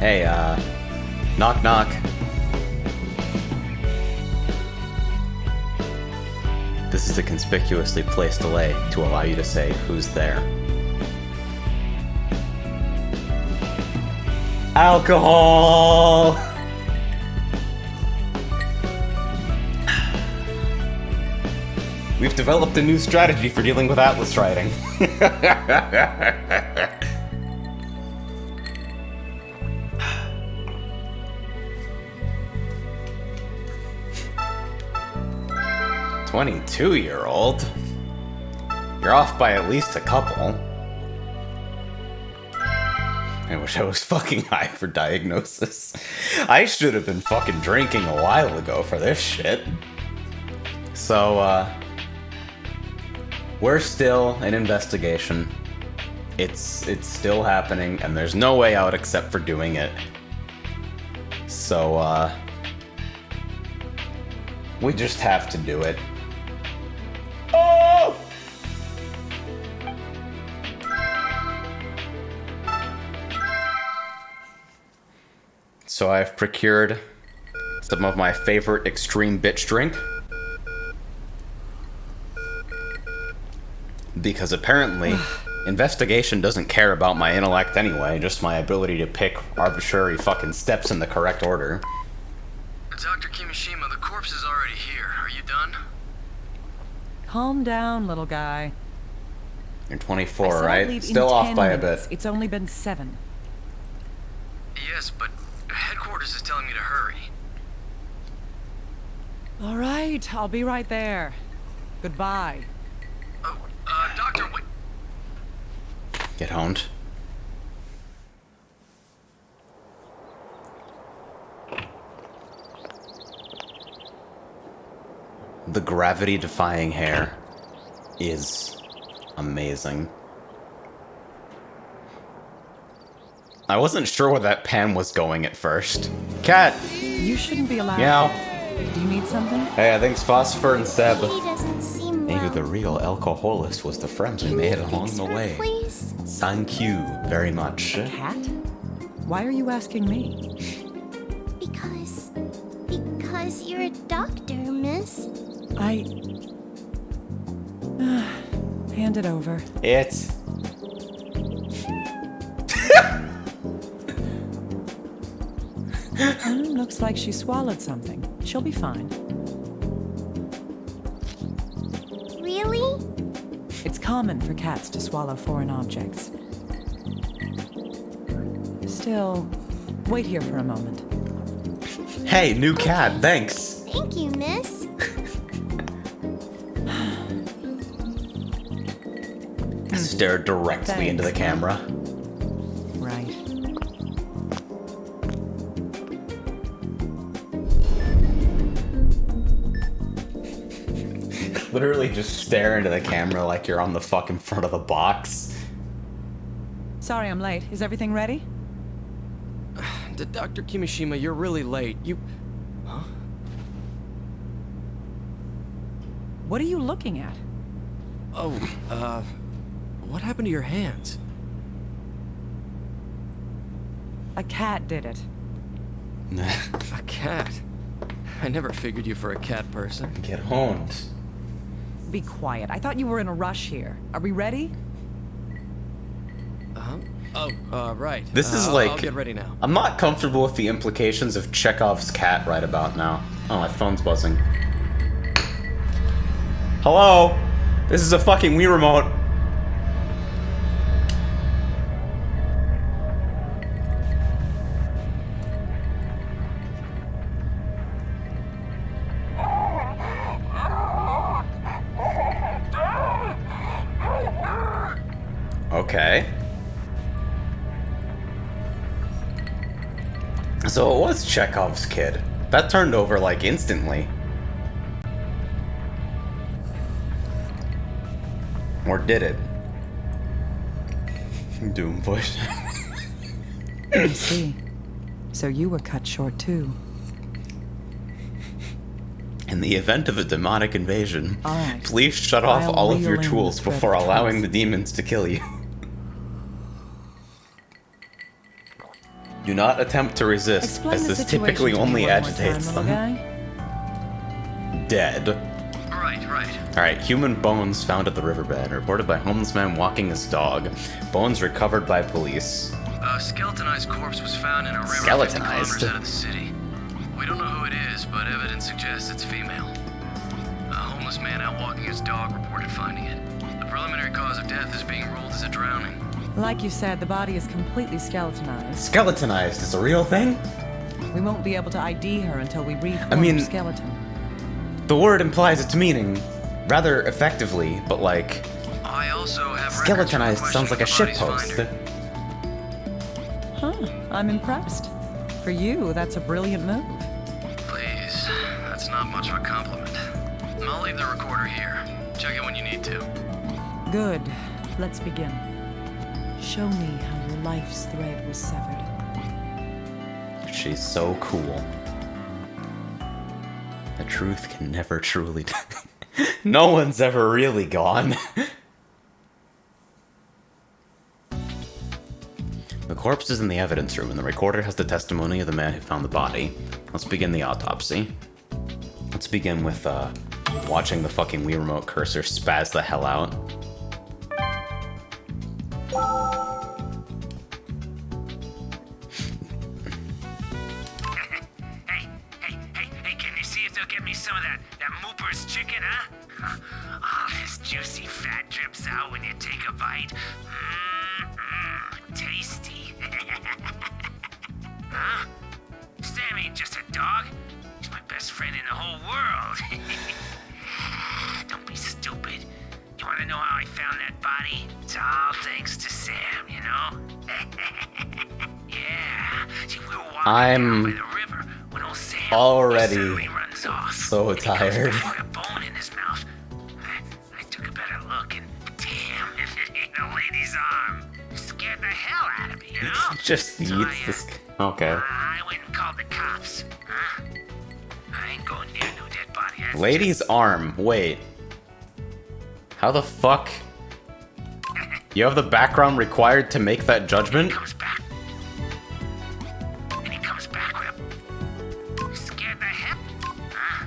Hey, knock knock. This is a conspicuously placed delay to allow you to say who's there. Alcohol! We've developed a new strategy for dealing with Atlas writing. 22-year-old? You're off by at least a couple. I wish I was fucking high for diagnosis. I should have been fucking drinking a while ago for this shit. So, we're still in investigation. It's still happening, and there's no way out except for doing it. So, we just have to do it. Oh! So I've procured some of my favorite extreme bitch drink. Because apparently, investigation doesn't care about my intellect anyway, just my ability to pick arbitrary fucking steps in the correct order. Dr. Kimishima, the corpse is already here. Are you done? Calm down, little guy. You're 24, right? Still off by a bit. It's only been 7. Yes, but headquarters is telling me to hurry. All right, I'll be right there. Goodbye. Oh, Doctor, wait. Get honed. The gravity-defying hair is amazing. I wasn't sure where that pen was going at first. Cat! You shouldn't be allowed. Meow. Do you need something? Hey, I think Phosphor and Seb. He doesn't seem Maybe well. the real alcoholis was the friends we made along Fix the her, way. please? Thank you very much. Cat? Why are you asking me? Because you're a doctor, miss. Hand it over. It's... Looks like she swallowed something. She'll be fine. Really? It's common for cats to swallow foreign objects. Still, wait here for a moment. Hey, new cat, thanks. Thank you, miss. Stare directly into the camera. Right. Literally just stare into the camera like you're on the fucking front of the box. Sorry I'm late. Is everything ready? Dr. Kimishima, you're really late. Huh? What are you looking at? Oh, what happened to your hands? A cat did it. A cat? I never figured you for a cat person. Get honed. Be quiet. I thought you were in a rush here. Are we ready? Uh-huh. Oh, right. This is like... I'll get ready now. I'm not comfortable with the implications of Chekhov's cat right about now. Oh, my phone's buzzing. Hello? This is a fucking Wii remote. Okay. So it was Chekhov's kid. That turned over like instantly. Or did it? Doom voice. I see. So you were cut short too. In the event of a demonic invasion, All right. please shut off I'll all of your reel in tools the thread before of allowing trust. the demons to kill you. Do not attempt to resist, Explain as the this situation typically to me only one more agitates time, little them. guy. Dead. Right. Alright, human bones found at the riverbed, reported by homeless man walking his dog. Bones recovered by police. A skeletonized corpse was found in a river 50 Skeletonized? kilometers out of the city. We don't know who it is, but evidence suggests it's female. A homeless man out walking his dog reported finding it. The preliminary cause of death is being ruled as a drowning. Like you said, the body is completely skeletonized. Skeletonized is a real thing? We won't be able to ID her until we reform I mean- her skeleton. The word implies its meaning rather effectively, but like, I also have skeletonized sounds like a shitpost. Huh, I'm impressed. For you, that's a brilliant move. Please, that's not much of a compliment. I'll leave the recorder here. Check it when you need to. Good. Let's begin. Show me how your life's thread was severed. She's so cool. The truth can never truly No one's ever really gone. The corpse is in the evidence room, and the recorder has the testimony of the man who found the body. Let's begin the autopsy. Let's begin with, watching the fucking Wii Remote cursor spaz the hell out. Hey, can you see if they'll get me some of that Mooper's chicken, huh? Oh, this juicy fat drips out when you take a bite. Tasty. Huh? Sam ain't just a dog. He's my best friend in the whole world. Don't be stupid. You want to know how I found that body? It's all thanks to Sam, you know? Yeah. See, we were walking down by the river when old Sam already suddenly runs off. so And he comes tired. back with a bone in his mouth. I took a better look, and damn, if it ain't a lady's arm. It scared the hell out of me, you know? Just So eats this. Okay. I went and called the cops. Huh? I ain't going near no dead body. That's Lady's arm. Wait. How the fuck? You have the background required to make that judgment? comes back. And he comes back with a... Scared the hell? Huh?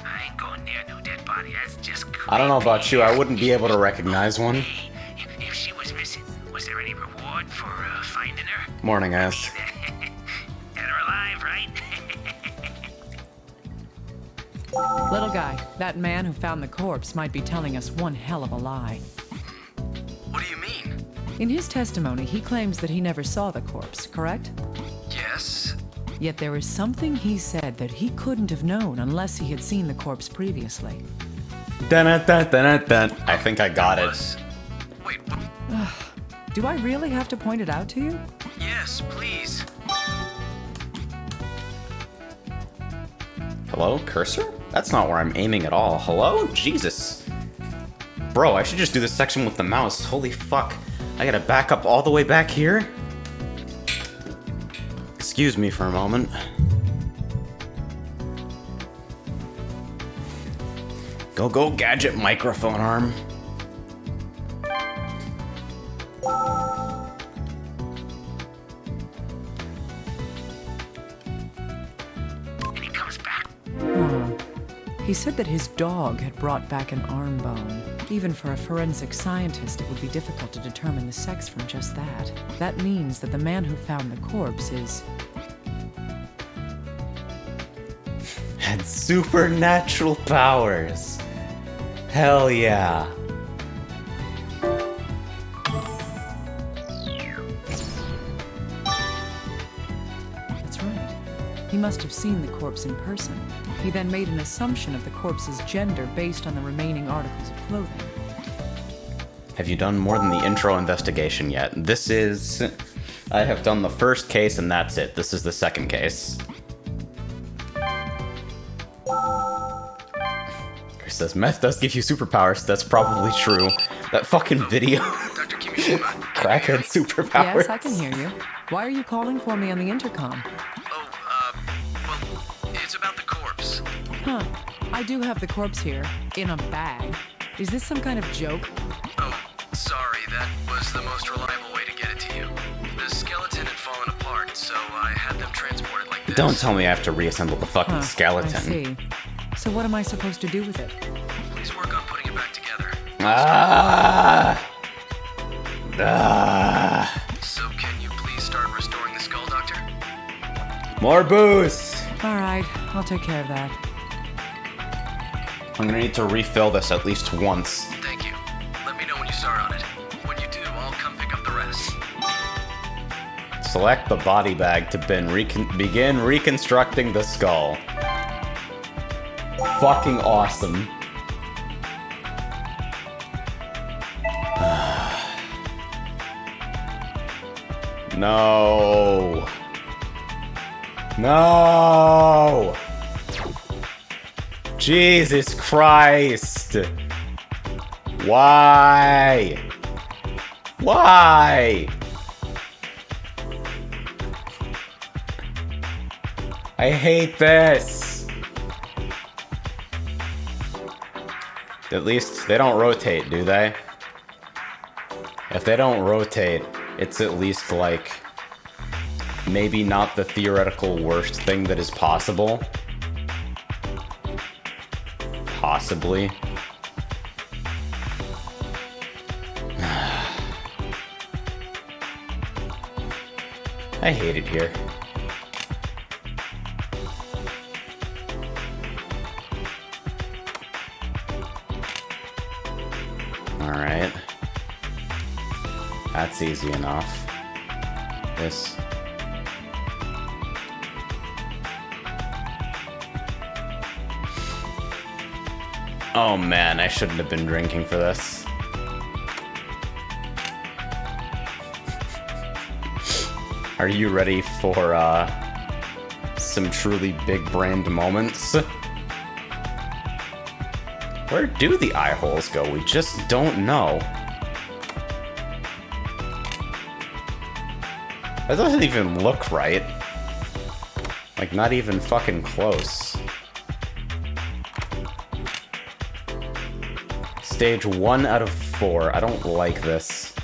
I ain't going near no dead body. That's just I don't know about creepy. you, I wouldn't be able to recognize one. Hey, if she was missing, was there any reward for finding her? Morning, ass. Dead or alive, right? Little guy, that man who found the corpse might be telling us one hell of a lie. What do you mean? In his testimony, he claims that he never saw the corpse, correct? Yes. Yet there is something he said that he couldn't have known unless he had seen the corpse previously. Dun, dun, dun, dun, dun. I think I got it. Was... Wait, what? Do I really have to point it out to you? Yes, please. Hello, cursor? That's not where I'm aiming at all. Hello? Jesus. Bro, I should just do this section with the mouse. Holy fuck. I gotta back up all the way back here? Excuse me for a moment. Go, gadget microphone arm. And he comes back. He said that his dog had brought back an arm bone. Even for a forensic scientist, it would be difficult to determine the sex from just that. That means that the man who found the corpse is... Had supernatural powers. Hell yeah. That's right. He must have seen the corpse in person. He then made an assumption of the corpse's gender based on the remaining articles of clothing. Have you done more than the intro investigation yet? This is... I have done the first case and that's it. This is the second case. Chris says, meth does give you superpowers. That's probably true. That fucking video. Dr. Kimishima. Crackhead superpowers. Yes, I can hear you. Why are you calling for me on the intercom? Well, it's about the corpse. Huh. I do have the corpse here, in a bag. Is this some kind of joke? Oh, sorry, that was the most reliable way to get it to you. The skeleton had fallen apart, so Don't tell me I have to reassemble the fucking Huh, skeleton. I see. So what am I supposed to do with it? Please work on putting it back together. Ah! Ah! So can you please start restoring the skull, Doctor? More booze! All right, I'll take care of that. I'm gonna need to refill this at least once. Thank you. Let me know when you start on it. When you do, I'll come pick up the rest. Select the body bag to begin reconstructing the skull. Fucking awesome. No. No. Jesus Christ. Why? Why? I hate this. At least they don't rotate, do they? If they don't rotate, it's at least like maybe not the theoretical worst thing that is possible. Possibly. I hate it here. Alright. That's easy enough. This. Oh man, I shouldn't have been drinking for this. Are you ready for, some truly big-brained moments? Where do the eye holes go? We just don't know. That doesn't even look right. Like, not even fucking close. Stage 1 out of 4. I don't like this.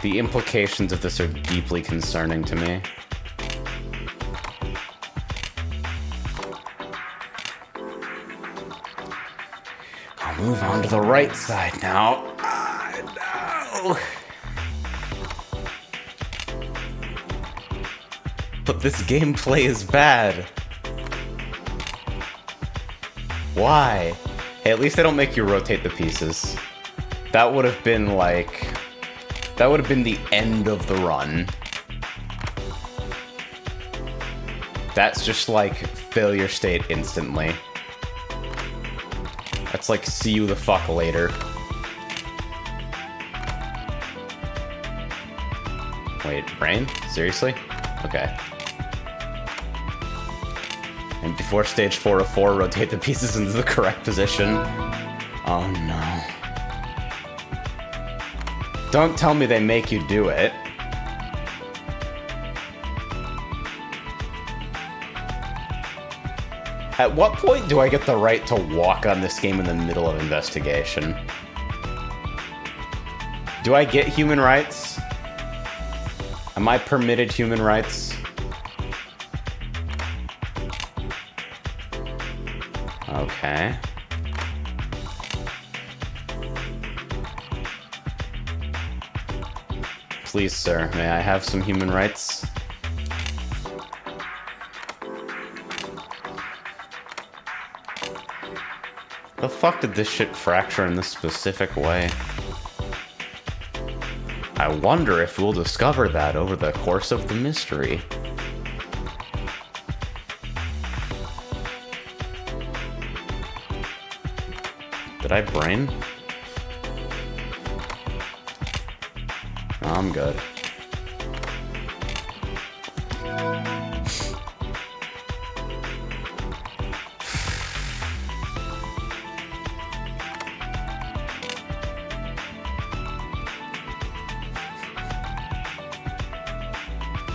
The implications of this are deeply concerning to me. I'll move on to the right side now. No. But this gameplay is bad. Why? Hey, at least they don't make you rotate the pieces. That would have been like... That would have been the end of the run. That's just like failure state instantly. That's like see you the fuck later. Wait, brain? Seriously? Okay. And before stage 4 of 4, rotate the pieces into the correct position. Oh no. Don't tell me they make you do it. At what point do I get the right to walk on this game in the middle of investigation? Do I get human rights? Am I permitted human rights? Okay. Please, sir, may I have some human rights? The fuck did this shit fracture in this specific way? I wonder if we'll discover that over the course of the mystery. Did I brain? I'm good.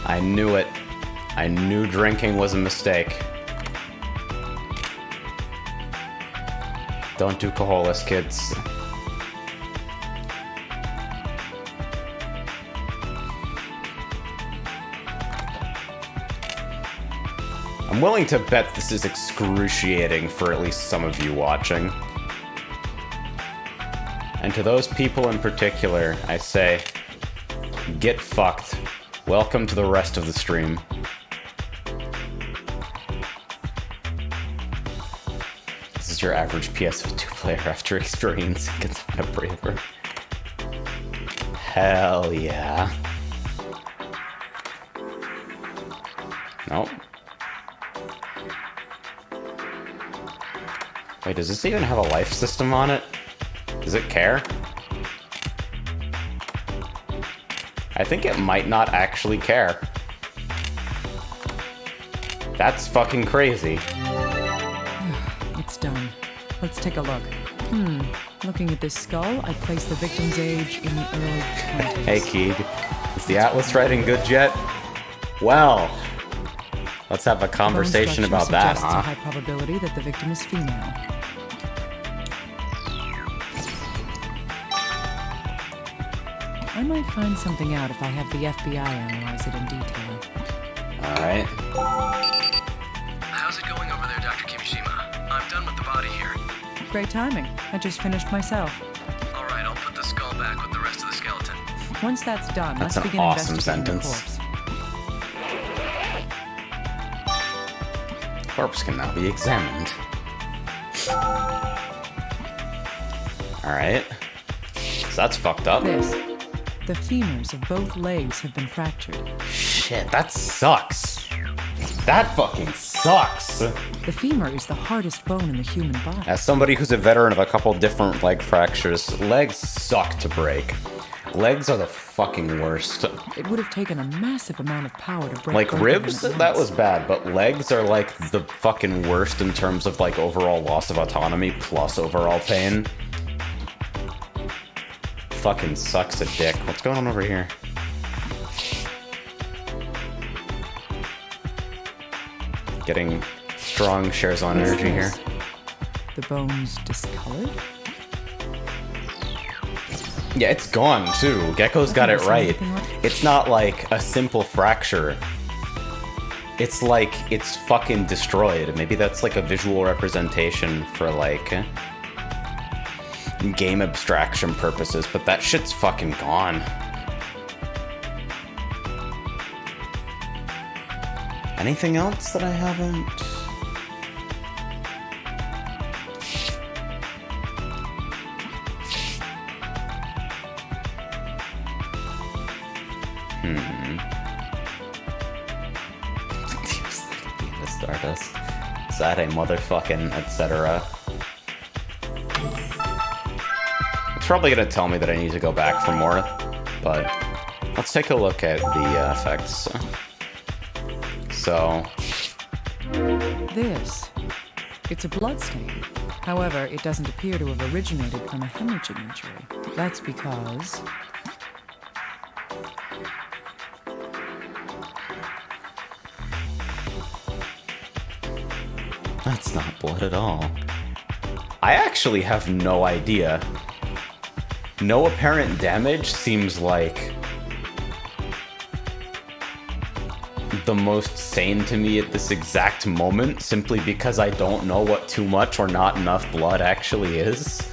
I knew it. I knew drinking was a mistake. Don't do lcoholis, kids. I'm willing to bet this is excruciating for at least some of you watching. And to those people in particular, I say, get fucked. Welcome to the rest of the stream. This is your average PSO2 player after experiencing Katana Braver. Hell yeah. Nope. Wait, does this even have a life system on it? Does it care? I think it might not actually care. That's fucking crazy. It's done. Let's take a look. Looking at this skull, I place the victim's age in the early 20s. Hey, Keeg. Is the Atlas writing good yet? Well, let's have a conversation about that, suggests huh? a high probability that the victim is female. I might find something out if I have the FBI analyze it in detail. Alright. How's it going over there, Dr. Kimishima? I'm done with the body here. Great timing. I just finished myself. All right, I'll put the skull back with the rest of the skeleton. Once that's done, That's let's an begin awesome investigating sentence. the corpse. Corpse can now be examined. Alright. So that's fucked up. The femurs of both legs have been fractured. Shit, that sucks. That fucking sucks. The femur is the hardest bone in the human body. As somebody who's a veteran of a couple different leg fractures, legs suck to break. Legs are the fucking worst. It would have taken a massive amount of power to break Like both of ribs, them at that once. was bad, but legs are like the fucking worst in terms of like overall loss of autonomy plus overall pain. Fucking sucks a dick. What's going on over here? Getting strong shares on What's energy here. this? The bone's discolored? Yeah, it's gone too. Gecko's got it Nothing right. anything like- It's not like a simple fracture. It's like it's fucking destroyed. Maybe that's like a visual representation for like game abstraction purposes, but that shit's fucking gone. Anything else that I haven't? The Stardust. Sad a motherfucking etc. It's probably gonna tell me that I need to go back for more, but let's take a look at the effects. So, It's a bloodstain. However, it doesn't appear to have originated from a hemorrhaging injury. That's because... that's not blood at all. I actually have no idea. No apparent damage seems like the most sane to me at this exact moment, simply because I don't know what too much or not enough blood actually is.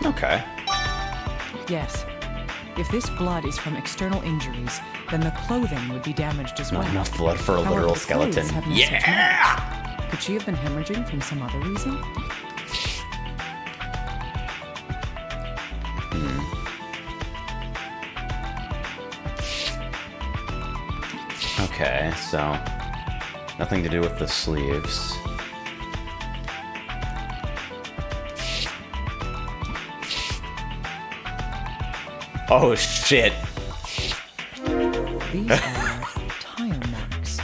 Okay. Yes. If this blood is from external injuries, then the clothing would be damaged as well. Not enough blood for a However, literal the clothes skeleton. have no such Yeah! marks. Could she have been hemorrhaging from some other reason? Okay, so nothing to do with the sleeves. Oh shit. These are tire marks.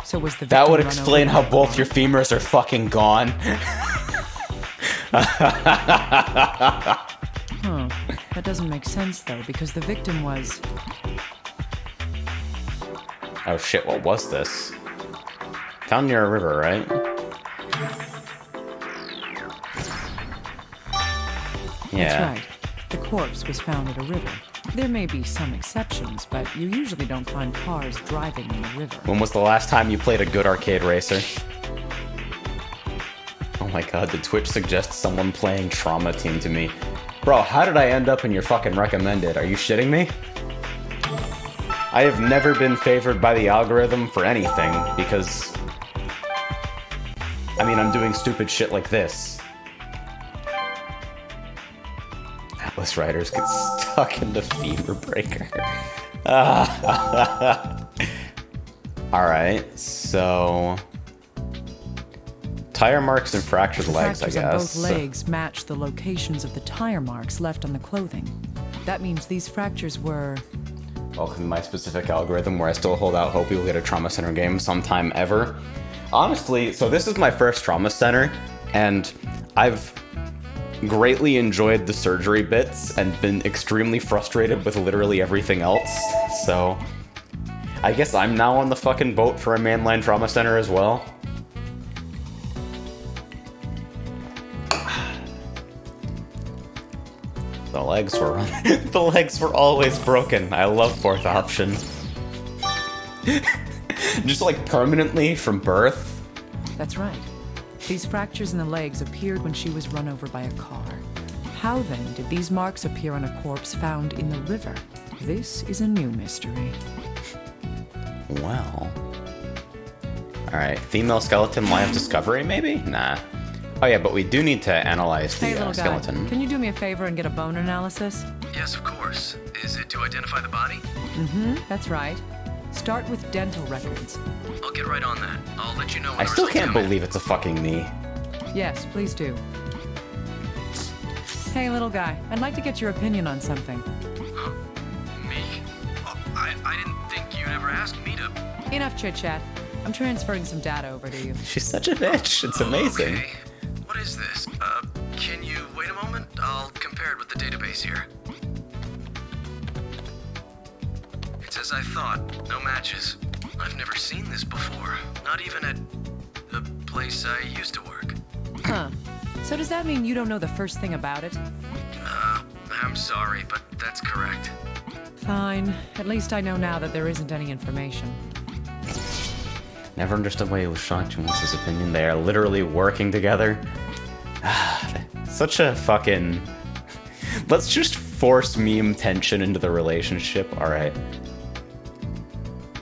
So was the That victim would run explain over how by a both car? your femurs are fucking gone. Huh. That doesn't make sense though, because the victim was... Oh shit, what was this? Found near a river, right? Yeah. That's right. The corpse was found at a river. There may be some exceptions, but you usually don't find cars driving in the river. When was the last time you played a good arcade racer? Oh my god, did Twitch suggest someone playing Trauma Team to me? Bro, how did I end up in your fucking recommended? Are you shitting me? I have never been favored by the algorithm for anything, because... I mean, I'm doing stupid shit like this. Atlas Riders get stuck in the femur breaker. Alright, so... Tire marks and fractured legs, I Fractures guess. on both legs match the locations of the tire marks left on the clothing. That means these fractures were... Welcome to my specific algorithm where I still hold out hope you'll get a Trauma Center game sometime ever. Honestly, so this is my first Trauma Center, and I've greatly enjoyed the surgery bits and been extremely frustrated with literally everything else, so I guess I'm now on the fucking boat for a mainline Trauma Center as well. The legs were the legs were always broken. I love fourth option. Just like permanently from birth. That's right. These fractures in the legs appeared when she was run over by a car. How then did these marks appear on a corpse found in the river? This is a new mystery. Well. Alright, female skeleton live discovery maybe? Nah. Oh yeah, but we do need to analyze the Hey, little skeleton. guy, can you do me a favor and get a bone analysis? Yes, of course. Is it to identify the body? That's right. Start with dental records. I'll get right on that. I'll let you know when I the still results can't come in. believe it's a fucking me. Yes, please do. Hey, little guy, I'd like to get your opinion on something. Me? Oh, I didn't think you'd ever ask me to... Enough chit-chat. I'm transferring some data over to you. She's such a bitch. It's amazing. Okay. What is this? Can you wait a moment? I'll compare it with the database here. It's as I thought. No matches. I've never seen this before. Not even at the place I used to work. Huh. So does that mean you don't know the first thing about it? I'm sorry, but that's correct. Fine. At least I know now that there isn't any information. Never understood why he was shocked when his opinion. They are literally working together. Such a fucking... Let's just force meme tension into the relationship. Alright.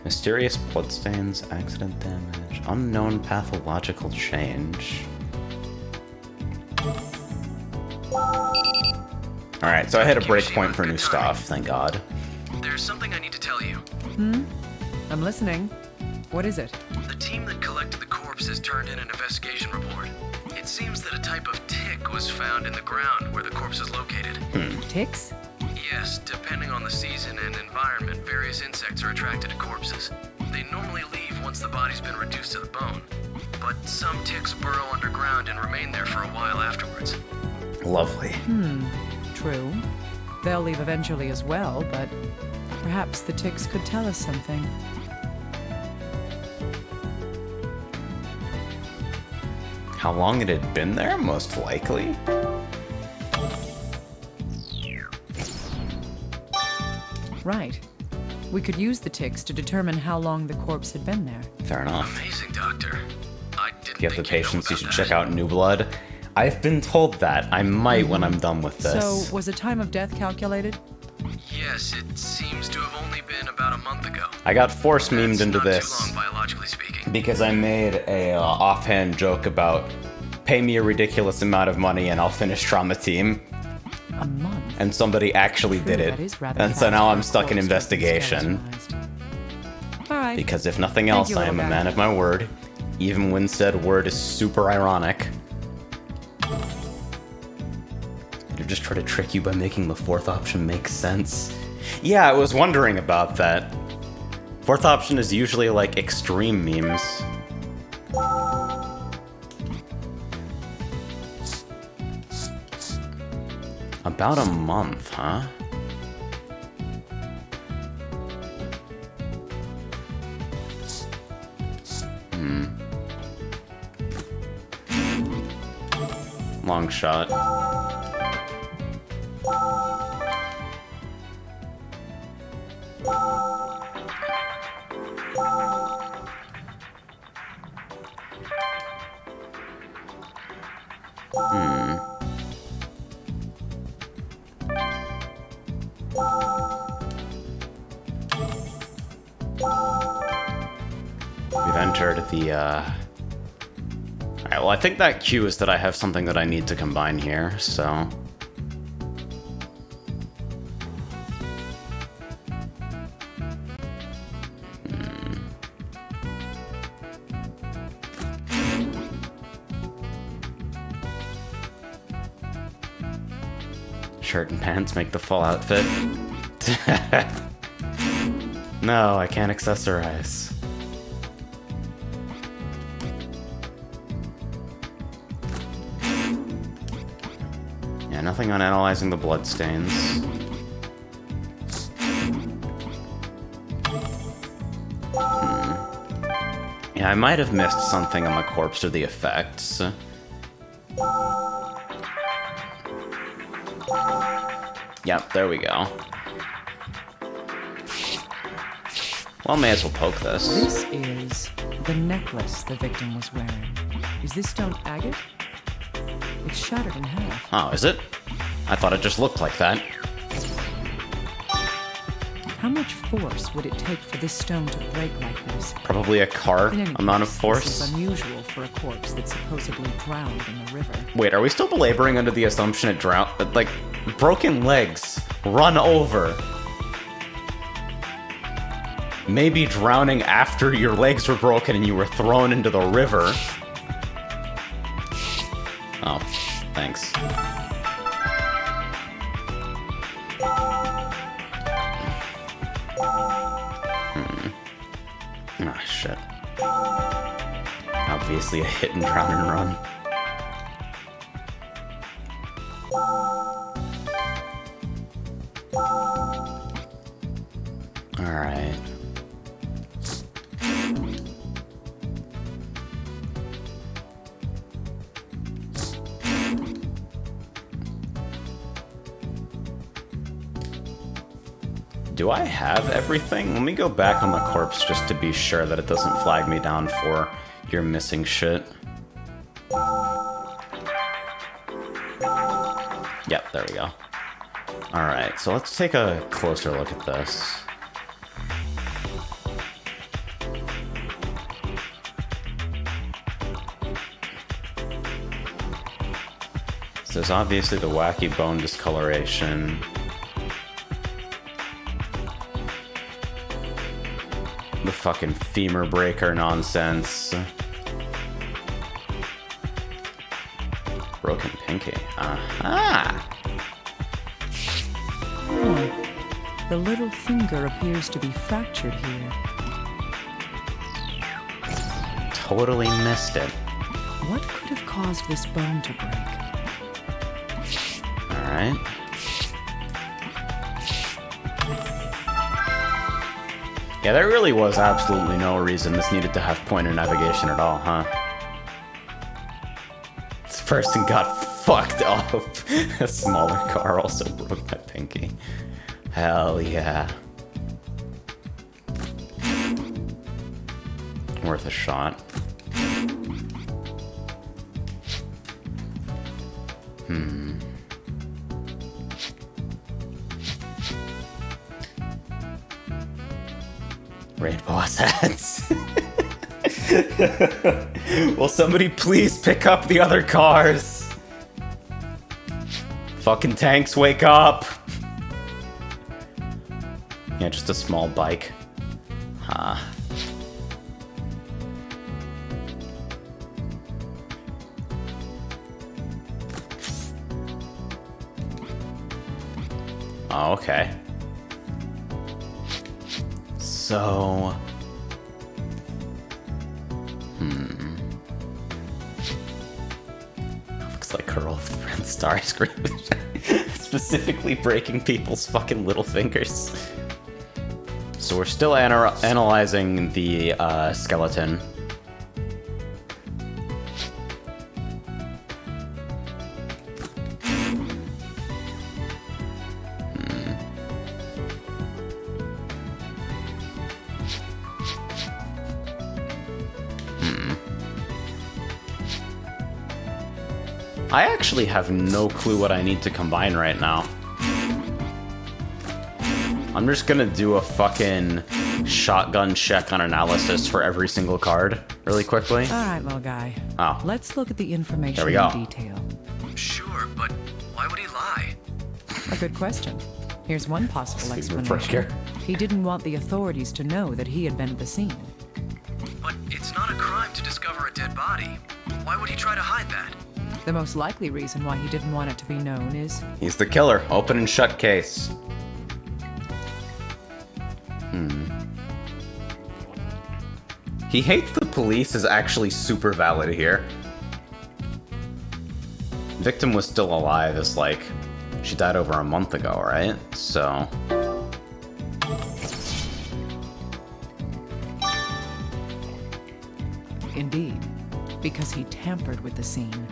Mysterious bloodstains, accident damage, unknown pathological change. Alright, so I hit a breakpoint for new stuff, thank God. There's something I need to tell you. I'm listening. What is it? The team that collected the corpse has turned in an investigation report. It seems that a type of tick was found in the ground where the corpse is located. Ticks? Yes, depending on the season and environment, various insects are attracted to corpses. They normally leave once the body's been reduced to the bone, but some ticks burrow underground and remain there for a while afterwards. Lovely. True. They'll leave eventually as well, but perhaps the ticks could tell us something. How long it had been there, most likely? Right. We could use the ticks to determine how long the corpse had been there. Fair enough. Amazing, Doctor. I didn't If you have the think you'd know patience, you about should that. check out New Blood. I've been told that. I might when I'm done with this. So, was the time of death calculated? Yes, it seems to have only been about a month ago. I got force memed That's into not this too long, biologically speaking. because I made a offhand joke about pay me a ridiculous amount of money and I'll finish Trauma Team, A month. and somebody actually True, did that it. is rather And so fast now for I'm a stuck in corpse to be investigation. skeletonized. All right. Because if nothing Thank else, you, I am a little man guy. of my word, even when said word is super ironic. They're just trying to trick you by making the fourth option make sense. Yeah, I was wondering about that. Fourth option is usually like extreme memes. About a month, huh? Long shot. We've entered the, Alright, well, I think that cue is that I have something that I need to combine here, so... Shirt and pants make the full outfit. No, I can't accessorize. Yeah, nothing on analyzing the bloodstains. Yeah, I might have missed something on the corpse or the effects. Yep, there we go. Well, may as well poke this. This is the necklace the victim was wearing. Is this stone agate? It's shattered in half. Oh, is it? I thought it just looked like that. How much force would it take for this stone to break like this? Probably a car In any amount of case, force. This is unusual for a corpse that's supposedly drowned in the river. Wait, are we still belaboring under the assumption it drowned? Like, broken legs, run over. Maybe drowning after your legs were broken and you were thrown into the river. Oh, thanks. Ah, shit. Obviously a hit and drown and run. Alright. Do I have everything? Let me go back on the corpse just to be sure that it doesn't flag me down for you're missing shit. Yep, there we go. Alright, so let's take a closer look at this. So there's obviously the wacky bone discoloration. The fucking femur breaker nonsense. Broken pinky. Aha! The little finger appears to be fractured here. Totally missed it. What could have caused this bone to break? Alright. Yeah, there really was absolutely no reason this needed to have pointer navigation at all, huh? This person got fucked up. A smaller car also broke my pinky. Hell yeah. Worth a shot. Rainbow hats. Will somebody please pick up the other cars? Fucking tanks, wake up! Yeah, just a small bike. Huh. Oh, okay. So... Looks like her old friend Starscream. Specifically breaking people's fucking little fingers. So we're still analyzing the skeleton. I actually have no clue what I need to combine right now. I'm just gonna do a fucking shotgun check on analysis for every single card really quickly. All right, little guy. Oh. Let's look at the information There we go. in detail. Sure, but why would he lie? A good question. Here's one possible Super explanation. breaker. He didn't want the authorities to know that he had been at the scene. But it's not a crime to discover a dead body. Why would he try to hide that? The most likely reason why he didn't want it to be known is He's the killer. Open and shut case. He hates the police is actually super valid here. Victim was still alive as like, she died over a month ago, right? So... indeed, because he tampered with the scene.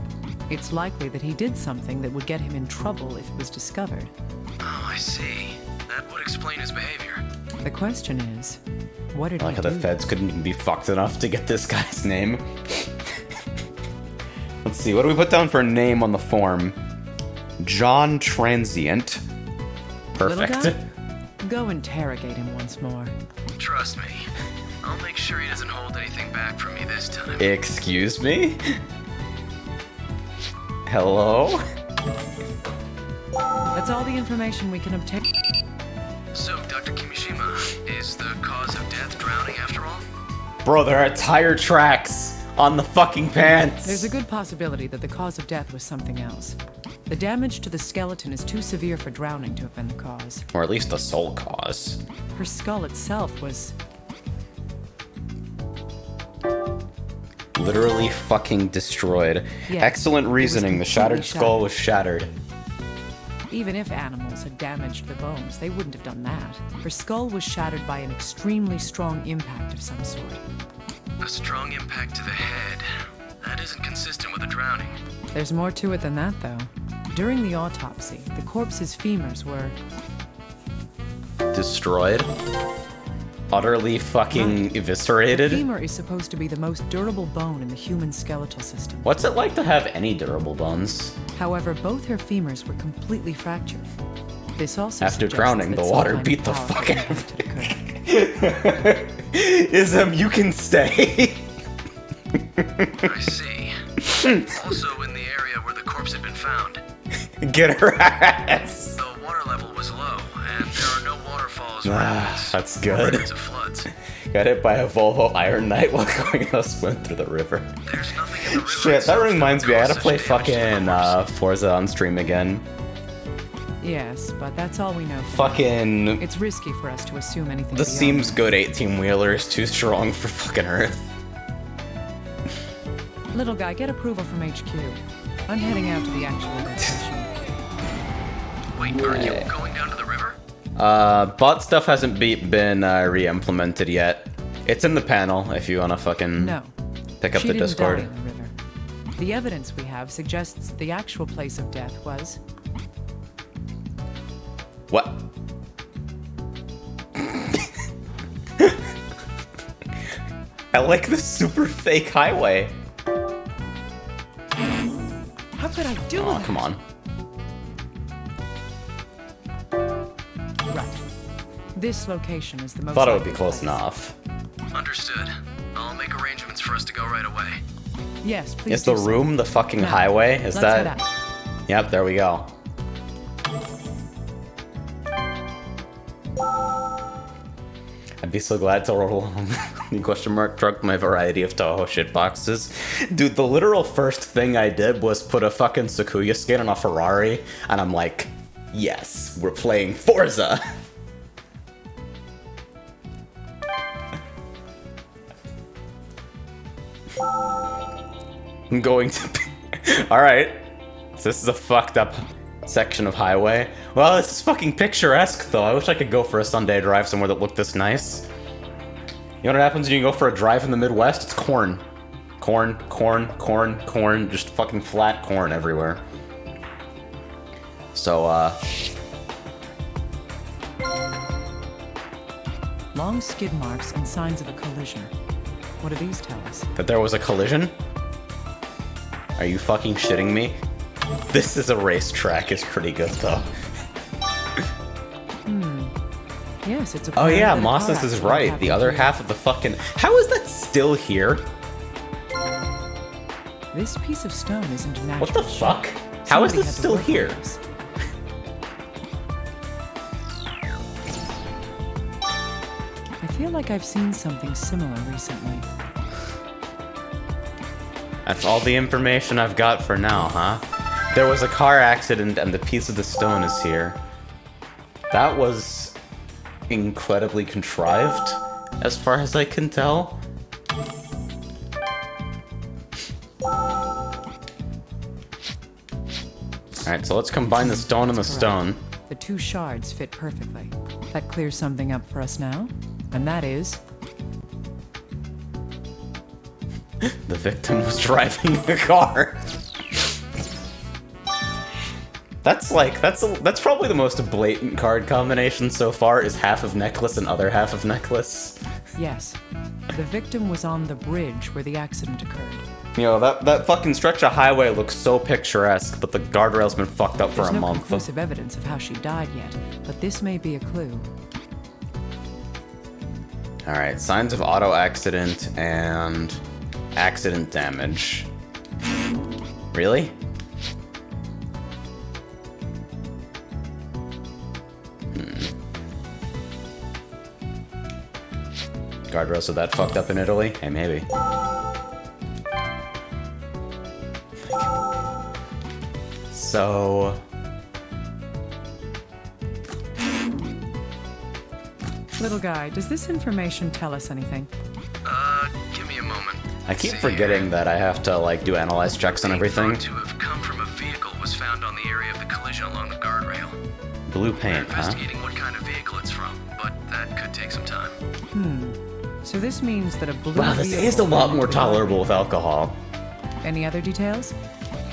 It's likely that he did something that would get him in trouble if it was discovered. Oh, I see. That would explain his behavior. The question is, what did I like he how do? the feds couldn't even be fucked enough to get this guy's name. Let's see, what do we put down for a name on the form? John Transient. Perfect. Little guy? Go interrogate him once more. Trust me. I'll make sure he doesn't hold anything back from me this time. Excuse me? Hello? That's all the information we can obtain. So, Dr. Kimishima, is the cause of death drowning after all? Bro, there are tire tracks on the fucking pants. There's a good possibility that the cause of death was something else. The damage to the skeleton is too severe for drowning to have been the cause. Or at least the sole cause. Her skull itself was... Literally fucking destroyed. Yes, Excellent it was reasoning. The shattered completely skull was shattered. Even if animals had damaged the bones, they wouldn't have done that. Her skull was shattered by an extremely strong impact of some sort. A strong impact to the head. That isn't consistent with a drowning. There's more to it than that, though. During the autopsy, the corpse's femurs were... Destroyed. Utterly fucking The eviscerated. femur is supposed to be the most durable bone in the human skeletal system. What's it like to have any durable bones? However, both her femurs were completely fractured. This also After suggests drowning, that the water some kind beat of the powerful fuck out of impact occurred. Ism, you can stay. I see. Also in the area where the corpse had been found, Get her ass. the water level was low, and there are no waterfalls or rapids, That's or good. records of floods. Got hit by a Volvo Iron Knight while going on a swim through the river. There's nothing in the river Shit, that itself reminds me, I would gotta cause play such damage to the fucking corpse. Forza on stream again. Yes, but that's all we know. for now. Fucking... It's risky for us to assume anything The beyond seems that. good 18-wheeler is too strong for fucking Earth. Little guy, get approval from HQ. I'm heading out to the actual location. Wait, are you going down to the river? Bot stuff hasn't been re-implemented yet. It's in the panel if you wanna fucking No. pick up She the didn't Discord. die in the river. The evidence we have suggests that the actual place of death was... What? I like the super fake highway. How could I do Oh, that? come on. Right. This location is the most Thought it would be likely close place. enough. Understood. I'll make arrangements for us to go right away. Yes, please Is the do so. room the fucking Now, highway? Is let's that... head out. Yep, there we go. I'd be so glad to roll along the question mark truck my variety of Toho shitboxes. Dude, the literal first thing I did was put a fucking Sakuya skin on a Ferrari, and I'm like, yes, we're playing Forza! I'm going to be... Alright. So this is a fucked up section of highway. Well, this is fucking picturesque, though. I wish I could go for a Sunday drive somewhere that looked this nice. You know what happens when you go for a drive in the Midwest? It's corn. Corn, corn, corn, corn. Just fucking flat corn everywhere. So, Long skid marks and signs of a collision. What do these tell us? that there was a collision? Are you fucking shitting me? This is a racetrack is pretty good, though. Yes, it's a. Oh yeah, plan that a car Mosses is accident right. The happened other here. half of the fucking... How is that still here? This piece of stone isn't natural. What the fuck? How is Somebody this had to still work on here? this. I feel like I've seen something similar recently. That's all the information I've got for now, huh? There was a car accident and the piece of the stone is here. That was incredibly contrived, as far as I can tell. Alright, so let's combine the stone and the Correct. stone. The two shards fit perfectly. That clears something up for us now, and that is The victim was driving a car. That's probably the most blatant card combination so far, is half of necklace and other half of necklace. yes. The victim was on the bridge where the accident occurred. You know, that fucking stretch of highway looks so picturesque, but the guardrail's been fucked up for There's a no month. conclusive evidence of how she died yet, but this may be a clue. Alright, signs of auto accident and accident damage. Really? Guardrails are that fucked up in Italy? Hey, maybe. So... Little guy, does this information tell us anything? Give me a moment. I keep See forgetting here. that I have to, like, do analyze checks and Paint everything. thought to have come from a vehicle was found on the area of the collision along the guardrail. Blue We're paint, huh? investigating what kind of vehicle it's from, but that could take some time. So this means that a blue Wow, this vehicle is a lot fell more into the tolerable guardrail. with alcohol. Any other details?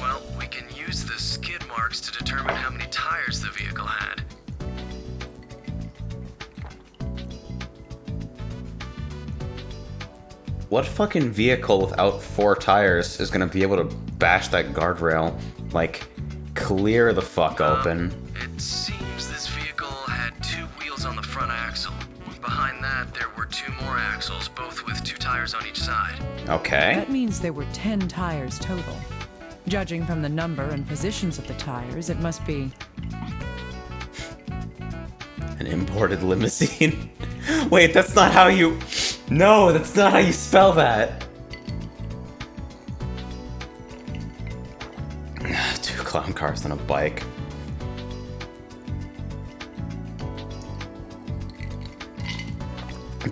Well, we can use the skid marks to determine how many tires the vehicle had. What fucking vehicle without 4 tires is gonna be able to bash that guardrail? Like, clear the fuck open. It seems this vehicle had 2 wheels on the front axle. Behind that, there were 2 more axles, both with 2 tires on each side. Okay. That means there were 10 tires total. Judging from the number and positions of the tires, it must be... An imported limousine? Wait, that's not how you... No, that's not how you spell that. 2 clown cars and a bike.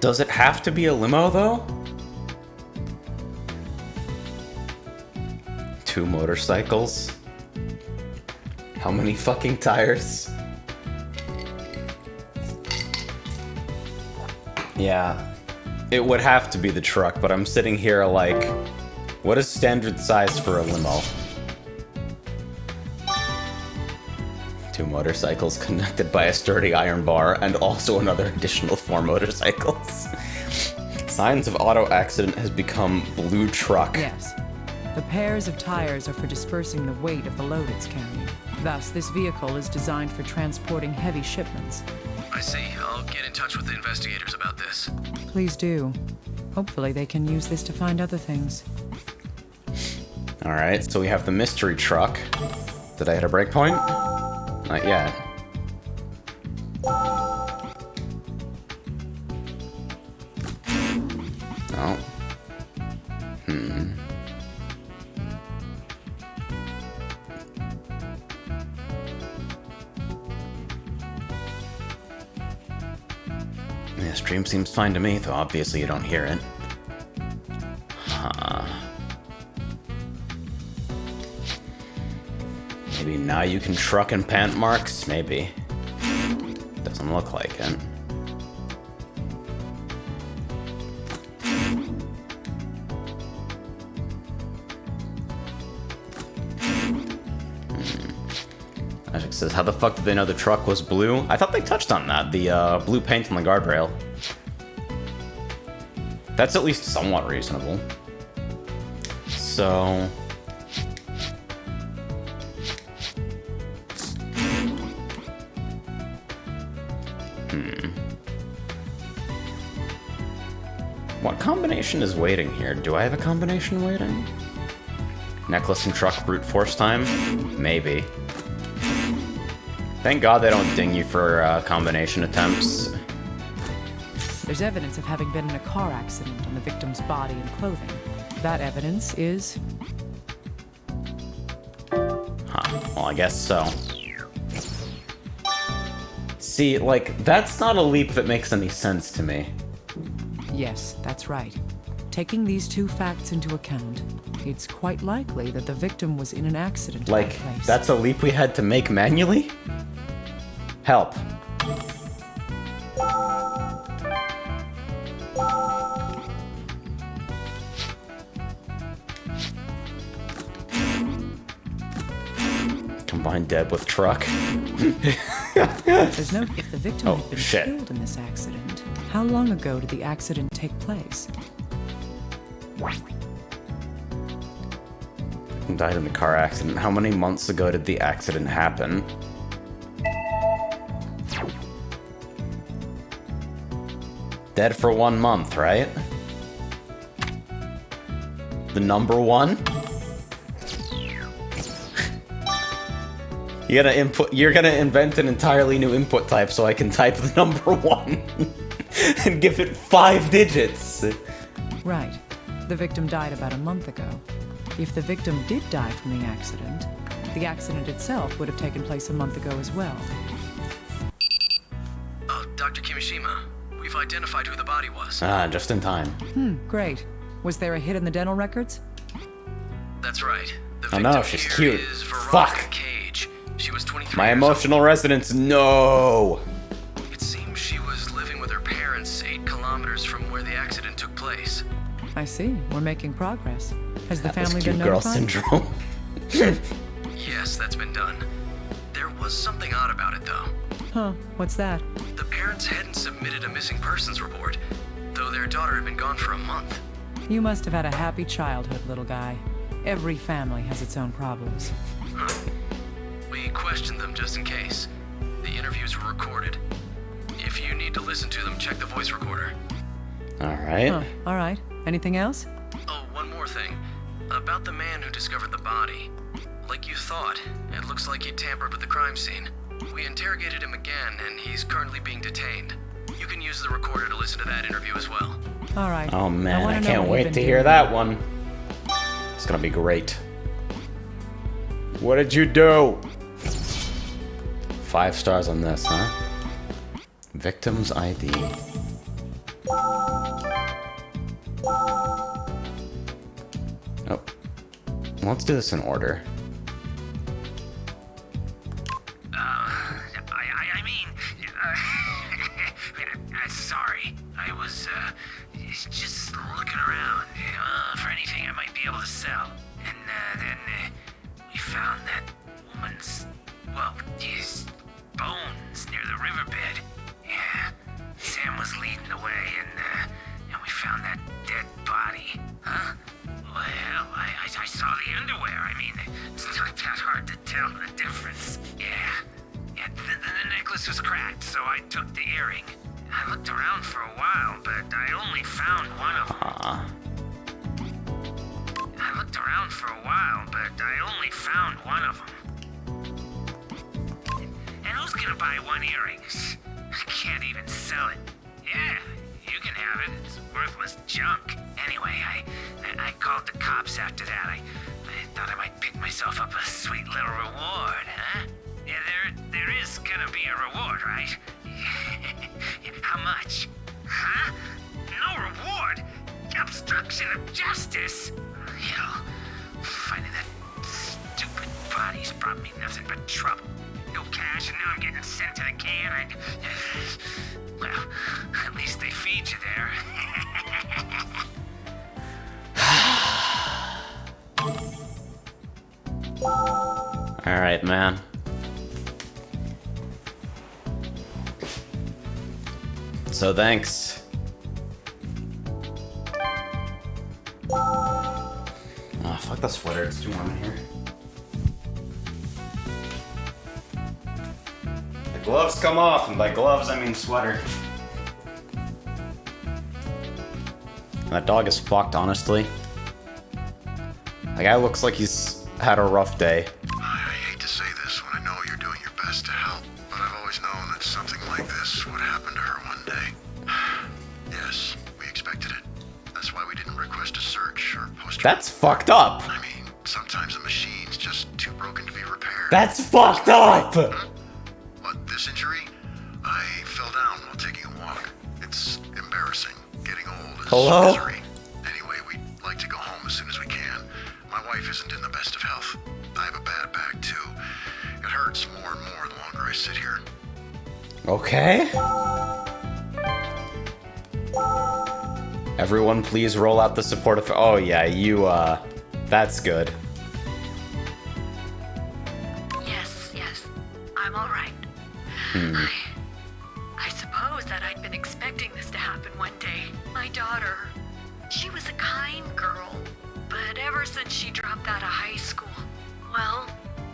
Does it have to be a limo, though? 2 motorcycles? How many fucking tires? Yeah, it would have to be the truck, but I'm sitting here like, what is standard size for a limo? 2 motorcycles connected by a sturdy iron bar, and also another additional 4 motorcycles. Signs of auto accident has become blue truck. Yes. The pairs of tires are for dispersing the weight of the load it's carrying. Thus, this vehicle is designed for transporting heavy shipments. I see. I'll get in touch with the investigators about this. Please do. Hopefully they can use this to find other things. Alright, so we have the mystery truck. Did I hit a breakpoint? Not yet. Oh. Yeah, stream seems fine to me, though obviously you don't hear it. Huh. Maybe now you can truck and pant marks? Maybe. Doesn't look like it. Isaac says, how the fuck did they know the truck was blue? I thought they touched on that, the blue paint on the guardrail. That's at least somewhat reasonable. So... What combination is waiting here? Do I have a combination waiting? Necklace and truck brute force time? Maybe. Thank God they don't ding you for combination attempts. There's evidence of having been in a car accident on the victim's body and clothing. That evidence is... Huh. Well, I guess so. See, like, that's not a leap that makes any sense to me. Yes, that's right. Taking these two facts into account, it's quite likely that the victim was in an accident. Like, at that place. that's a leap we had to make manually? Help. Combine dead with truck. There's no... If the victim Oh, had been shit. killed in this accident, how long ago did the accident take place? Died in the car accident. How many months ago did the accident happen? Dead for 1 month, right? The number one? You're gonna invent an entirely new input type so I can type the number one and give it 5 digits. Right. The victim died about a month ago. If the victim did die from the accident itself would have taken place a month ago as well. Dr. Kimishima, we've identified who the body was. Ah, just in time. Great. Was there a hit in the dental records? That's right. The Oh no, victim she's here cute. is Veronica Fuck. Cage. She was 23 My years old. emotional resonance, no! It seems she was living with her parents 8 kilometers from where the accident took place. I see. We're making progress. Has the That was family cute been girl notified? syndrome. Yes, that's been done. There was something odd about it, though. Huh. What's that? The parents hadn't submitted a missing persons report, though their daughter had been gone for a month. You must have had a happy childhood, little guy. Every family has its own problems. We questioned them just in case. The interviews were recorded. If you need to listen to them, check the voice recorder. Alright. Huh. All right. Anything else? Oh, one more thing. About the man who discovered the body. Like you thought, it looks like he tampered with the crime scene. We interrogated him again, and he's currently being detained. You can use the recorder to listen to that interview as well. All right. Oh man, wanna I know can't what wait you've to been hear doing. that one. It's gonna be great. What did you do? 5 stars on this, huh? Victim's ID. Oh. Let's do this in order. I mean, sorry. I was just looking around for anything I might be able to sell. And then we found that woman's, well, his bones near the riverbed. Yeah, Sam was leading the way, and we found that dead body. Huh? Well, I saw the underwear. I mean, it's not that hard to tell the difference. Yeah, the necklace was cracked, so I took the earring. I looked around for a while, but I only found one of them. Ah. I looked around for a while, but I only found one of them. And who's gonna buy one earring? I can't even sell it. Yeah, you can have it. It's worthless junk. Anyway, I called the cops after that. I thought I might pick myself up a sweet little reward, huh? Yeah, there is gonna be a reward, right? How much? Huh? No reward? Obstruction of justice? Hell, finding that stupid body's brought me nothing but trouble. No cash, and now I'm getting sent to the can. Well, at least they feed you there. Alright, man. So thanks. Oh, fuck the sweater, it's too warm in here. I Gloves come off, and by gloves I mean sweater. That dog is fucked, honestly. The guy looks like he's had a rough day. I hate to say this when I know you're doing your best to help, but I've always known that something like this would happen to her one day. Yes, we expected it. That's why we didn't request a search or post. That's fucked up. I mean, sometimes the machine's just too broken to be repaired. That's fucked up. But this injury, I fell down while taking a walk. It's embarrassing. Getting old is Hello? misery. Anyway, we'd like to go home as soon as we can. My wife isn't in the best of health. I have a bad back, too. It hurts more and more the longer I sit here. Okay. Everyone, please roll out the support of. Oh yeah, you. That's good. Yes, I'm all right. I suppose that I'd been expecting this to happen one day. My daughter, she was a kind girl, but ever since she dropped out of high school, well,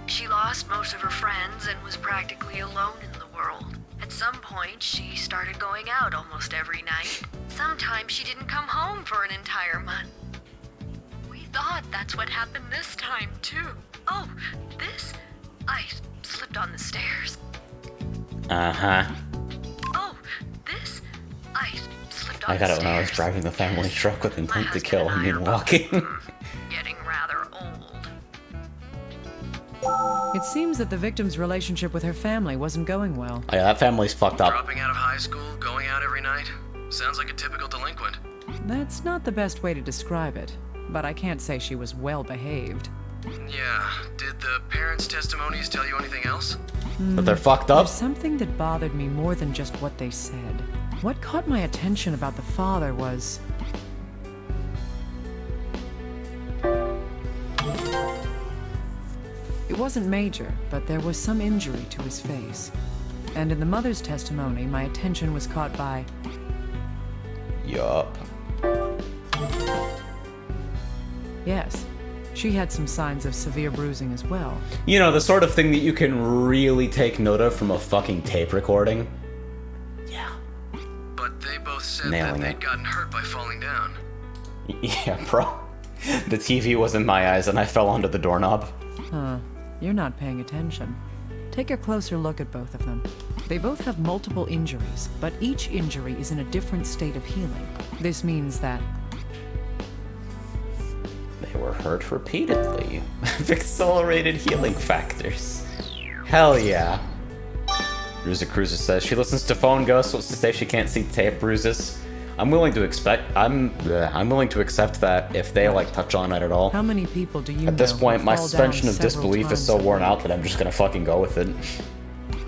she lost most of her friends and was practically alone in the world. At some point, she started going out almost every night. Sometimes she didn't come home for an entire month. We thought that's what happened this time, too. Oh, I slipped on the stairs. Uh-huh. Oh, I slipped on I the got it stairs. when I was driving the family truck with intent to husband kill. and I I mean are both, walking. Getting rather old. It seems that the victim's relationship with her family wasn't going well. Oh, yeah, that family's fucked up. Dropping out of high school, going out every night? Sounds like a typical delinquent. That's not the best way to describe it, but I can't say she was well behaved. Yeah, did the parents' testimonies tell you anything else? But they're fucked up. There's something that bothered me more than just what they said. What caught my attention about the father was... It wasn't major, but there was some injury to his face. And in the mother's testimony, my attention was caught by... Yup. Yes, she had some signs of severe bruising as well. You know, the sort of thing that you can really take note of from a fucking tape recording. Yeah. But they both said Nailing that it. they'd gotten hurt by falling down. Yeah, bro. The TV was in my eyes and I fell onto the doorknob. Huh. You're not paying attention. Take a closer look at both of them. They both have multiple injuries, but each injury is in a different state of healing. This means that... They were hurt repeatedly. Accelerated healing factors. Hell yeah. Ruza Cruiser says she listens to phone ghosts, wants to say she can't see tape bruises. I'm willing to accept that if they like touch on it at all. How many people do you know At this point, who my fall suspension down of several disbelief is times so a worn week? out that I'm just gonna fucking go with it.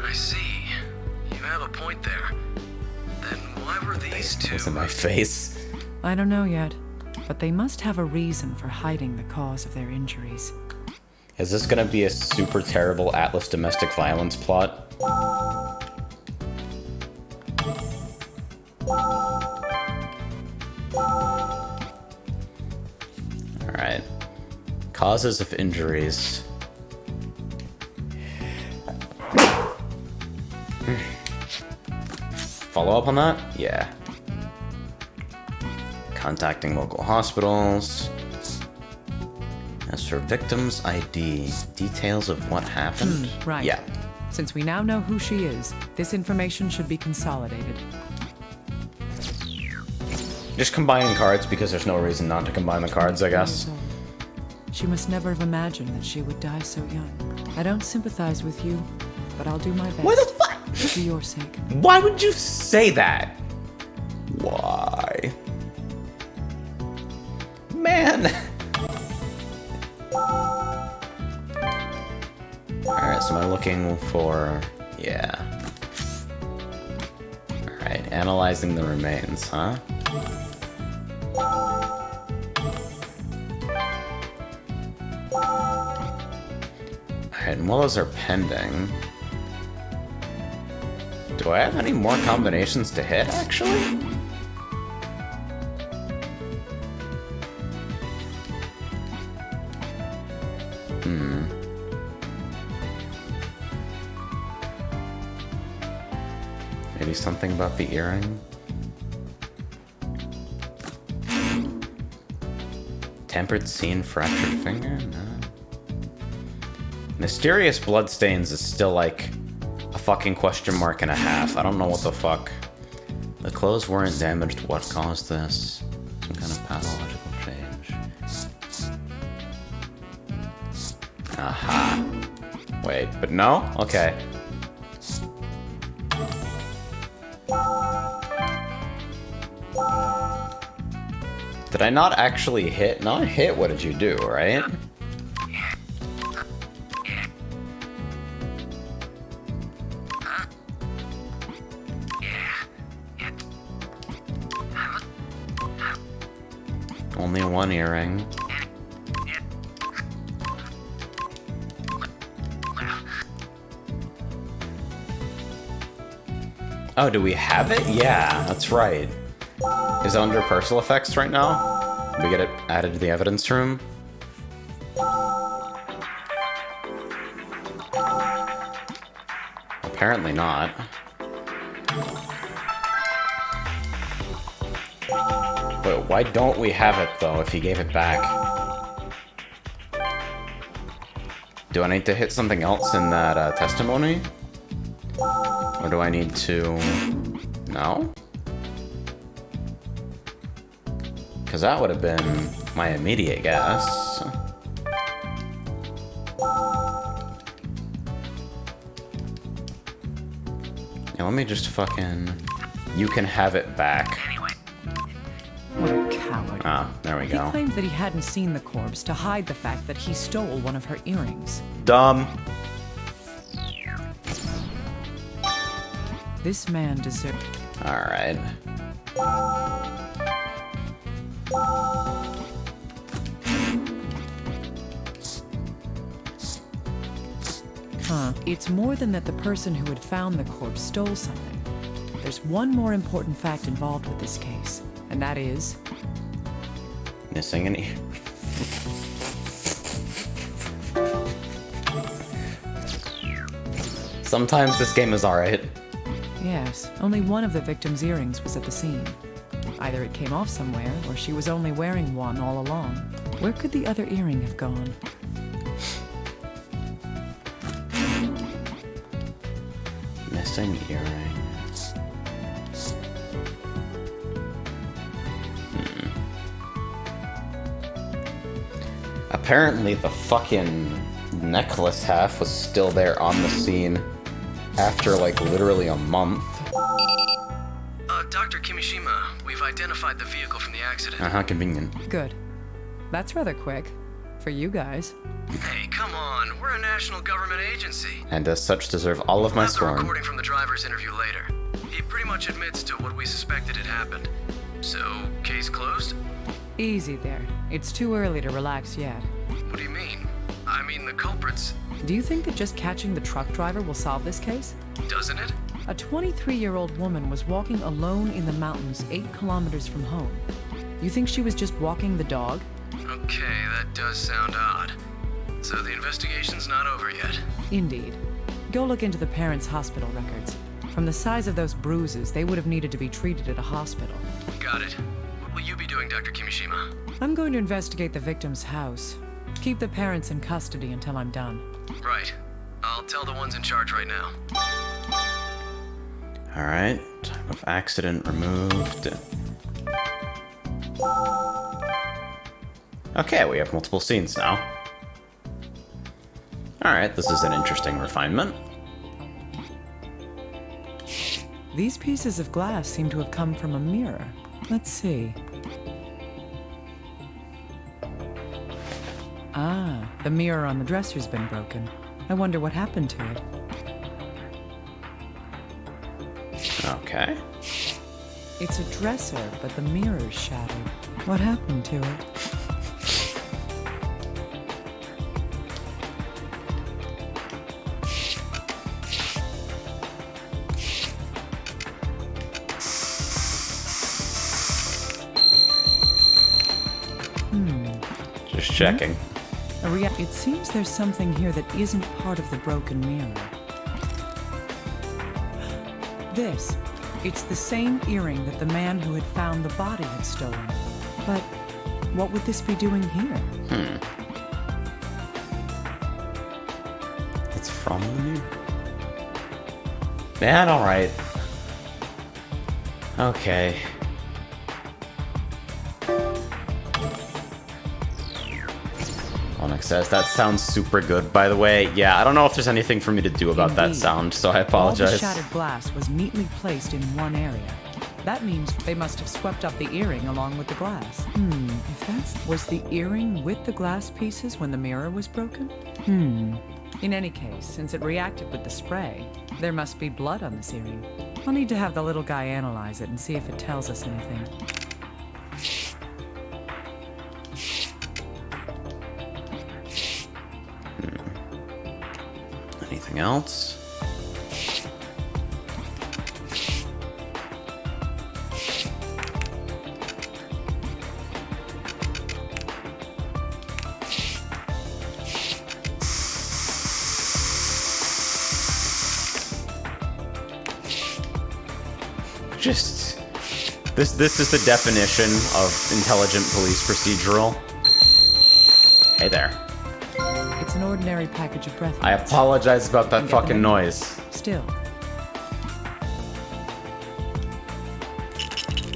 I see. You have a point there. Then why were these two? What's in my face? I don't know yet, but they must have a reason for hiding the cause of their injuries. Is this gonna be a super terrible Atlas domestic violence plot? Alright. Causes of injuries. Follow up on that? Yeah. Contacting local hospitals. As for victim's ID, details of what happened? Right. Yeah. Since we now know who she is, this information should be consolidated. Just combining cards because there's no reason not to combine the cards, I guess. She must never have imagined that she would die so young. I don't sympathize with you, but I'll do my best. Why the fuck? For your sake. Why would you say that? Why? Man. Alright, so am I looking for... Yeah. Alright, analyzing the remains, huh? Alright, and while those are pending... Do I have any more combinations to hit, actually? Maybe something about the earring? Tempered scene, fractured finger? No. Mysterious bloodstains is still like a fucking question mark and a half. I don't know what the fuck. The clothes weren't damaged. What caused this? Some kind of pathological change. Aha. Wait, but no? Okay. Did I not actually hit? No, I hit. What did you do, right? Only one earring. Oh, do we have it? Yeah, that's right. Is it under personal effects right now? Did we get it added to the evidence room? Apparently not. But why don't we have it, though, if he gave it back? Do I need to hit something else in that testimony? Or do I need to... No? Because that would have been my immediate guess. Yeah, let me just fucking... You can have it back. What a coward. Ah, there we He go. claimed that he hadn't seen the corpse to hide the fact that he stole one of her earrings. Dumb. This man deserved... Alright. Huh. It's more than that the person who had found the corpse stole something. There's one more important fact involved with this case, and that is... Missing an ear. Sometimes this game is alright. Yes, only one of the victim's earrings was at the scene. Either it came off somewhere, or she was only wearing one all along. Where could the other earring have gone? Missing earring. Apparently the fucking necklace half was still there on the scene after like literally a month. Dr. Kimishima, we've identified the vehicle from the accident. Convenient. Good. That's rather quick. For you guys. Hey, come on. We're a national government agency. And as such deserve all of my We'll have the scorn. recording from the driver's interview later. He pretty much admits to what we suspected had happened. So, case closed? Easy there. It's too early to relax yet. What do you mean? I mean, the culprits. Do you think that just catching the truck driver will solve this case? Doesn't it? A 23-year-old woman was walking alone in the mountains 8 kilometers from home. You think she was just walking the dog? Okay, that does sound odd. So the investigation's not over yet. Indeed. Go look into the parents' hospital records. From the size of those bruises, they would have needed to be treated at a hospital. Got it. What will you be doing, Dr. Kimishima? I'm going to investigate the victim's house. Keep the parents in custody until I'm done. Right. I'll tell the ones in charge right now. Alright, time of accident removed. Okay, we have multiple scenes now. Alright, this is an interesting refinement. These pieces of glass seem to have come from a mirror. Let's see. Ah, the mirror on the dresser's been broken. I wonder what happened to it. Okay. It's a dresser, but the mirror's shattered. What happened to it? Just checking. It seems there's something here that isn't part of the broken mirror. This. It's the same earring that the man who had found the body had stolen. But what would this be doing here? It's from the mirror. Man, alright. Okay. Onyx says, that sounds super good, by the way. Yeah, I don't know if there's anything for me to do about that Indeed. sound, so I All apologize. the shattered glass was neatly placed in one area. That means they must have swept up the earring along with the glass. If that's... Was the earring with the glass pieces when the mirror was broken? In any case, since it reacted with the spray, there must be blood on this earring. I'll need to have the little guy analyze it and see if it tells us anything. Anything else? Just this is the definition of intelligent police procedural. Hey there. It's an ordinary package of breath I mints. apologize about that Get them fucking in. noise. Still,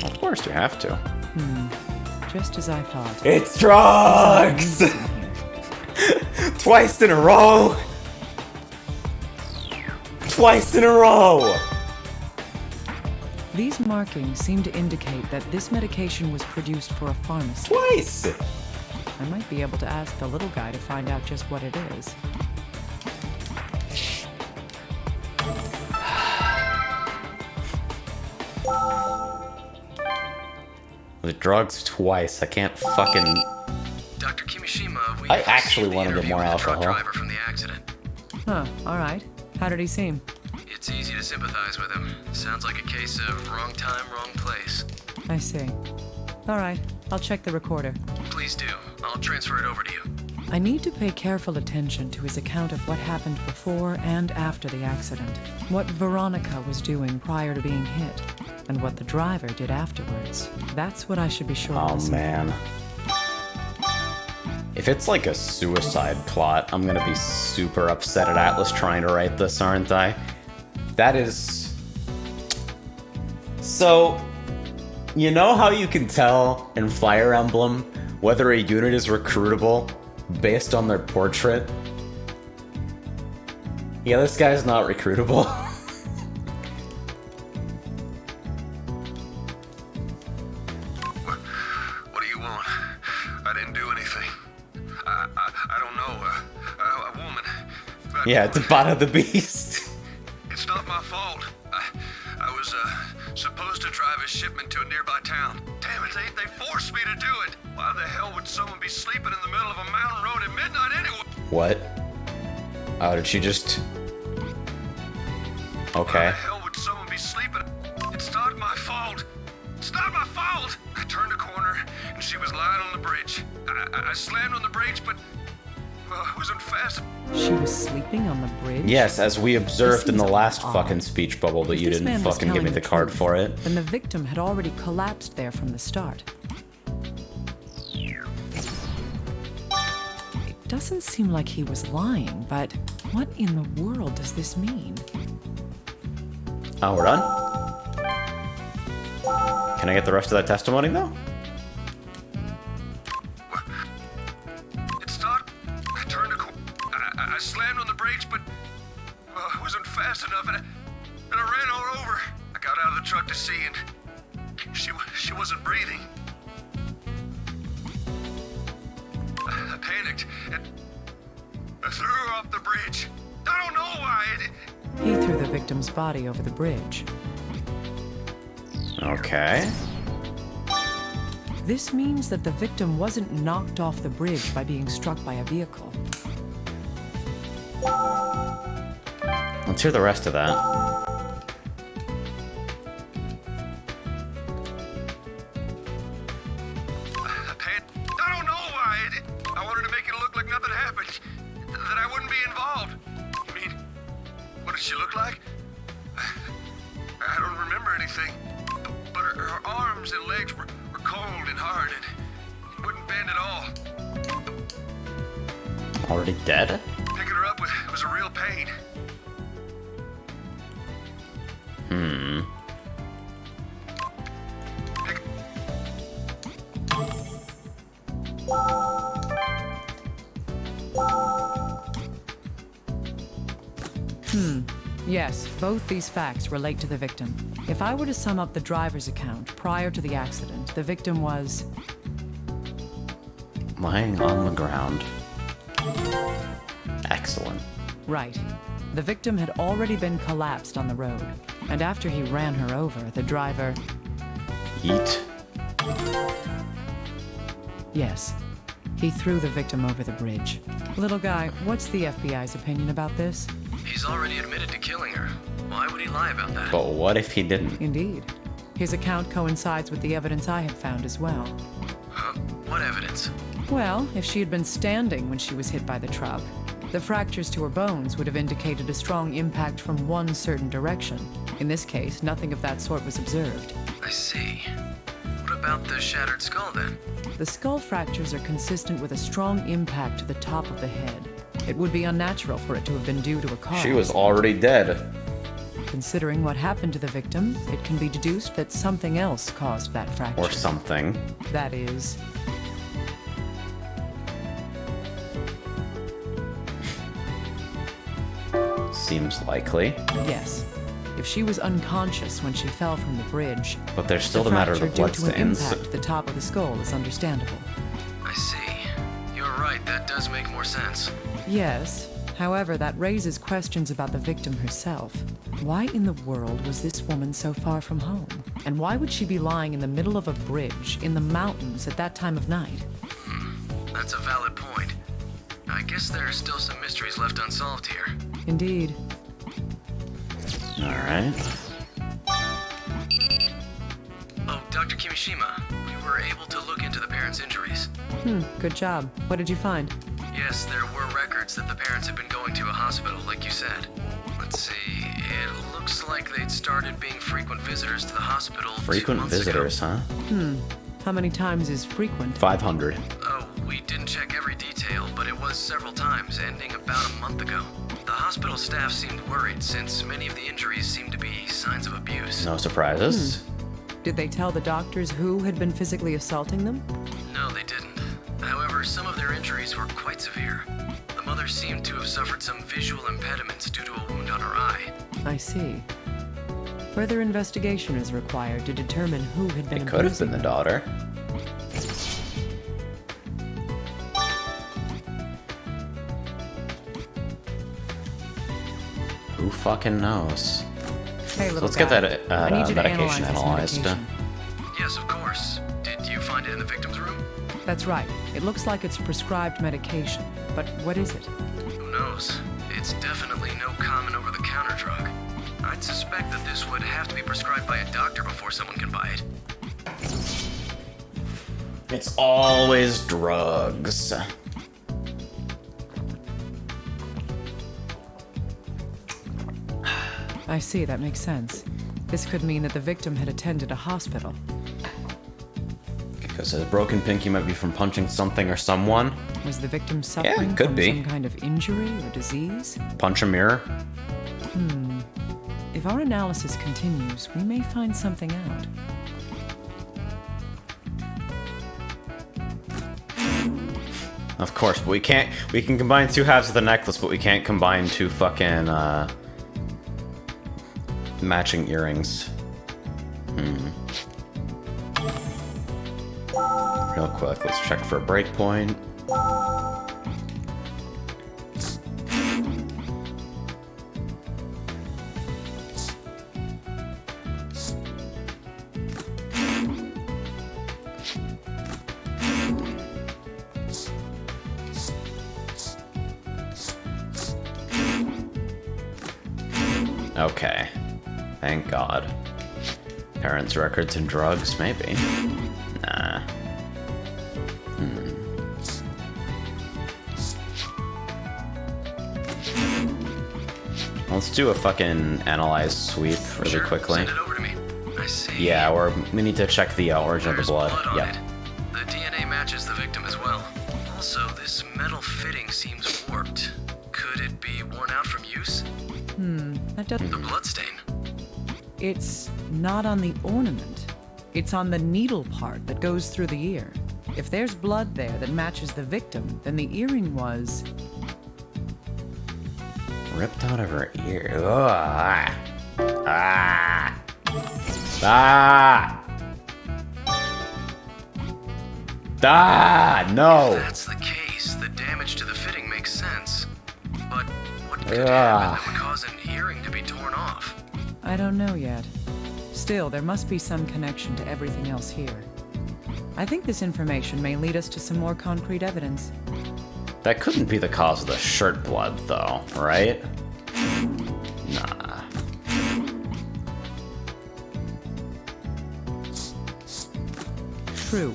Of course you have to. just as I thought. It's drugs! Twice in a row! Twice in a row! These markings seem to indicate that this medication was produced for a pharmacy. Twice! I might be able to ask the little guy to find out just what it is. The drugs twice. I can't fucking... Dr. Kimishima, we I actually received the wanna get interview more with the truck alcohol. driver from the accident. Huh, alright. How did he seem? It's easy to sympathize with him. Sounds like a case of wrong time, wrong place. I see. Alright, I'll check the recorder. Please do. I'll transfer it over to you. I need to pay careful attention to his account of what happened before and after the accident. What Veronica was doing prior to being hit, and what the driver did afterwards. That's what I should be sure to Oh listen man. If it's like a suicide plot, I'm gonna be super upset at Atlas trying to write this, aren't I? That is... So, you know how you can tell in Fire Emblem whether a unit is recruitable based on their portrait? Yeah, this guy's not recruitable. What do you want? I didn't do anything. I don't know. A woman. Yeah, it's a bot of the beast. It's not my fault. I was supposed to drive a shipment to a nearby town. Damn it, they forced me to do it. Why the hell would someone be sleeping in the middle of a mountain road at midnight anyway? What? Oh, did she just... Why Okay. the hell would someone be sleeping? It's not my fault. It's not my fault. I turned a corner and she was lying on the bridge. I slammed on the brakes, but I wasn't fast. She was sleeping on the bridge? Yes, as we observed in the seems last odd. fucking speech bubble, but If you this didn't man was fucking give me telling the card truth, for it. Then the victim had already collapsed there from the start. It doesn't seem like he was lying, but what in the world does this mean? Oh, we're done? Can I get the rest of that testimony, though? It's not. I turned a corner. I slammed on the brakes, but I wasn't fast enough, and I ran her over. I got out of the truck to see, and she wasn't breathing. I panicked, and I threw her off the bridge. I don't know why. He threw the victim's body over the bridge. Okay. This means that the victim wasn't knocked off the bridge by being struck by a vehicle. Let's hear the rest of that. I don't know why. I wanted to make it look like nothing happened. That I wouldn't be involved. I mean, what did she look like? I anything? But her arms and legs were cold and hard and wouldn't bend at all. Already dead? Picking her up was a real pain. Yes, both these facts relate to the victim. If I were to sum up the driver's account prior to the accident, the victim was... Lying on the ground. Excellent. right. The victim had already been collapsed on the road, and after he ran her over, the driver... Yeet. Yes. He threw the victim over the bridge. Little guy, what's the FBI's opinion about this? He's already admitted to killing her. Why would he lie about that? But what if he didn't? Indeed. His account coincides with the evidence I had found as well. Huh? What evidence? Well, if she had been standing when she was hit by the truck, the fractures to her bones would have indicated a strong impact from one certain direction. In this case, nothing of that sort was observed. I see. What about the shattered skull then? The skull fractures are consistent with a strong impact to the top of the head. It would be unnatural for it to have been due to a cause. She was already dead. Considering what happened to the victim, it can be deduced that something else caused that fracture. Or something. That is... Seems likely. yes. If she was unconscious when she fell from the bridge, But there's still the matter of the fracture due to an bloodstains. impact to the top of the skull is understandable. I see. You're right, that does make more sense. Yes. However, that raises questions about the victim herself. Why in the world was this woman so far from home? And why would she be lying in the middle of a bridge in the mountains at that time of night? That's a valid point. I guess there are still some mysteries left unsolved here. Indeed. Alright. Oh, Dr. Kimishima, we were able to look into the parents' injuries. Good job. What did you find? Yes, there were records that the parents had been going to a hospital, like you said. Let's see, it looks like they'd started being frequent visitors to the hospital 2 Frequent months visitors, ago. huh? How many times is frequent? 500. Oh, we didn't check every detail, but it was several times, ending about a month ago. The hospital staff seemed worried since many of the injuries seemed to be signs of abuse. No surprises. Did they tell the doctors who had been physically assaulting them? No, they didn't. However, some of their injuries were quite severe. The mother seemed to have suffered some visual impediments due to a wound on her eye. I see. Further investigation is required to determine who had been It could have abusing been the them. daughter. Who fucking knows? Hey, little Let's get guy. that I need you to medication analyze this analyzed. medication. Yes, of course. Did you find it in the victim's room? That's right. It looks like it's prescribed medication. But what is it? Who knows? It's definitely no common over-the-counter drug. I'd suspect that this would have to be prescribed by a doctor before someone can buy it. It's always drugs. I see, that makes sense. This could mean that the victim had attended a hospital. Because a broken pinky might be from punching something or someone. Was the victim suffering could from be. some kind of injury or disease? Punch a mirror. If our analysis continues, we may find something out. Of course, but we can't. We can combine two halves of the necklace, but we can't combine two fucking matching earrings. Real quick, let's check for a breakpoint. Okay. Thank God. Parents' records and drugs, maybe. Nah. Let's do a fucking analyze sweep really Sure, quickly. send it over to me. I see. Yeah, or we need to check the origin of the There's blood. on Yep. it. The DNA matches the victim as well. Also, this metal fitting seems warped. Could it be worn out from use? That doesn't. The bloodstain. It's not on the ornament. It's on the needle part that goes through the ear. If there's blood there that matches the victim, then the earring was... Ripped out of her ear. Ugh. Ah. Ah. Ah. No. If that's the case, the damage to the fitting makes sense. But what could happen that would cause an earring to be torn off? I don't know yet. Still, there must be some connection to everything else here. I think this information may lead us to some more concrete evidence. That couldn't be the cause of the shirt blood, though, right? Nah. True.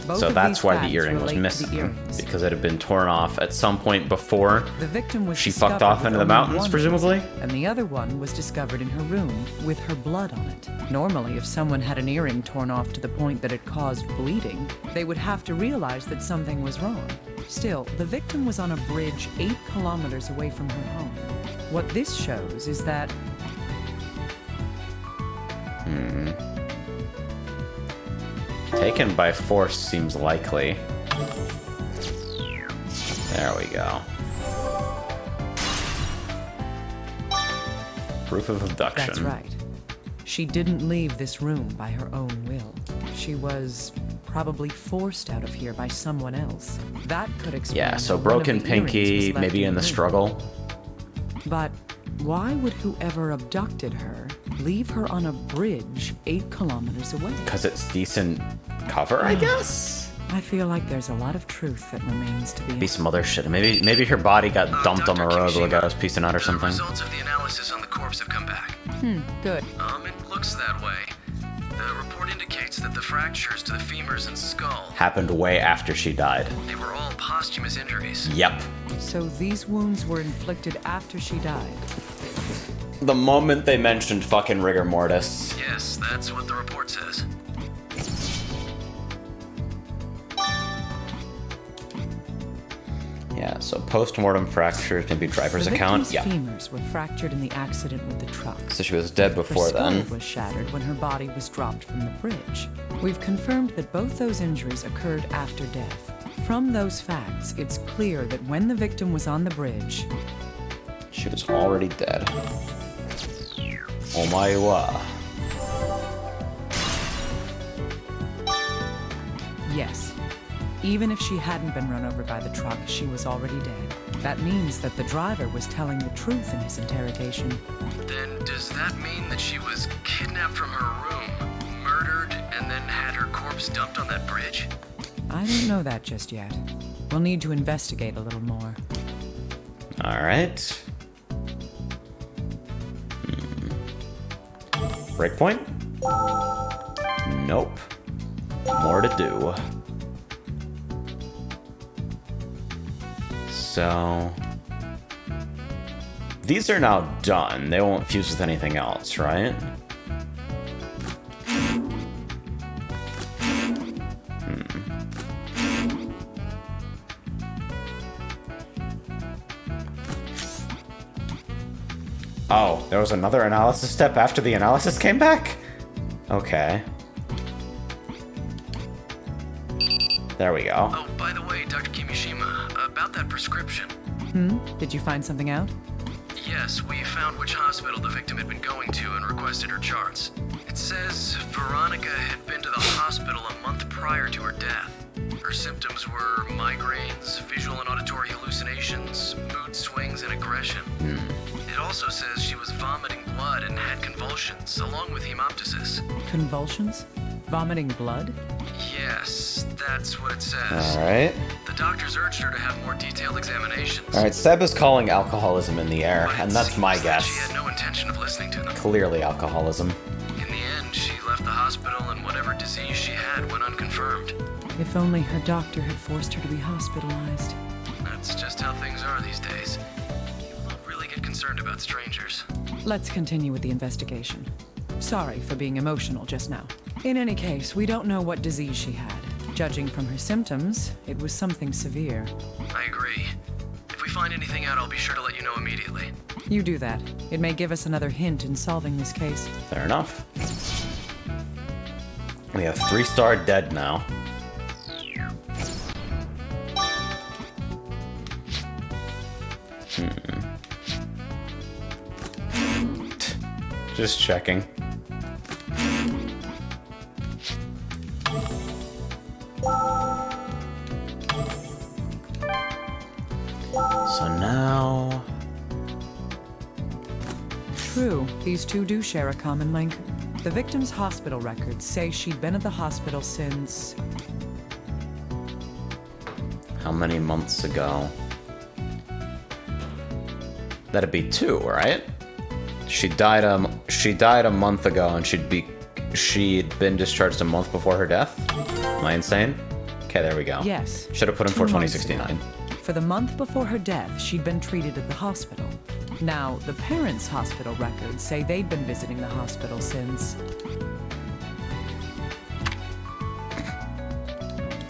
Both So of that's these why the facts earring was relate to the missing, earrings. because it had been torn off at some point before. The victim was She fucked discovered off with into the only mountains, one presumably? piece, and the other one was discovered in her room with her blood on it. Normally, if someone had an earring torn off to the point that it caused bleeding, they would have to realize that something was wrong. Still, the victim was on a bridge 8 kilometers away from her home. What this shows is that Taken by force seems likely. There we go. Proof of abduction. that's right. She didn't leave this room by her own will. She was probably forced out of here by someone else. That could explain Yeah, so how one of broken the earrings pinky, was left maybe in the room. struggle. But why would whoever abducted her leave her on a bridge 8 kilometers away? Because it's decent cover, I guess? I feel like there's a lot of truth that remains to Be be... some other shit. Maybe her body got dumped on the Dr. road while the guy Kimishima, was piecing out or The something. results of the analysis on the corpse have come back. Good. It looks that way. The report indicates that the fractures to the femurs and skull, Happened way after she died. they were all posthumous injuries. Yep. So these wounds were inflicted after she died. The moment they mentioned fucking rigor mortis. Yes, that's what the report says. Yeah, so post-mortem fractures, maybe driver's The account. victim's Yeah. femurs were fractured in the accident with the truck. So she was dead Her before skull then. was shattered when her body was dropped from the bridge. We've confirmed that both those injuries occurred after death. From those facts, it's clear that when the victim was on the bridge, She was already dead. Oh my wa. yes, even if she hadn't been run over by the truck, she was already dead. That means that the driver was telling the truth in his interrogation. Then does that mean that she was kidnapped from her room, murdered, and then had her corpse dumped on that bridge? I don't know that just yet. We'll need to investigate a little more. Alright. Breakpoint? Nope. More to do. So... These are now done. They won't fuse with anything else, right? Oh, there was another analysis step after the analysis came back? Okay. There we go. Oh, by the way, Dr. Kimishima, about that prescription. Did you find something out? Yes, we found which hospital the victim had been going to and requested her charts. It says Veronica had been to the hospital a month prior to her death. Her symptoms were migraines, visual and auditory hallucinations, mood swings, and aggression. It also says she was vomiting blood and had convulsions, along with hemoptysis. Convulsions? Vomiting blood? Yes, that's what it says. Alright. The doctors urged her to have more detailed examinations. Alright, Seb is calling alcoholism in the air, but it and that's my seems that guess. She had no intention of listening to them. Clearly alcoholism. In the end, she left the hospital and whatever disease she had went unconfirmed. If only her doctor had forced her to be hospitalized. That's just how things are these days. People don't really get concerned about strangers. Let's continue with the investigation. Sorry for being emotional just now. In any case, we don't know what disease she had. Judging from her symptoms, it was something severe. I agree. If we find anything out, I'll be sure to let you know immediately. You do that. It may give us another hint in solving this case. Fair enough. We have 3-star dead now. Just checking. So now... True, these two do share a common link. The victim's hospital records say she'd been at the hospital since... How many months ago? That'd be 2, right? She died a month ago, and she'd been discharged a month before her death? Am I insane? Okay, there we go. Yes. Should have put in 2 months 42069. ago. For the month before her death, she'd been treated at the hospital. Now, the parents' hospital records say they'd been visiting the hospital since...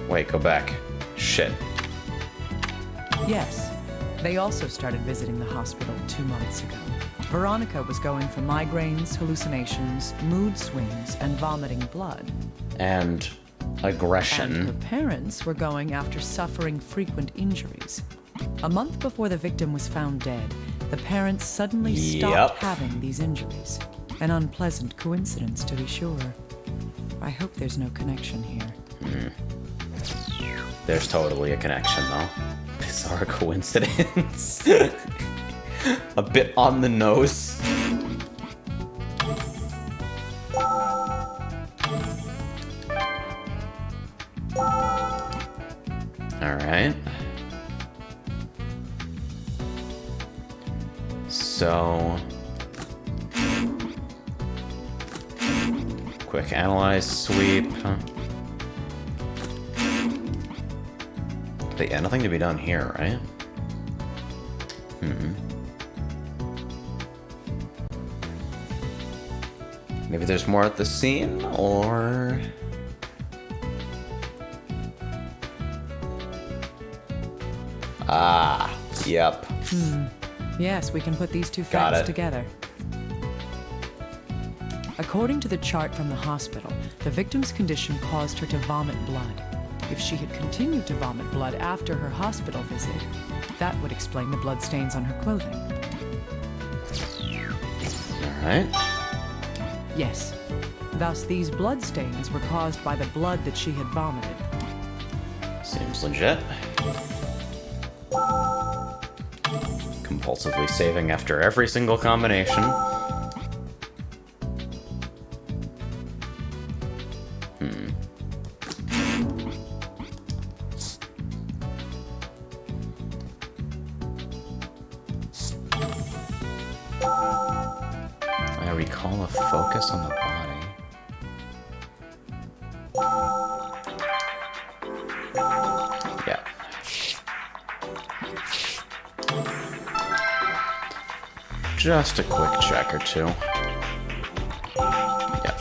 Wait, go back. Shit. Yes. They also started visiting the hospital 2 months ago. Veronica was going for migraines, hallucinations, mood swings, and vomiting blood. And aggression. And her parents were going after suffering frequent injuries. A month before the victim was found dead, the parents suddenly stopped having these injuries. An unpleasant coincidence, to be sure. I hope there's no connection here. There's totally a connection, though. Bizarre coincidence. A bit on the nose. Alright. So... Quick analyze, sweep. But yeah, nothing to be done here, right? Maybe there's more at the scene, or... Ah, yep. Yes, we can put these two facts together. According to the chart from the hospital, the victim's condition caused her to vomit blood. If she had continued to vomit blood after her hospital visit, that would explain the bloodstains on her clothing. Alright. Yes. Thus, these bloodstains were caused by the blood that she had vomited. Seems legit. Compulsively saving after every single combination. I recall a focus on the body. Yeah. Just a quick check or two. Yep.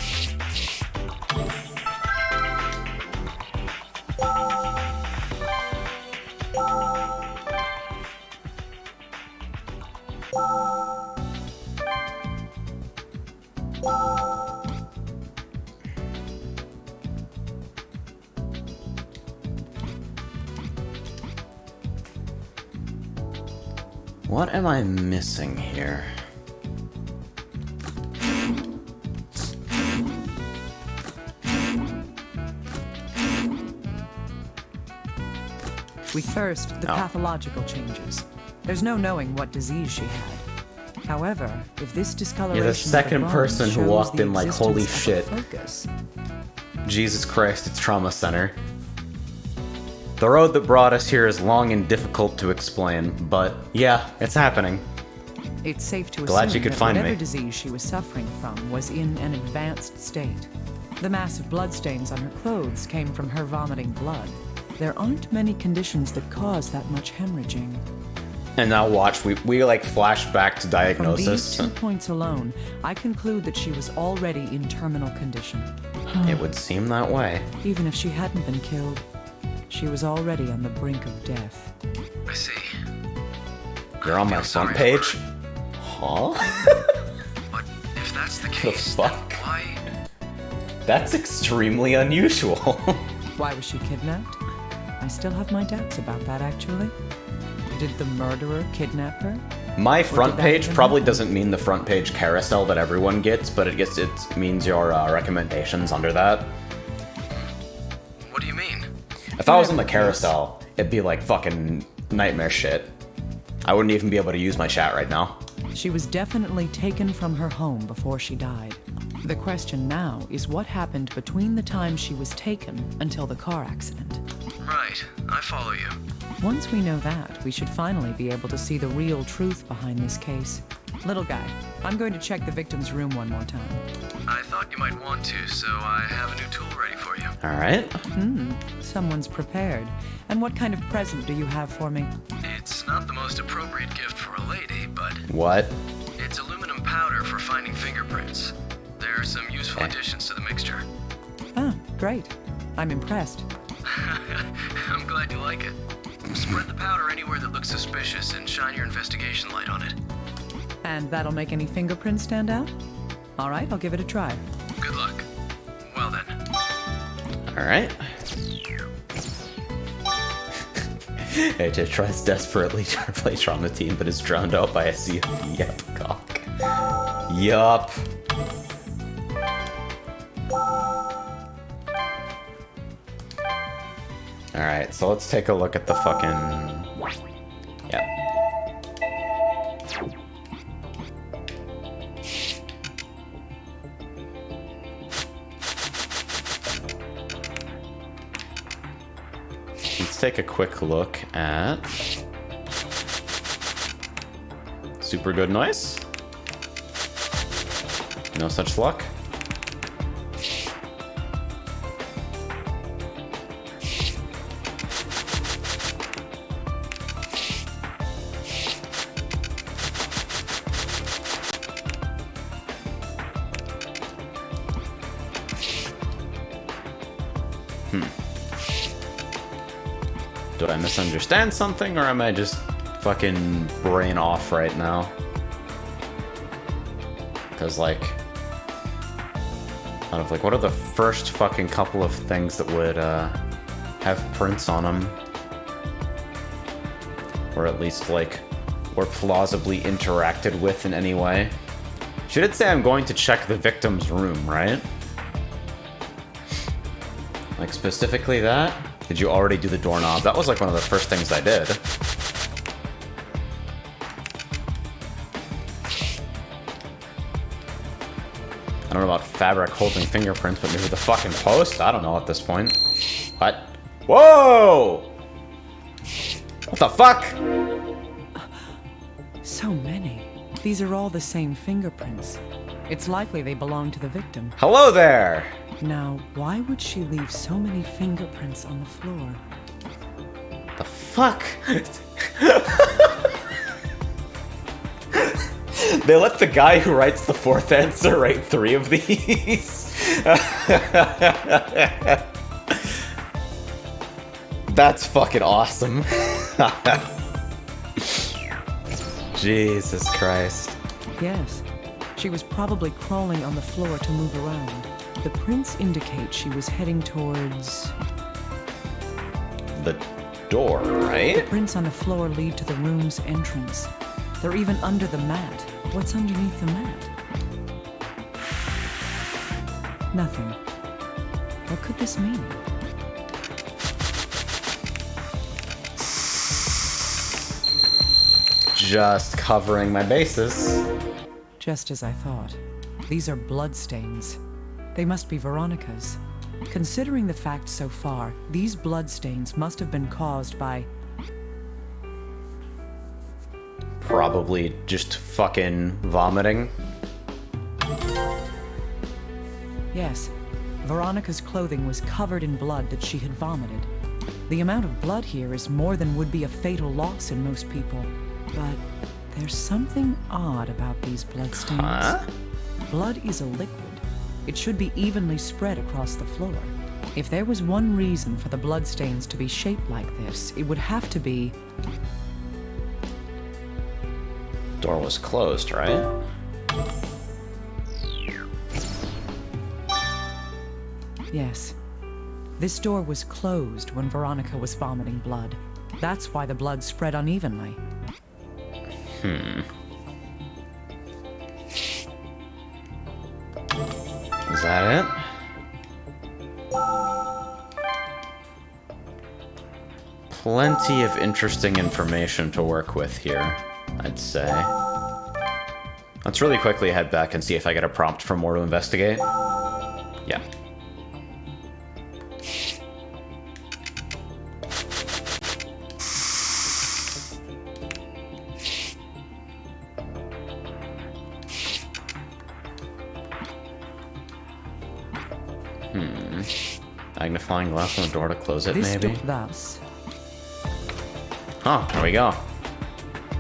What am I missing here? First, the pathological changes. There's no knowing what disease she had. However, if this discoloration You're the second person who walked in like, holy shit. Focus. Jesus Christ, it's Trauma Center. The road that brought us here is long and difficult to explain, but yeah, it's happening. It's safe to Glad assume you could that find whatever me. disease she was suffering from was in an advanced state. The massive bloodstains on her clothes came from her vomiting blood. There aren't many conditions that cause that much hemorrhaging. And now watch, we like flash back to From diagnosis. these 2 points alone, I conclude that she was already in terminal condition. It would seem that way. Even if she hadn't been killed, she was already on the brink of death. I see. You're on my feel front sorry page? for her. Huh? But if that's the case, fuck? then why? That's extremely unusual. Why was she kidnapped? I still have my doubts about that, actually. Did the murderer kidnap her? My front that page even probably happen? doesn't mean the front page carousel that everyone gets, but it means your recommendations under that. What do you mean? If I was on the Whatever it is. carousel, it'd be like fucking nightmare shit. I wouldn't even be able to use my chat right now. She was definitely taken from her home before she died. The question now is what happened between the time she was taken until the car accident. Right, I follow you. Once we know that, we should finally be able to see the real truth behind this case. Little guy, I'm going to check the victim's room one more time. I thought you might want to, so I have a new tool ready for you. Alright. Someone's prepared. And what kind of present do you have for me? It's not the most appropriate gift for a lady, but What? it's aluminum powder for finding fingerprints. There are some useful Okay. additions to the mixture. Ah, great. I'm impressed. I'm glad you like it. Spread the powder anywhere that looks suspicious and shine your investigation light on it. And that'll make any fingerprints stand out? All right, I'll give it a try. Good luck. Well then. Alright. AJ tries desperately to play Trauma Team, but is drowned out by a sea of yep cock. Yup. Alright, so let's take a look at the fucking... Yep. Let's take a quick look at... Super good noise. No such luck. Do I misunderstand something, or am I just fucking brain off right now? Because, like... Out of, like, what are the first fucking couple of things that would, have prints on them? Or at least, like, were plausibly interacted with in any way? She did say I'm going to check the victim's room, right? Like, specifically that? Did you already do the doorknob? That was, like, one of the first things I did. I don't know about fabric holding fingerprints, but maybe the fucking post? I don't know at this point. What? Whoa! What the fuck? So many. These are all the same fingerprints. It's likely they belong to the victim. Hello there! Now, why would she leave so many fingerprints on the floor? The fuck? They let the guy who writes the fourth answer write 3 of these. That's fucking awesome. Jesus Christ. Yes. She was probably crawling on the floor to move around. The prints indicate she was heading towards... The door, right? Prints on the floor lead to the room's entrance. They're even under the mat. What's underneath the mat? Nothing. What could this mean? Just covering my bases. Just as I thought. These are bloodstains. They must be Veronica's. Considering the facts so far, these bloodstains must have been caused by... Probably just fucking vomiting. Yes, Veronica's clothing was covered in blood that she had vomited. The amount of blood here is more than would be a fatal loss in most people. But there's something odd about these bloodstains. Huh? Blood is a liquid. It should be evenly spread across the floor. If there was one reason for the bloodstains to be shaped like this, it would have to be... Door was closed, right? Yes. This door was closed when Veronica was vomiting blood. That's why the blood spread unevenly. Is that it? Plenty of interesting information to work with here, I'd say. Let's really quickly head back and see if I get a prompt for more to investigate. Yeah. Magnifying glass on the door to close it, This maybe? took thus. Oh, there we go.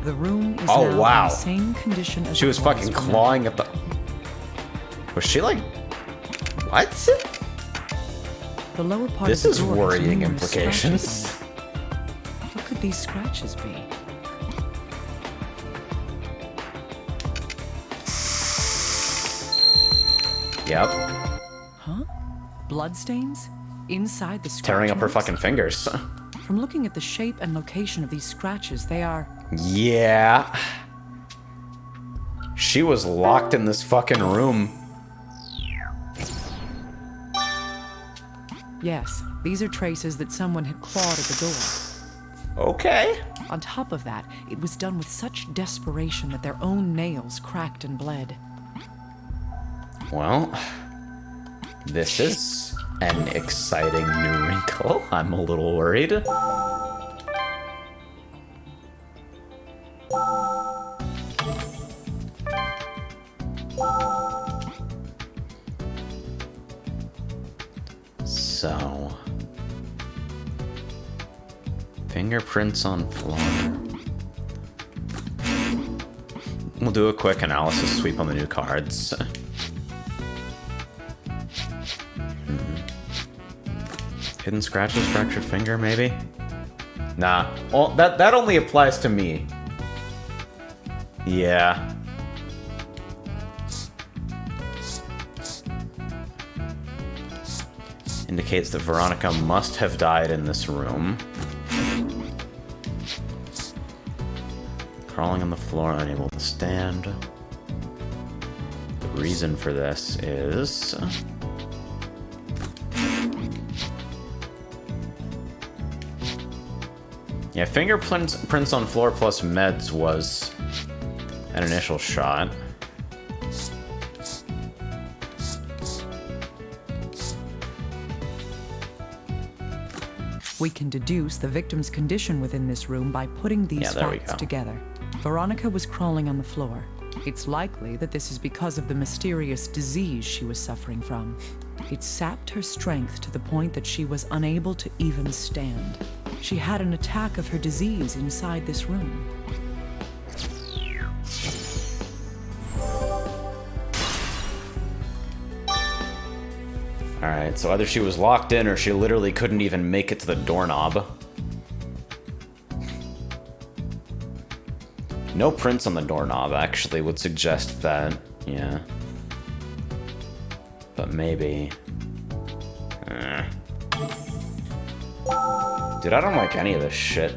The room is Oh, now wow. in the same condition as She was it fucking when clawing at the... Was she like... What? The lower part This of is the door has worrying numerous implications. scratches on it. What could these scratches be? Yep. Huh? Bloodstains? Inside the scratch Tearing up her marks? fucking fingers. From looking at the shape and location of these scratches, they are... Yeah. She was locked in this fucking room. Yes, these are traces that someone had clawed at the door. Okay. On top of that, it was done with such desperation that their own nails cracked and bled. Well, this is an exciting new wrinkle. I'm a little worried. So, fingerprints on floor. We'll do a quick analysis sweep on the new cards. Hidden scratches, fractured finger, maybe? Nah. Well, that only applies to me. Yeah. Indicates that Veronica must have died in this room. Crawling on the floor, unable to stand. The reason for this is... Yeah, fingerprints on floor plus meds was an initial shot. We can deduce the victim's condition within this room by putting these Yeah, there we facts go. together. Veronica was crawling on the floor. It's likely that this is because of the mysterious disease she was suffering from. It sapped her strength to the point that she was unable to even stand. She had an attack of her disease inside this room. Alright, so either she was locked in or she literally couldn't even make it to the doorknob. No prints on the doorknob actually would suggest that, yeah. But maybe... Dude, I don't like any of this shit.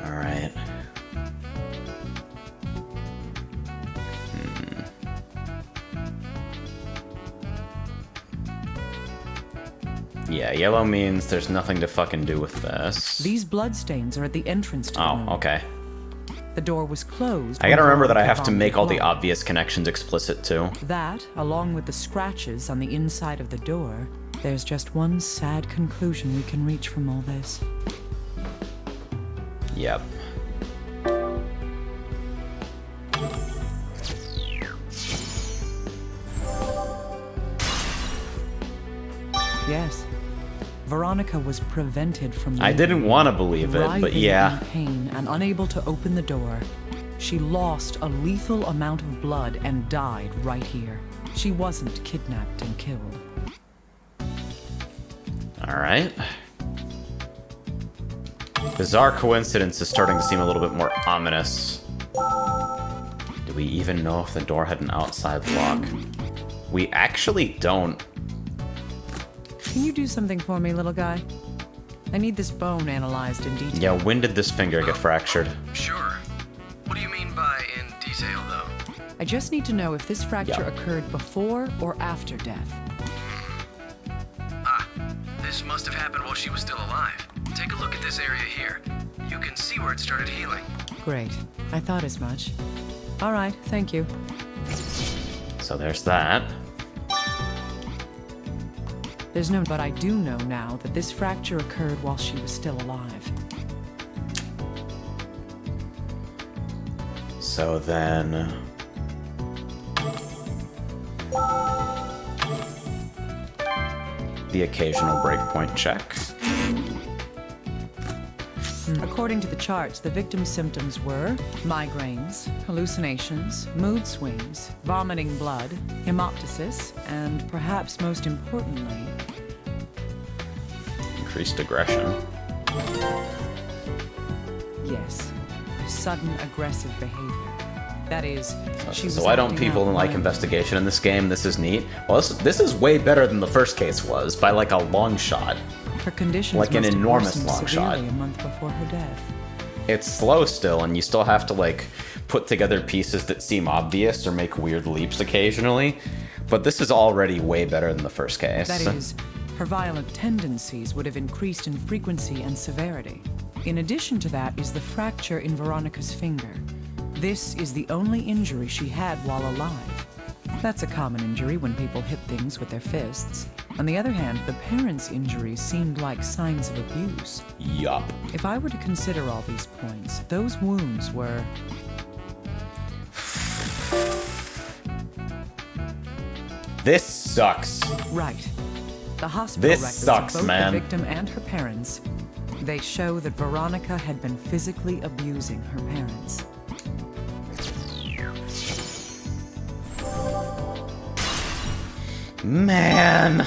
Alright. Yeah, yellow means there's nothing to fucking do with this. These bloodstains are at the entrance to the room. Oh, okay. The door was closed. I gotta when remember that I Veronica have to make all the vomited blood. obvious connections explicit too. That, along with the scratches on the inside of the door, there's just one sad conclusion we can reach from all this. Yep. Yes. Veronica was prevented from I didn't leaving. want to believe it, but Writhing yeah. in pain and unable to open the door, she lost a lethal amount of blood and died right here. She wasn't kidnapped and killed. Alright. Bizarre coincidence is starting to seem a little bit more ominous. Do we even know if the door had an outside lock? We actually don't. Can you do something for me, little guy? I need this bone analyzed in detail. Yeah, when did this finger get fractured? Sure. What do you mean by in detail, though? I just need to know if this fracture Yeah. occurred before or after death. This must have happened while she was still alive. Take a look at this area here. You can see where it started healing. Great. I thought as much. All right, thank you. So there's that. There's no, but I do know now that this fracture occurred while she was still alive. So then... the occasional breakpoint check. According to the charts, the victim's symptoms were migraines, hallucinations, mood swings, vomiting blood, hemoptysis, and perhaps most importantly, Increased aggression. yes, sudden aggressive behavior. That is, she was So why don't acting people out like violently. investigation in this game? This is neat. Well, this is way better than the first case was, by like a long shot. Her conditions like an must have enormous worsened long shot. severely a month before her death. It's slow still, and you still have to like put together pieces that seem obvious or make weird leaps occasionally. But this is already way better than the first case. That is, her violent tendencies would have increased in frequency and severity. In addition to that is the fracture in Veronica's finger. This is the only injury she had while alive. That's a common injury when people hit things with their fists. On the other hand, the parents' injuries seemed like signs of abuse. Yup. If I were to consider all these points, those wounds were... This sucks. right. The hospital This records sucks, of both man. the victim and her parents, they show that Veronica had been physically abusing her parents. Man.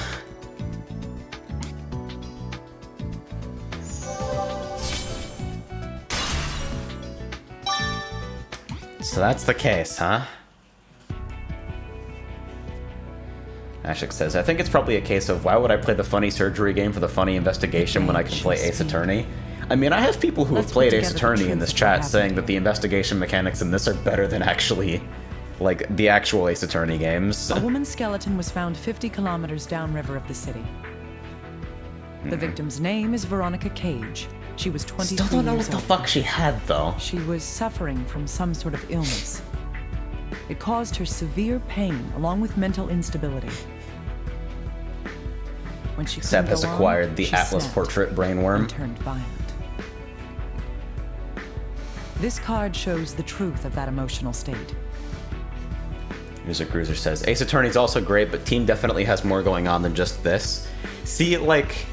So that's the case, huh? Ashik says, I think it's probably a case of why would I play the funny surgery game for the funny investigation when I can play Ace Attorney? I mean, I have people who have Let's played put Ace together the Attorney in truth this of what chat happened saying that here. the investigation mechanics in this are better than actually, like, the actual Ace Attorney games. A woman's skeleton was found 50 kilometers downriver of the city. The victim's name is Veronica Cage. She was 23 Still don't know what years the old. fuck she had, though. She was suffering from some sort of illness. It caused her severe pain along with mental instability. When she Seb couldn't has go on, acquired the she Atlas snapped Portrait Brainworm. and turned violent. This card shows the truth of that emotional state. User Cruiser says, Ace Attorney's also great, but Team definitely has more going on than just this. See, like,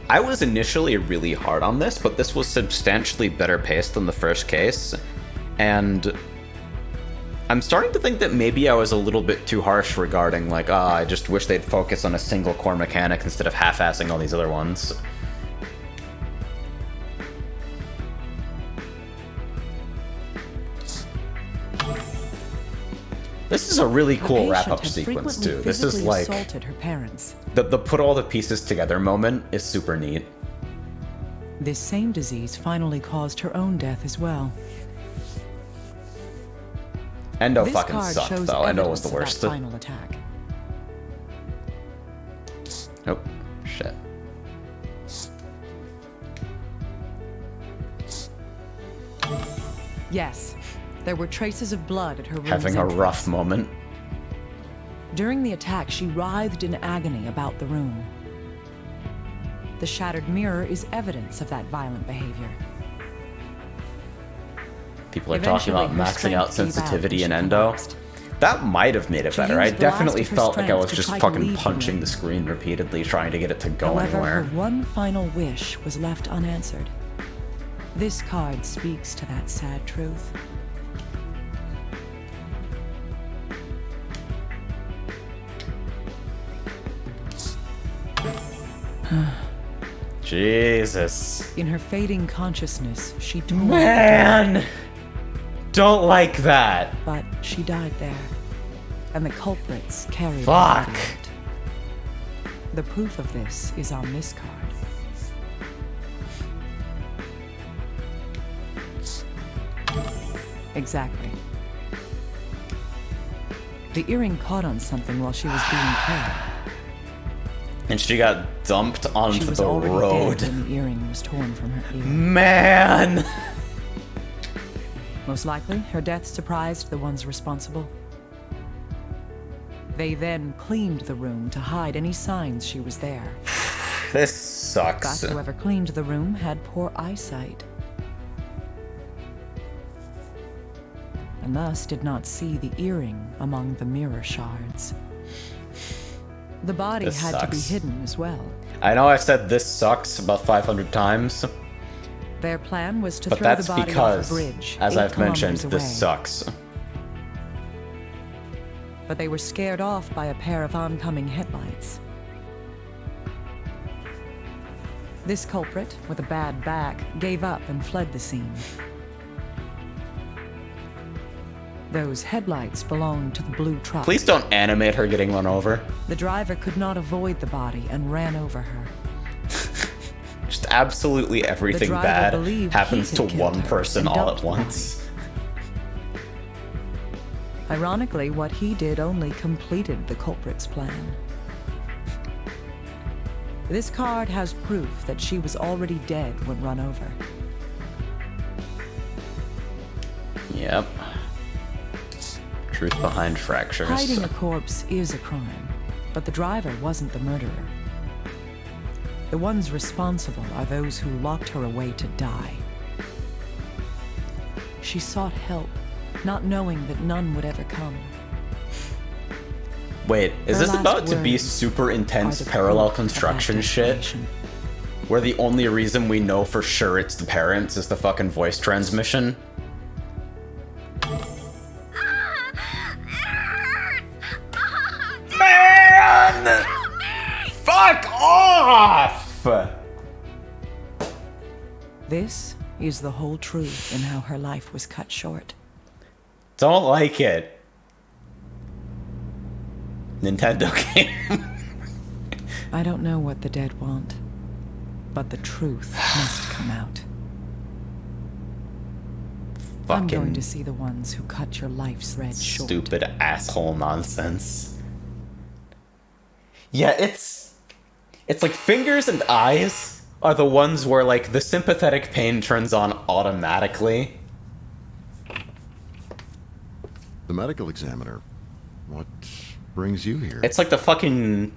I was initially really hard on this, but this was substantially better paced than the first case. And I'm starting to think that maybe I was a little bit too harsh regarding, like, I just wish they'd focus on a single core mechanic instead of half-assing all these other ones. This is a really Her cool patient wrap-up had sequence, frequently too. This is physically like... assaulted her parents. The put all the pieces together moment is super neat. This same disease finally caused her own death as well. Endo This fucking card sucked, shows though. Endo was evidence the of that worst. final attack. Oh, shit. Yes, there were traces of blood at her room's Having a entrance. rough moment. During the attack, she writhed in agony about the room. The shattered mirror is evidence of that violent behavior. People are talking about Eventually, her maxing out strength gave sensitivity and in she Endo. collapsed. That might have made it She better. I used the last definitely of her felt like I strength was to just try to fucking leave the punching room. the screen repeatedly, trying to get it to go However, anywhere. her one final wish was left unanswered. This card speaks to that sad truth. Jesus. In her fading consciousness, she tore Man! Don't like that. but she died there, and the culprits carried her Fuck. body out. The proof of this is on this card. Exactly. The earring caught on something while she was being played. And she got dumped She onto was the already road. dead when the earring was torn from her ear. Man! Most likely, her death surprised the ones responsible. They then cleaned the room to hide any signs she was there. This But sucks. whoever cleaned the room had poor eyesight, and thus did not see the earring among the mirror shards. The body This had to be sucks. hidden as well. I know I've said this sucks about 500 times, Their plan was to but throw that's the body because, off a bridge, as 8 I've mentioned, kilometers this away. sucks. But they were scared off by a pair of oncoming headlights. This culprit, with a bad back, gave up and fled the scene. Those headlights belonged to the blue truck. Please don't animate her getting run over. The driver could not avoid the body and ran over her. Just absolutely everything driver bad believed happens he to had killed one her person and all dumped at the body. once. Ironically, what he did only completed the culprit's plan. This card has proof that she was already dead when run over. Yep. Truth behind fractures. Hiding a corpse is a crime, but the driver wasn't the murderer. The ones responsible are those who locked her away to die. She sought help, not knowing that none would ever come. Wait, is Her this last about to be words super are intense the parallel proof of that construction shit? desperation. Where the only reason we know for sure it's the parents is the fucking voice transmission? Man! Fuck off! This is the whole truth in how her life was cut short. Don't like it. Nintendo game. I don't know what the dead want, but the truth must come out. I'm going Fucking to see the ones who cut your life's thread short. stupid asshole nonsense. Yeah, it's like fingers and eyes are the ones where like the sympathetic pain turns on automatically. The medical examiner. What brings you here? It's like the fucking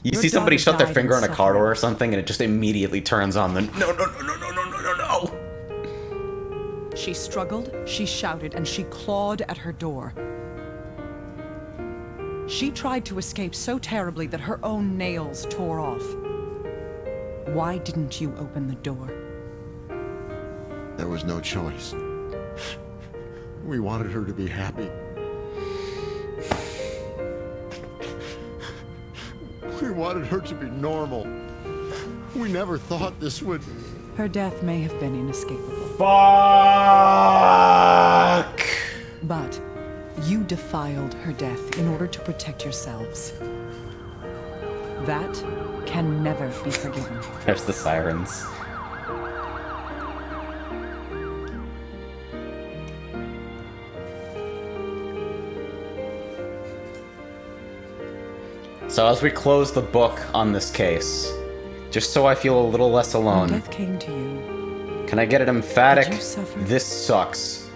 you Your see somebody daughter shut their died finger in on a car door suffering. or something and it just immediately turns on the no. She struggled, she shouted, and she clawed at her door. She tried to escape so terribly that her own nails tore off. Why didn't you open the door? There was no choice. We wanted her to be happy. We wanted her to be normal. We never thought this would... Her death may have been inescapable, Fuck! but you defiled her death in order to protect yourselves. That can never be forgiven. There's the sirens. So as we close the book on this case, just so I feel a little less When alone, death came to you, can I get an emphatic Did you suffer? "This sucks"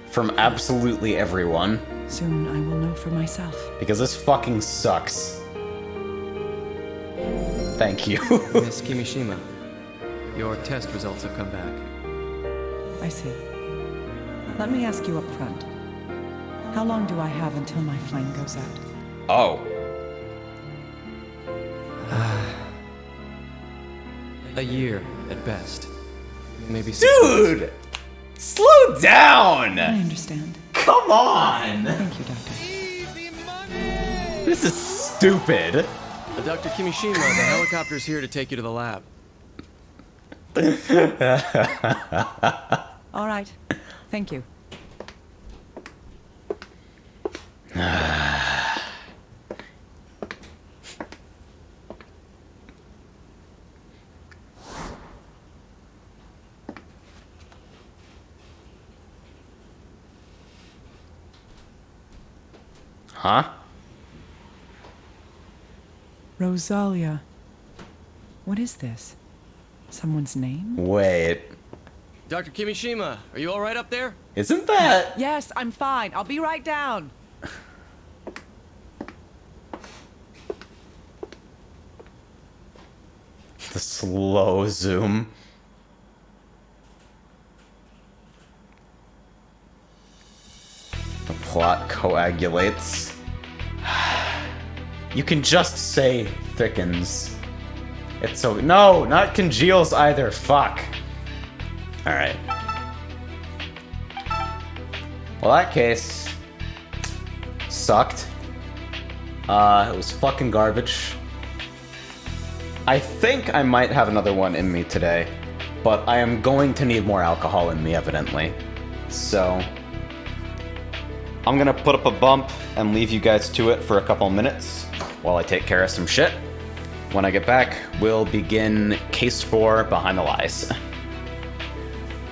from absolutely everyone? soon I will know for myself. Because this fucking sucks. Thank you. Miss Kimishima, your test results have come back. I see. Let me ask you up front. How long do I have until my flame goes out? Oh. A year, at best. Maybe 6 months. Dude! Slow down! I understand. Come on! Thank you, Doctor. This is stupid. Dr. Kimishima, the helicopter's here to take you to the lab. All right. Thank you. Huh? Rosalia. What is this? Someone's name? Wait. Dr. Kimishima, are you all right up there? Isn't that... Yes, I'm fine. I'll be right down. The slow zoom. The plot coagulates. You can just say thickens. It's so... No, not congeals either. Fuck. Alright. Well, that case... sucked. It was fucking garbage. I think I might have another one in me today, but I am going to need more alcohol in me, evidently. So... I'm gonna put up a bump and leave you guys to it for a couple minutes while I take care of some shit. When I get back, we'll begin Case 4, Behind the Lies.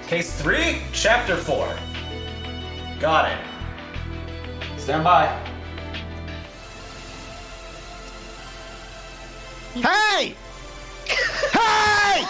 Case 3, Chapter 4. Got it. Stand by. Hey! Hey!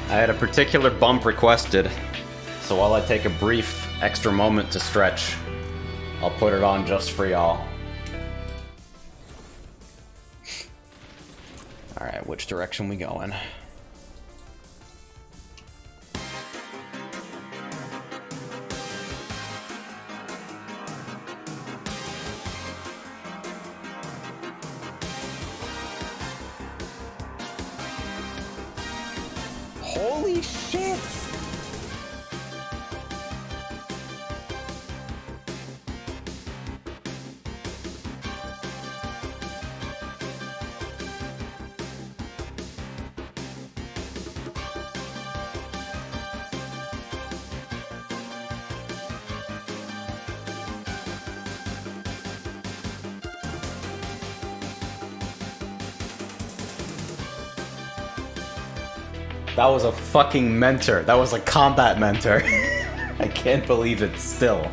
I had a particular bump requested, so while I take a brief extra moment to stretch, I'll put it on just for y'all. Alright, which direction we going? Holy shit! That was a fucking mentor. That was a combat mentor. I can't believe it still.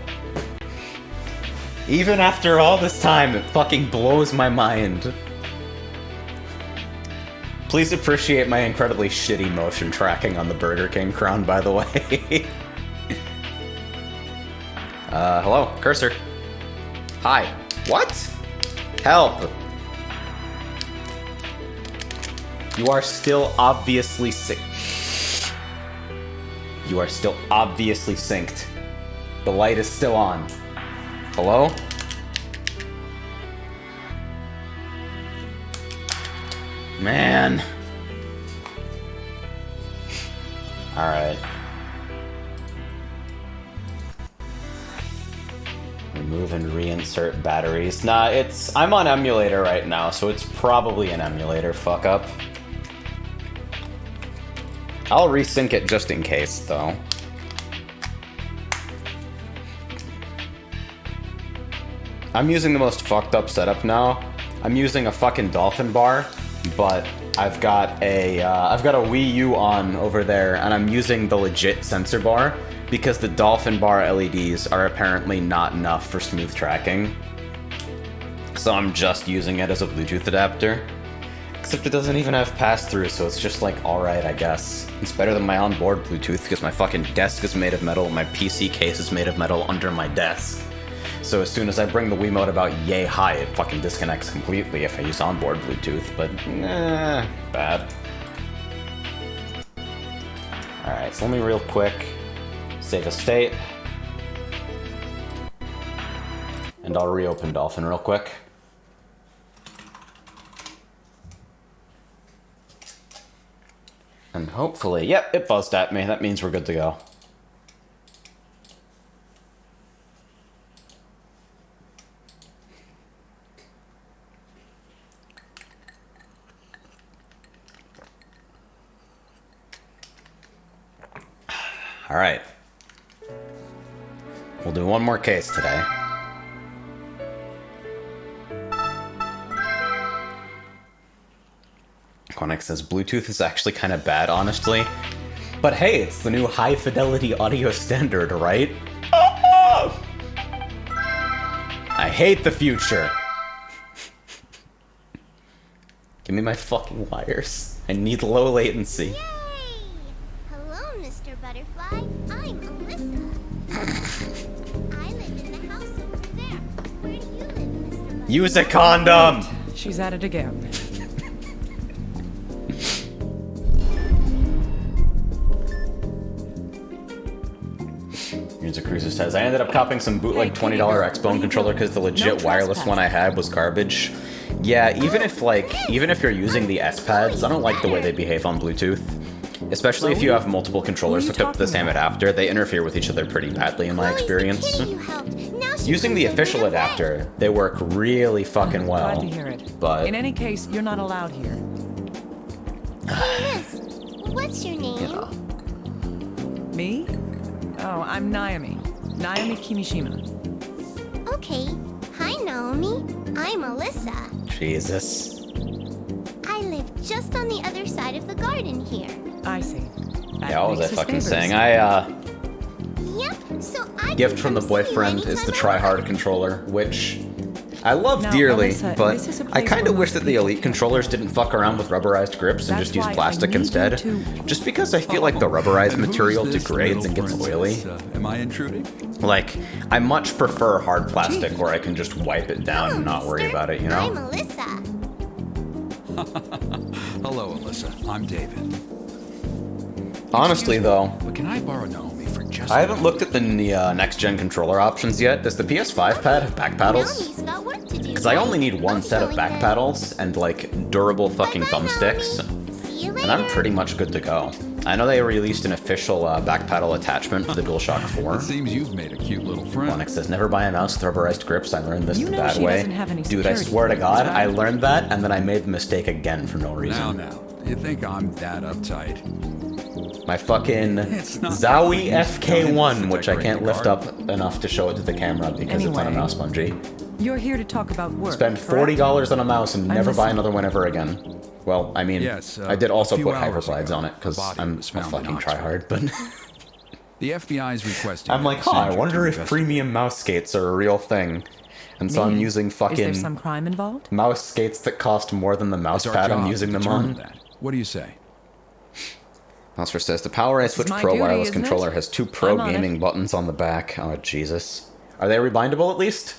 Even after all this time, it fucking blows my mind. Please appreciate my incredibly shitty motion tracking on the Burger King crown, by the way. Hello, cursor. Hi. What? Help. You are still obviously sick. You are still obviously synced. The light is still on. Hello? Man. Alright. Remove and reinsert batteries. Nah, I'm on emulator right now, so it's probably an emulator fuck up. I'll resync it just in case, though. I'm using the most fucked up setup now. I'm using a fucking dolphin bar, but I've got a Wii U on over there, and I'm using the legit sensor bar because the dolphin bar LEDs are apparently not enough for smooth tracking. So I'm just using it as a Bluetooth adapter. Except it doesn't even have pass-through, so it's just like, alright, I guess. It's better than my onboard Bluetooth because my fucking desk is made of metal and my PC case is made of metal under my desk. So as soon as I bring the Wiimote about yay high, it fucking disconnects completely if I use onboard Bluetooth, but nah, bad. Alright, so let me real quick save a state. And I'll reopen Dolphin real quick. And hopefully, yep, it buzzed at me. That means we're good to go. All right. We'll do one more case today. Konik says Bluetooth is actually kind of bad, honestly. But hey, it's the new high-fidelity audio standard, right? Oh! I hate the future. Give me my fucking wires. I need low latency. Yay! Hello, Mr. Butterfly. I'm Alyssa. I live in the house over there. Where do you live, Mr. Butterfly? Use a condom! She's at it again. Music Cruiser says, I ended up copying some bootleg $20 X-Bone controller because the legit wireless one I had was garbage. Yeah, even if you're using the S-Pads, I don't like the way they behave on Bluetooth. Especially if you have multiple controllers hooked up to the same adapter, they interfere with each other pretty badly in my experience. Using the official adapter, they work really fucking well. Glad to hear it. But in any case, you're not allowed here. Miss, what's your name? you know. Me? Oh, I'm Naomi. Naomi Kimishima. Okay. Hi, Naomi. I'm Alyssa. Jesus. I live just on the other side of the garden here. I see. That Yeah, what was I makes us fucking neighbors. saying? Yep, so I Gift can from the come see you boyfriend is the anytime I try hard want. controller, which I love Now, dearly, Melissa, but this is a I place kind of where wish that the people Elite can't controllers die. didn't fuck around with rubberized grips and That's just use why I plastic need you instead. to- Just because I feel like the rubberized And who material is this degrades and little gets oily. princess? Am I intruding? Like, I much prefer hard plastic where I can just wipe it down and not worry about it, you I'm know? Alyssa. Hello, Alyssa. I'm David. Honestly, though, But can I borrow Naomi for just I haven't looked at the next-gen controller options yet. Does the PS5 pad have back paddles? Naomi's got work to do. Because I only need one I'll set of join back them. paddles and, like, durable fucking Bye-bye, thumbsticks. Naomi. See you later. And I'm pretty much good to go. I know they released an official back paddle attachment for the DualShock 4. It seems you've made a cute little friend. Onyx says, never buy a mouse with rubberized grips. I learned this You the know bad she way. doesn't have any Dude, I security swear to God, cameras, I right? learned that, and then I made the mistake again for no reason. Now, you think I'm that uptight? My fucking It's not Zowie like he's dying FK1, to which I decorate can't the lift garden. up enough to show it to the camera because it's on a Anyway. mouse bungee. You're here to talk about work. Spend correct? $40 on a mouse and I'm never buy listening. another one ever again. Well, I mean, Yes, I did also a few put hours hyperglides ago, on it because a body I'm was a found in fucking Oxford. tryhard, but The FBI's requesting. I'm like, I huh, I send you wonder to if investigate. premium mouse skates are a real thing. And so I'm Me? using Is there fucking some crime involved? mouse skates that cost more than the mouse It's our pad I'm job using to them determine on. that. What do you say? Mouser says, the Power I This is Switch my Pro duty, wireless isn't it? controller has 2 pro I'm on it. gaming buttons on the back. Oh, Jesus. Are they rebindable at least?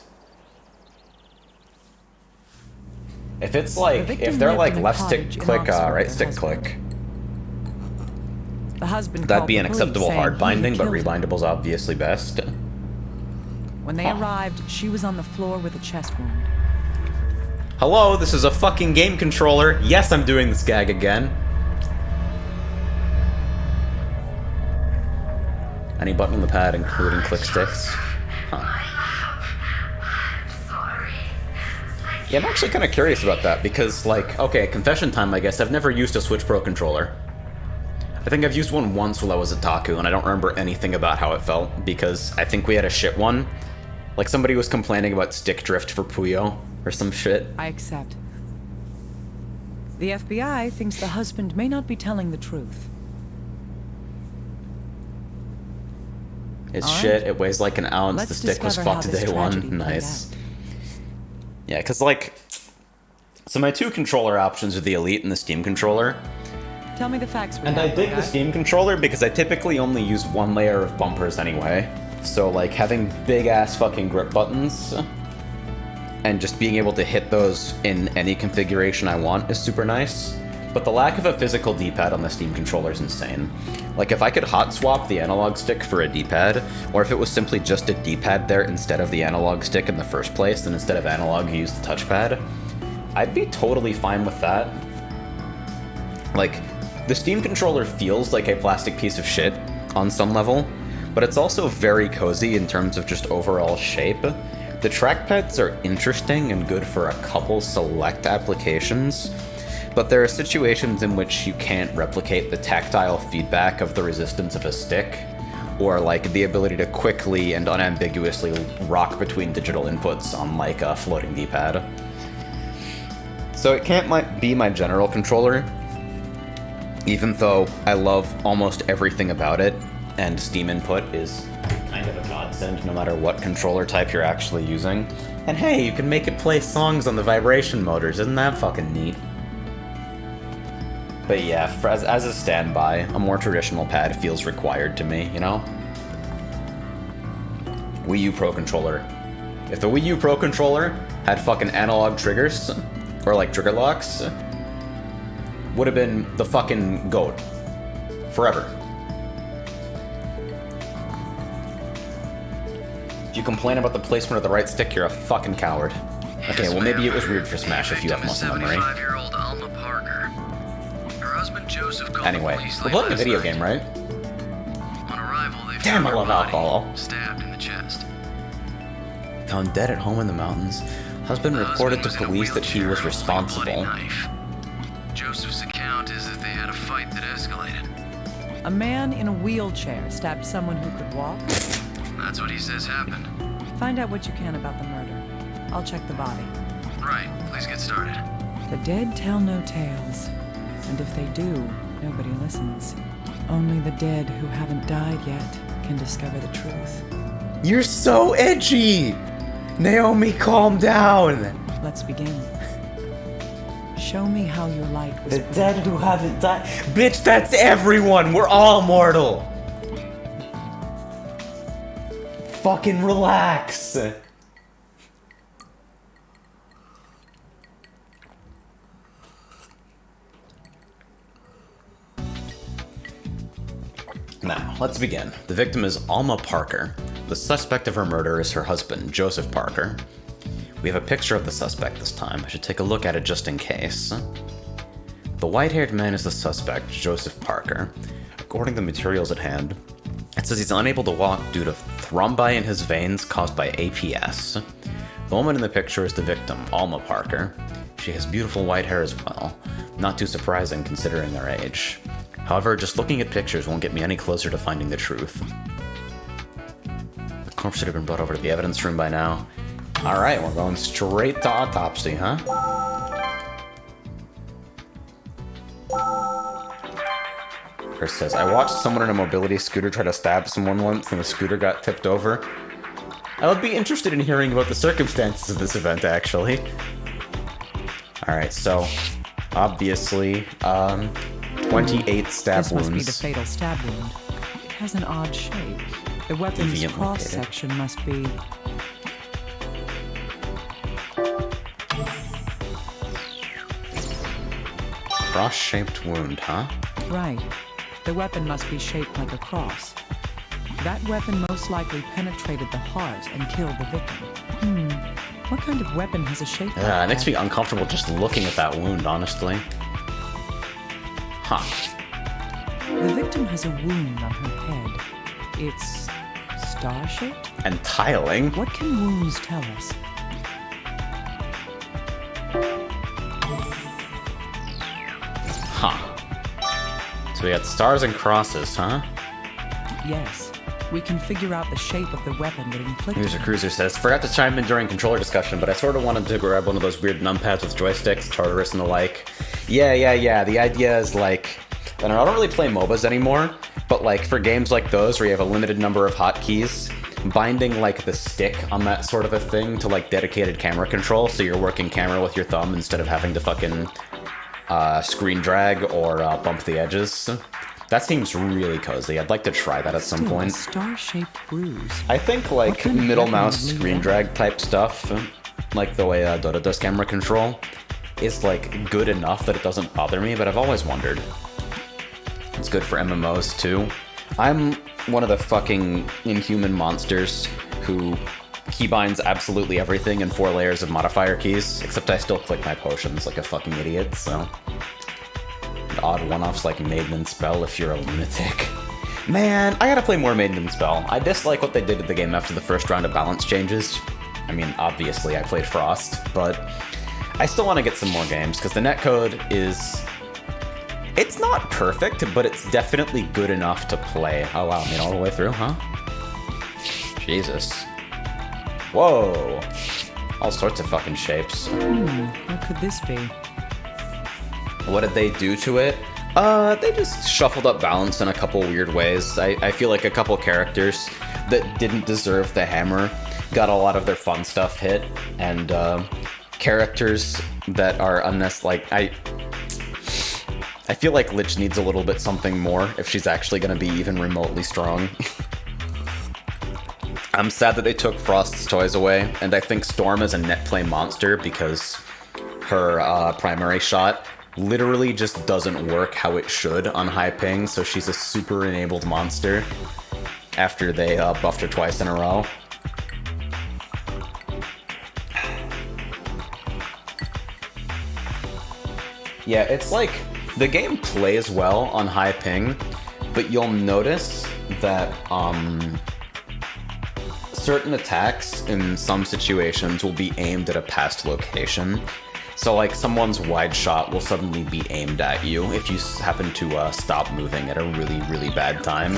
If it's like, victim if they're lived like in a left stick cottage in click, Oxford right with stick her click, The husband that'd called be the an police acceptable saying hard he binding, but killed her. rebindable's obviously best. When they Huh. arrived, she was on the floor with a chest wound. Hello, this is a fucking game controller. Yes, I'm doing this gag again. Any button on the pad, including click sticks. Huh. Yeah, I'm actually kind of curious about that because, like, okay, confession time, I guess. I've never used a Switch Pro controller. I think I've used one once while I was at Taku, and I don't remember anything about how it felt because I think we had a shit one. Like, somebody was complaining about stick drift for Puyo or some shit. I accept. The FBI thinks the husband may not be telling the truth. It's All right. shit, it weighs like an ounce, Let's the stick was discover how fucked this day tragedy one. played Nice. out. Yeah, because, like, so my 2 controller options are the Elite and the Steam controller. Tell me the facts. And I dig the Steam controller because I typically only use 1 layer of bumpers anyway. So, like, having big-ass fucking grip buttons and just being able to hit those in any configuration I want is super nice. But the lack of a physical D-pad on the Steam controller is insane. Like, if I could hot swap the analog stick for a D-pad, or if it was simply just a D-pad there instead of the analog stick in the first place, and instead of analog you use the touchpad, I'd be totally fine with that. Like, the Steam controller feels like a plastic piece of shit on some level, but it's also very cozy in terms of just overall shape. The trackpads are interesting and good for a couple select applications, but there are situations in which you can't replicate the tactile feedback of the resistance of a stick, or like the ability to quickly and unambiguously rock between digital inputs on like a floating D-pad. So it can't be my general controller, even though I love almost everything about it, and Steam input is kind of a godsend no matter what controller type you're actually using. And hey, you can make it play songs on the vibration motors, isn't that fucking neat? But yeah, as a standby, a more traditional pad feels required to me, you know? Wii U Pro Controller. If the Wii U Pro Controller had fucking analog triggers, or like trigger locks, would have been the fucking GOAT. Forever. If you complain about the placement of the right stick, you're a fucking coward. Okay, well maybe it was weird for Smash if you have muscle memory. 75-year-old Alma Parker. Her husband Joseph called Anyway, the police we're late playing a last video night. game, right? On arrival, they Damn, found I her love body, alcohol. stabbed in the chest. Found dead at home in the mountains. Husband The reported to husband was in a police that he wheelchair was holding a responsible. bloody knife. Joseph's account is that they had a fight that escalated. A man in a wheelchair stabbed someone who could walk. That's what he says happened. Find out what you can about the murder. I'll check the body. Right, please get started. The dead tell no tales. And if they do, nobody listens. Only the dead who haven't died yet can discover the truth. You're so edgy! Naomi, calm down! Let's begin. Show me how your light was The dead who haven't died. Bitch, that's everyone! We're all mortal! Fucking relax! Now, let's begin. The victim is Alma Parker. The suspect of her murder is her husband, Joseph Parker. We have a picture of the suspect this time. I should take a look at it just in case. The white-haired man is the suspect, Joseph Parker. According to the materials at hand, it says he's unable to walk due to thrombi in his veins caused by APS. The woman in the picture is the victim, Alma Parker. She has beautiful white hair as well. Not too surprising considering their age. However, just looking at pictures won't get me any closer to finding the truth. The corpse should have been brought over to the evidence room by now. Alright, we're going straight to autopsy, huh? Chris says, I watched someone in a mobility scooter try to stab someone once and the scooter got tipped over. I would be interested in hearing about the circumstances of this event, actually. Alright, so, obviously, 28 stab This wounds. must be the fatal stab wound. It has an odd shape. The weapon's Deviantly cross-section must be... Cross-shaped wound, huh? Right. The weapon must be shaped like a cross. That weapon most likely penetrated the heart and killed the victim. What kind of weapon has a shape like Yeah, it makes that? me uncomfortable just looking at that wound, honestly. Huh. The victim has a wound on her head. It's star-shaped? And tiling. What can wounds tell us? Huh. So we got stars and crosses, huh? Yes. We can figure out the shape of the weapon that inflicted User it. Cruiser says, forgot to chime in during controller discussion, but I sort of wanted to grab one of those weird numpads with joysticks, Tartarus and the like. Yeah. The idea is like, I don't really play MOBAs anymore, but like for games like those where you have a limited number of hotkeys, binding like the stick on that sort of a thing to like dedicated camera control, so you're working camera with your thumb instead of having to fucking screen drag or bump the edges. That seems really cozy. I'd like to try that at some Still, point. a star-shaped bruise. I think What like kind of middle weapon mouse would lead screen that? drag type stuff, like the way Dota does camera control, is like good enough that it doesn't bother me, but I've always wondered. It's good for MMOs too. I'm one of the fucking inhuman monsters who keybinds absolutely everything in 4 layers of modifier keys, except I still click my potions like a fucking idiot, so... Odd one-offs like Maiden and Spell if you're a lunatic. Man, I gotta play more Maiden and Spell. I dislike what they did to the game after the first round of balance changes. I mean, obviously I played Frost, but I still want to get some more games, because the netcode is... It's not perfect, but it's definitely good enough to play. Oh wow, I made all the way through, huh? Jesus. Whoa! All sorts of fucking shapes. What could this be? What did they do to it? They just shuffled up balance in a couple weird ways. I feel like a couple characters that didn't deserve the hammer got a lot of their fun stuff hit, and characters that are unnecessary. I feel like Lich needs a little bit something more if she's actually going to be even remotely strong. I'm sad that they took Frost's toys away, and I think Storm is a net play monster because her primary shot literally just doesn't work how it should on high ping, so she's a super enabled monster after they buffed her twice in a row. Yeah, it's like, the game plays well on high ping, but you'll notice that certain attacks in some situations will be aimed at a past location. So like someone's wide shot will suddenly be aimed at you if you happen to stop moving at a really, really bad time.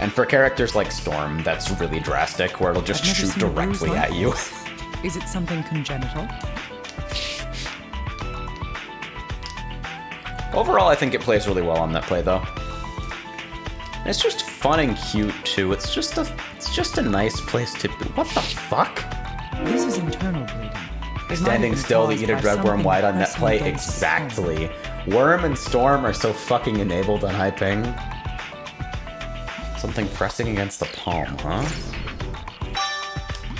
And for characters like Storm, that's really drastic, where it'll just I've never shoot seen a bruise directly like at you. this. Is it something congenital? Overall, I think it plays really well on that play, though. It's just fun and cute too. It's just a nice place to be. What the fuck? This is internal bleeding. It might have Standing been still to caused eat a by dreadworm something wide on net pressing play? against its Exactly. Worm and Storm are so fucking enabled on high ping. Something pressing against the palm, huh?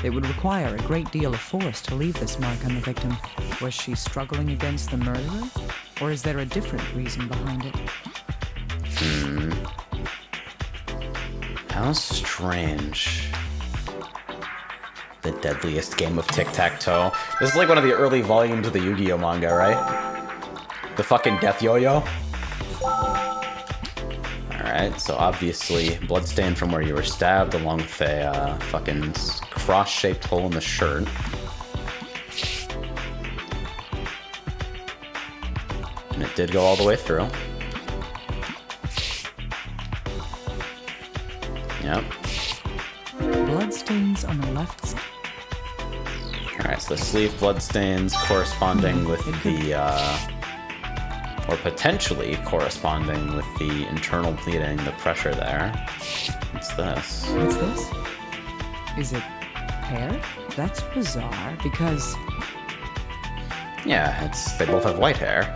It would require a great deal of force to leave this mark on the victim. Was she struggling against the murderer? Or is there a different reason behind it? How strange. The deadliest game of tic-tac-toe. This is like one of the early volumes of the Yu-Gi-Oh manga, right? The fucking death yo-yo? Alright, so obviously bloodstain from where you were stabbed along with a fucking cross-shaped hole in the shirt. And it did go all the way through. Yep. Bloodstains on the left side. Alright, so the sleeve bloodstains corresponding with the, or potentially corresponding with the internal bleeding, the pressure there. What's this? What's this? Is it hair? That's bizarre, because Yeah, they both have white hair.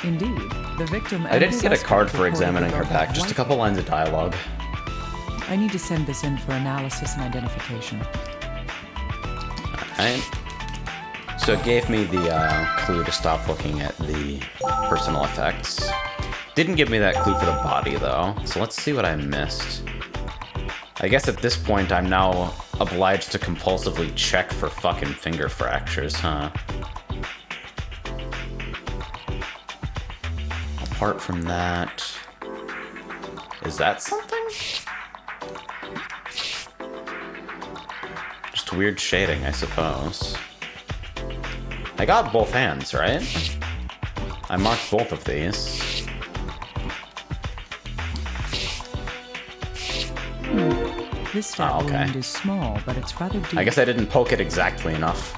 indeed, the victim... I didn't get a card for examining her back, just a couple lines of dialogue. I need to send this in for analysis and identification. Alright. So it gave me the clue to stop looking at the personal effects. Didn't give me that clue for the body, though. So let's see what I missed. I guess at this point I'm now obliged to compulsively check for fucking finger fractures, huh? Apart from that... Is that something? Just weird shading, I suppose. I got both hands, right? I marked both of these. This stab okay. wound is small, but it's rather deep. I guess I didn't poke it exactly enough.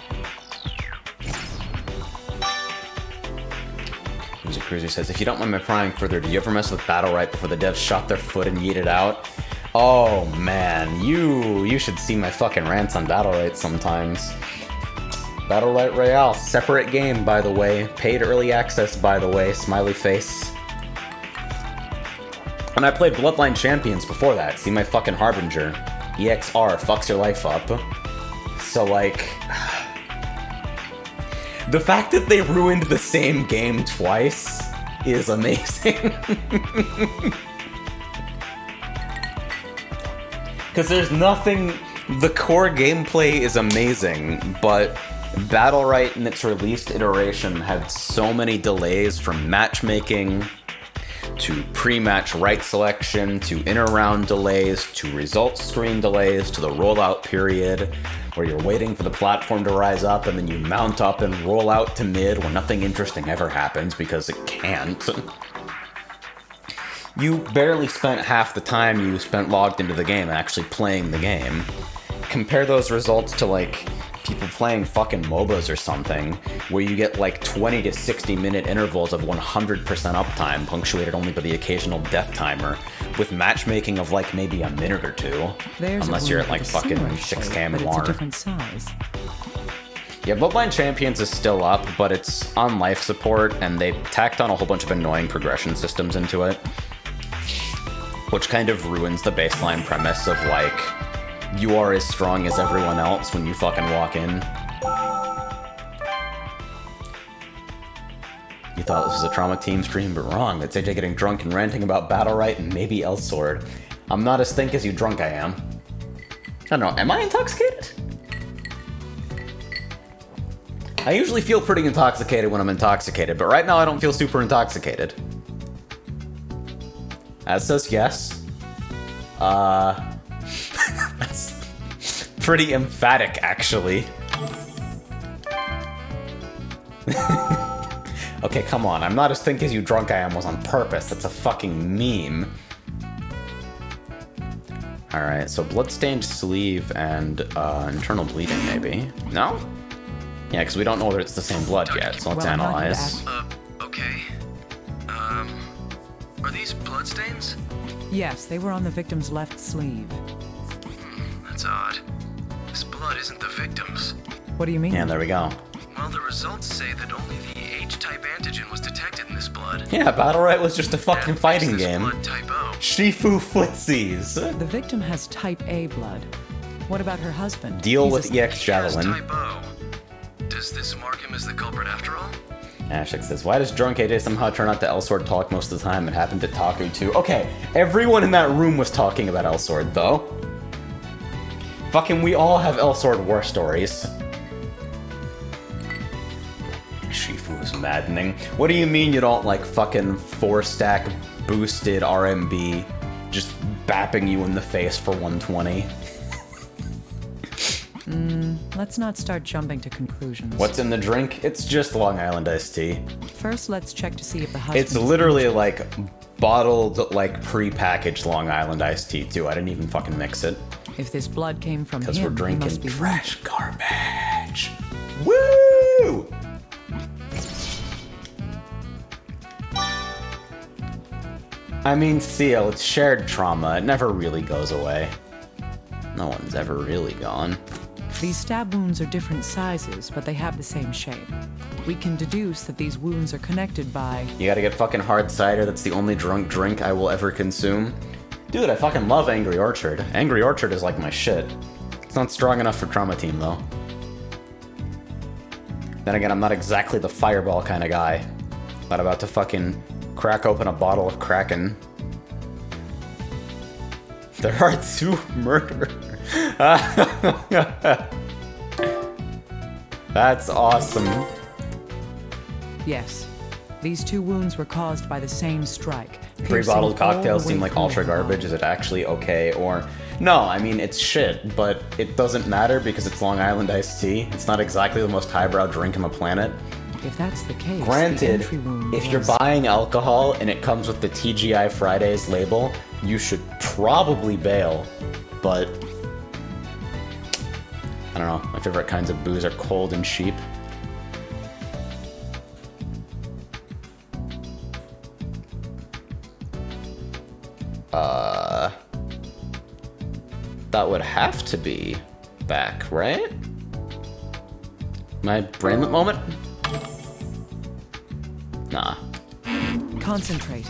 Music Cruiser says, if you don't mind my prying further, did you ever mess with Battle Right before the devs shot their foot and yeeted out? Oh man, you should see my fucking rants on Battle Right sometimes. Battle Right Royale, separate game, by the way. Paid early access, by the way. Smiley face. And I played Bloodline Champions before that. See my fucking Harbinger. EXR fucks your life up. So, like... The fact that they ruined the same game twice is amazing. Because there's nothing... The core gameplay is amazing, but... Battle Right in its released iteration had so many delays from matchmaking, to pre-match right selection, to inter-round delays, to results screen delays, to the rollout period, where you're waiting for the platform to rise up and then you mount up and roll out to mid where nothing interesting ever happens because it can't. You barely spent half the time you spent logged into the game actually playing the game. Compare those results to, like, people playing fucking MOBAs or something, where you get like 20 to 60 minute intervals of 100% uptime, punctuated only by the occasional death timer, with matchmaking of like maybe a minute or two. There's unless you're at like fucking 6K and but it's a more. different size. Yeah, Bloodline Champions is still up, but it's on life support, and they tacked on a whole bunch of annoying progression systems into it, which kind of ruins the baseline premise of like, you are as strong as everyone else when you fucking walk in. You thought this was a Trauma Team stream, but wrong. It's AJ getting drunk and ranting about Battle Right and maybe Elsword. I'm not as think as you drunk I am. I don't know, am I intoxicated? I usually feel pretty intoxicated when I'm intoxicated, but right now I don't feel super intoxicated. That says yes. That's pretty emphatic, actually. Okay, come on. I'm not as think as you drunk I am was on purpose. That's a fucking meme. Alright, so bloodstained sleeve and internal bleeding, maybe? No? Yeah, because we don't know whether it's the same blood yet, so let's Well, not analyze. Okay. Are these bloodstains? Yes, they were on the victim's left sleeve. That's odd. This blood isn't the victim's. What do you mean? Yeah, there we go. Well, the results say that only the H-type antigen was detected in this blood. Yeah, Battle Right was just a fucking That makes fighting this game. blood type O. Shifu footsies. The victim has type A blood. What about her husband? Deal He's with a- EX He has Javelin. type O. Does this mark him as the culprit after all? Ashik says, why does drunk AJ somehow turn out to Elsword talk most of the time? It happened to Taku too. Okay, everyone in that room was talking about Elsword though. Fucking we all have Elsword war stories. Shifu is maddening. What do you mean you don't like fucking 4-stack boosted RMB just bapping you in the face for 120? Let's not start jumping to conclusions. What's in the drink? It's just Long Island iced tea. First, let's check to see if the husband. It's literally like bottled, like pre-packaged Long Island iced tea too. I didn't even fucking mix it. If this blood came from him, Because we're he drinking must be fresh garbage. Woo! I mean, Seal, it's shared trauma. It never really goes away. No one's ever really gone. These stab wounds are different sizes, but they have the same shape. We can deduce that these wounds are connected by... You gotta get fucking hard cider. That's the only drunk drink I will ever consume. Dude, I fucking love Angry Orchard. Angry Orchard is like my shit. It's not strong enough for Trauma Team, though. Then again, I'm not exactly the fireball kind of guy. Not about to fucking crack open a bottle of Kraken. There are 2 murder. That's awesome. Yes. These 2 wounds were caused by the same strike. Pre-bottled piercing all cocktails the way seem like through ultra the bone. garbage. Is it actually okay or... No, I mean, it's shit, but it doesn't matter because it's Long Island iced tea. It's not exactly the most highbrow drink on the planet. If that's the case, the Granted, entry wound if you're was- buying alcohol and it comes with the TGI Fridays label, you should probably bail, but... I don't know, my favorite kinds of booze are cold and cheap. That would have to be back, right? My brainlet moment? Nah. Concentrate.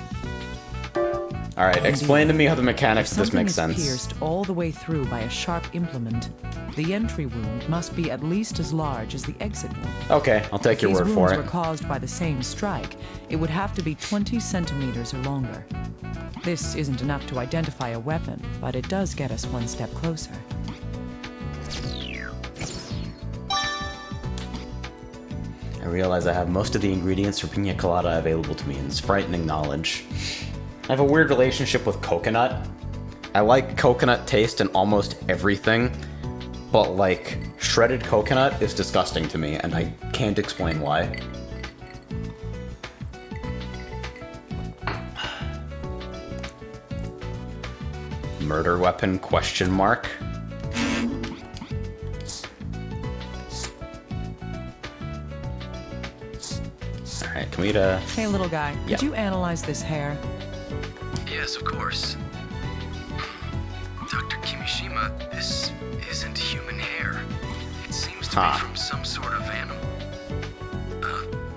Alright, explain to me how the If mechanics of this something make is sense. pierced all the way through by a sharp implement, the entry wound must be at least as large as the exit wound. Okay, I'll take If your these word wounds for it. were caused by the same strike, it would have to be 20 centimeters or longer. This isn't enough to identify a weapon, but it does get us one step closer. I realize I have most of the ingredients for pina colada available to me, and it's frightening knowledge. I have a weird relationship with coconut. I like coconut taste in almost everything, but like, shredded coconut is disgusting to me, and I can't explain why. Murder weapon, question mark? Alright, can we Hey, little guy, Yeah. could you analyze this hair? Yes, of course. Dr. Kimishima, this isn't human hair. It seems to Huh. be from some sort of animal.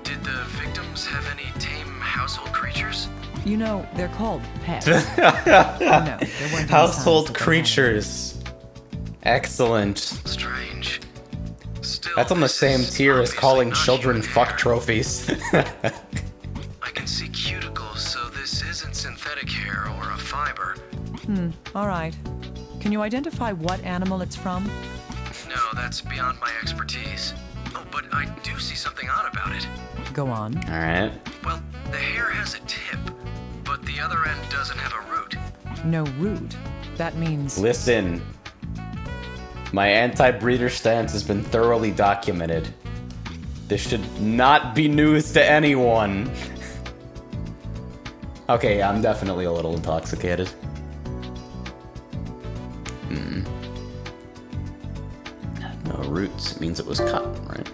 Did the victims have any tame household creatures? You know, they're called pets. No, there weren't any signs that Household they had. creatures. Excellent. Strange. Still, That's on the this same is tier as obviously calling not children human fuck hair. trophies. I can see cuticles, so this isn't synthetic hair or a fiber. All right. Can you identify what animal it's from? No, that's beyond my expertise. Oh, but I do see something odd about it. Go on. Alright. Well, the hair has a tip, but the other end doesn't have a root. No root. That means... Listen. My anti-breeder stance has been thoroughly documented. This should not be news to anyone. Okay, I'm definitely a little intoxicated. Had no roots. It means it was cut, right?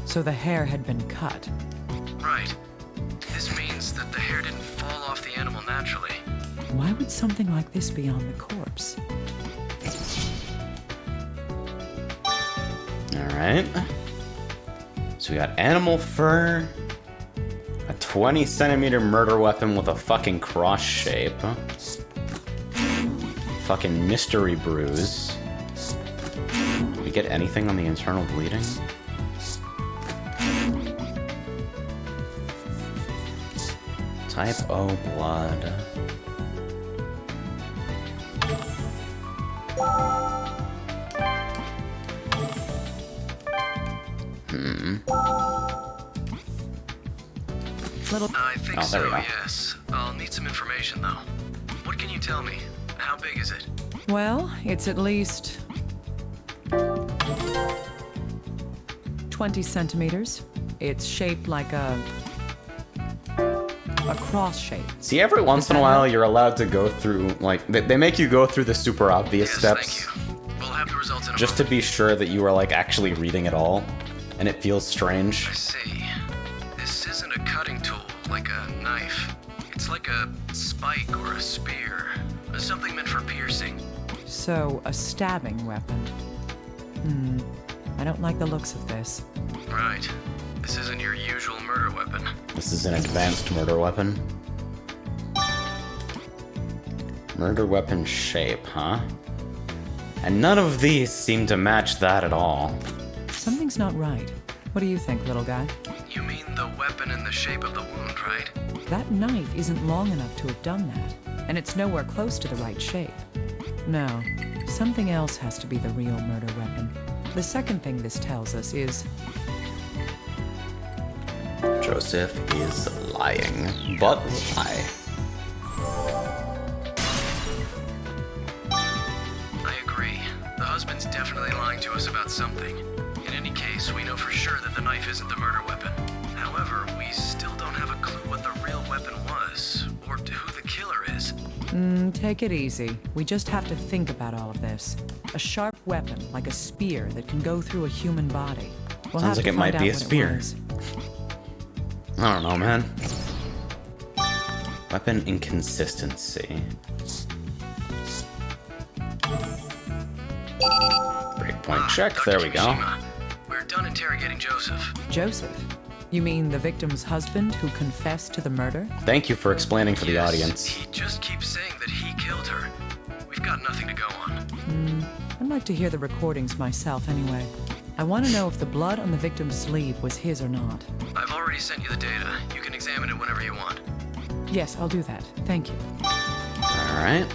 So the hair had been cut. Right. This means evidence that the hair didn't fall off the animal naturally. Why would something like this be on the corpse? Alright. So we got animal fur, a 20 centimeter murder weapon with a fucking cross shape, fucking mystery bruise. Did we get anything on the internal bleeding? Type O blood. Little. I think Oh, there we so, go. yes. I'll need some information, though. What can you tell me? How big is it? Well, it's at least 20 centimeters. It's shaped like a cross shape. See, every once in a while you're allowed to go through, like, they make you go through the super obvious Yes, steps. thank you. We'll have the results in a Just to moment. be sure that you are, like, actually reading it all. And it feels strange. I see. This isn't a cutting tool, like a knife. It's like a spike or a spear. Something meant for piercing. So, a stabbing weapon. I don't like the looks of this. Right. This isn't your usual murder weapon. This is an advanced murder weapon. Murder weapon shape, huh? And none of these seem to match that at all. Something's not right. What do you think, little guy? You mean the weapon in the shape of the wound, right? That knife isn't long enough to have done that, and it's nowhere close to the right shape. No, something else has to be the real murder weapon. The second thing this tells us is Joseph is lying. But why? I agree. The husband's definitely lying to us about something. In any case, we know for sure that the knife isn't the murder weapon. However, we still don't have a clue what the real weapon was, or who the killer is. take it easy. We just have to think about all of this. A sharp weapon, like a spear, that can go through a human body. We'll Sounds have like to it might find be out a what it spear. was. I don't know, man. Weapon inconsistency. Breakpoint check, Dr. there we go. Kimishima, we're done interrogating Joseph. Joseph? You mean the victim's husband who confessed to the murder? Thank you for explaining for the Yes, audience. He just keeps saying that he killed her. We've got nothing to go on. I'd like to hear the recordings myself anyway. I want to know if the blood on the victim's sleeve was his or not. I've already sent you the data. You can examine it whenever you want. Yes, I'll do that. Thank you. Alright.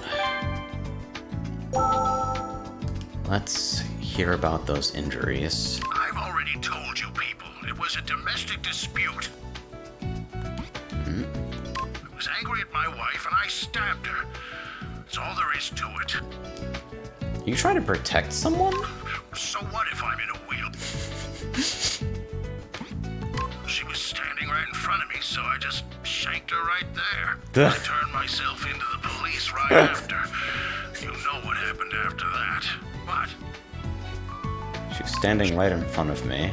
Let's hear about those injuries. I've already told you people, it was a domestic dispute. I was angry at my wife and I stabbed her. That's all there is to it. You trying to protect someone? So what if I'm in a wheel? She was standing right in front of me, so I just shanked her right there. I turned myself into the police right after. You know what happened after that. What? She was standing right in front of me.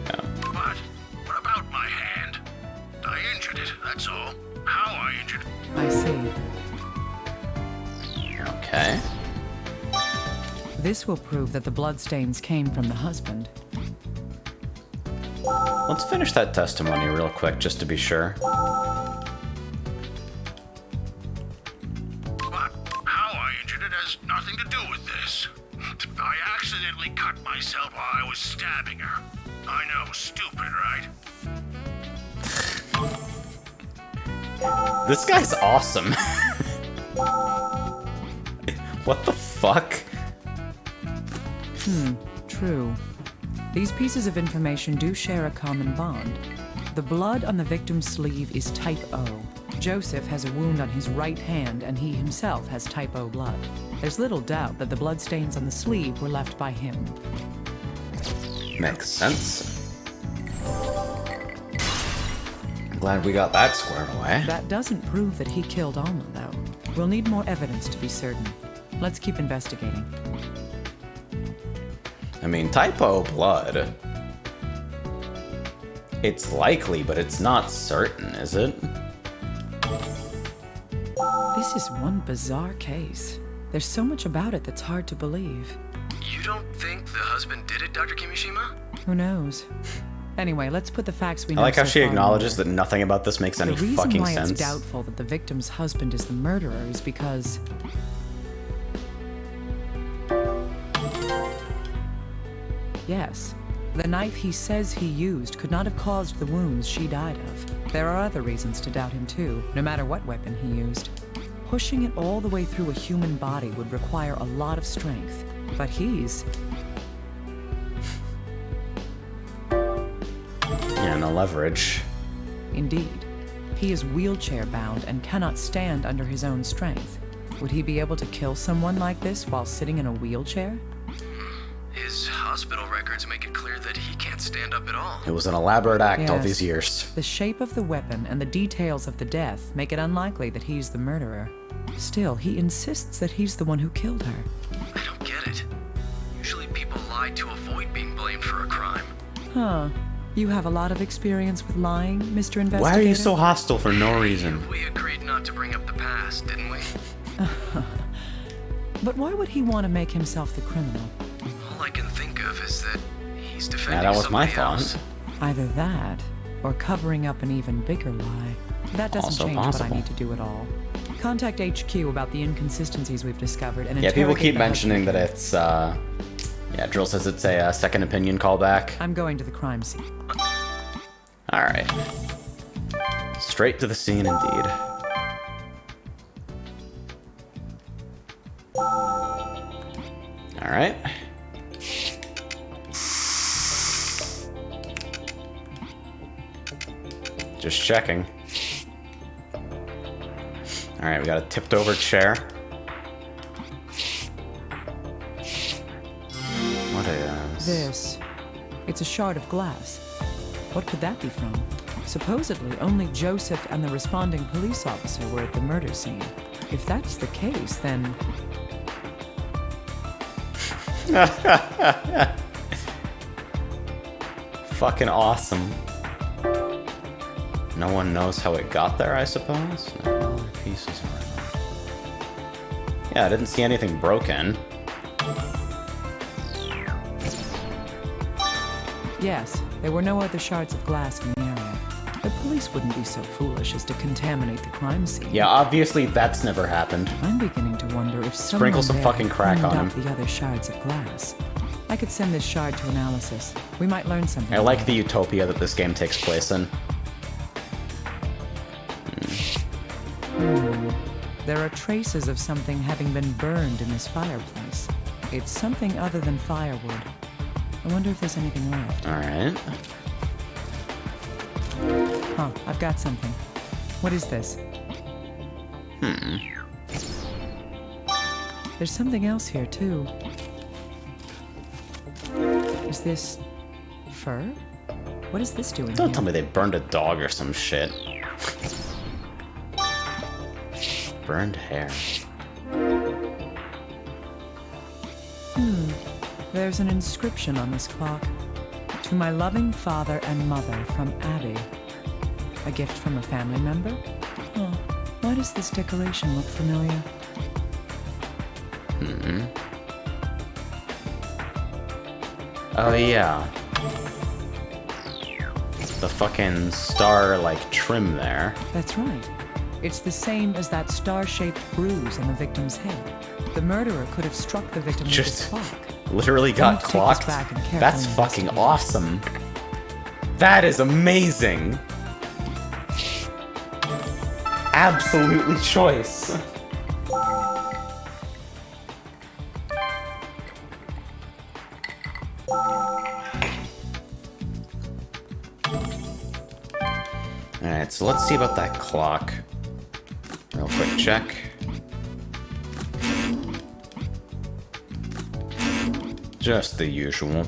Yeah. What? What about my hand? I injured it, that's all. How I injured it. I see. Okay. This will prove that the bloodstains came from the husband. Let's finish that testimony real quick, just to be sure. But how I injured it has nothing to do with this. I accidentally cut myself while I was stabbing her. I know, stupid, right? This guy's awesome. What the fuck? True. These pieces of information do share a common bond. The blood on the victim's sleeve is type O. Joseph has a wound on his right hand, and he himself has type O blood. There's little doubt that the bloodstains on the sleeve were left by him. Makes sense. I'm glad we got that squared away. That doesn't prove that he killed Alma, though. We'll need more evidence to be certain. Let's keep investigating. I mean, type O blood. It's likely, but it's not certain, is it? This is one bizarre case. There's so much about it that's hard to believe. You don't think the husband did it, Dr. Kimishima? Who knows? Anyway, let's put the facts we know I like how so she far in acknowledges order. that nothing about this makes any The reason fucking why sense. it's doubtful that the victim's husband is the murderer is because... Yes, the knife he says he used could not have caused the wounds she died of. There are other reasons to doubt him too, no matter what weapon he used. Pushing it all the way through a human body would require a lot of strength, but he's... Yeah, no leverage. Indeed. He is wheelchair-bound and cannot stand under his own strength. Would he be able to kill someone like this while sitting in a wheelchair? His hospital records make it clear that he can't stand up at all. It was an elaborate act all Yes. these years. The shape of the weapon and the details of the death make it unlikely that he's the murderer. Still, he insists that he's the one who killed her. I don't get it. Usually people lie to avoid being blamed for a crime. Huh. You have a lot of experience with lying, Mr. Investigator? Why are you so hostile for no reason? We agreed not to bring up the past, didn't we? But why would he want to make himself the criminal? All I can think of is that he's defending that was my somebody thought. else. Either that, or covering up an even bigger lie. That doesn't Also change what I possible. need to do at all. Contact HQ about the inconsistencies we've discovered and Yeah, people interrogate keep the mentioning that husband. it's, yeah, Drill says it's a second opinion callback. I'm going to the crime scene. Alright. Straight to the scene indeed. Alright. Just checking. Alright, we got a tipped over chair. What is... This. It's a shard of glass. What could that be from? Supposedly, only Joseph and the responding police officer were at the murder scene. If that's the case, then... Fucking awesome. No one knows how it got there, I suppose? No other pieces are... Yeah, I didn't see anything broken. Yes, there were no other shards of glass in the area. The police wouldn't be so foolish as to contaminate the crime scene. Yeah, obviously that's never happened. I'm beginning to wonder if someone Sprinkle some there fucking crack cleaned on up him. the other shards of glass. I could send this shard to analysis. We might learn something. I like the utopia that this game takes place in. There are traces of something having been burned in this fireplace. It's something other than firewood. I wonder if there's anything left. Alright. Huh, I've got something. What is this? There's something else here, too. Is this... fur? What is this doing Don't here? tell me they burned a dog or some shit. Burned hair. There's an inscription on this clock. To my loving father and mother from Abby. A gift from a family member? Oh, why does this decoration look familiar? Oh yeah. The fucking star, like, trim there. That's right. It's the same as that star-shaped bruise on the victim's head. The murderer could have struck the victim with his Just clock. literally I got need to take this clocked. back and carefully That's fucking investigate. awesome. That is amazing. Absolutely choice. Alright, so let's see about that clock. Real quick check. Just the usual.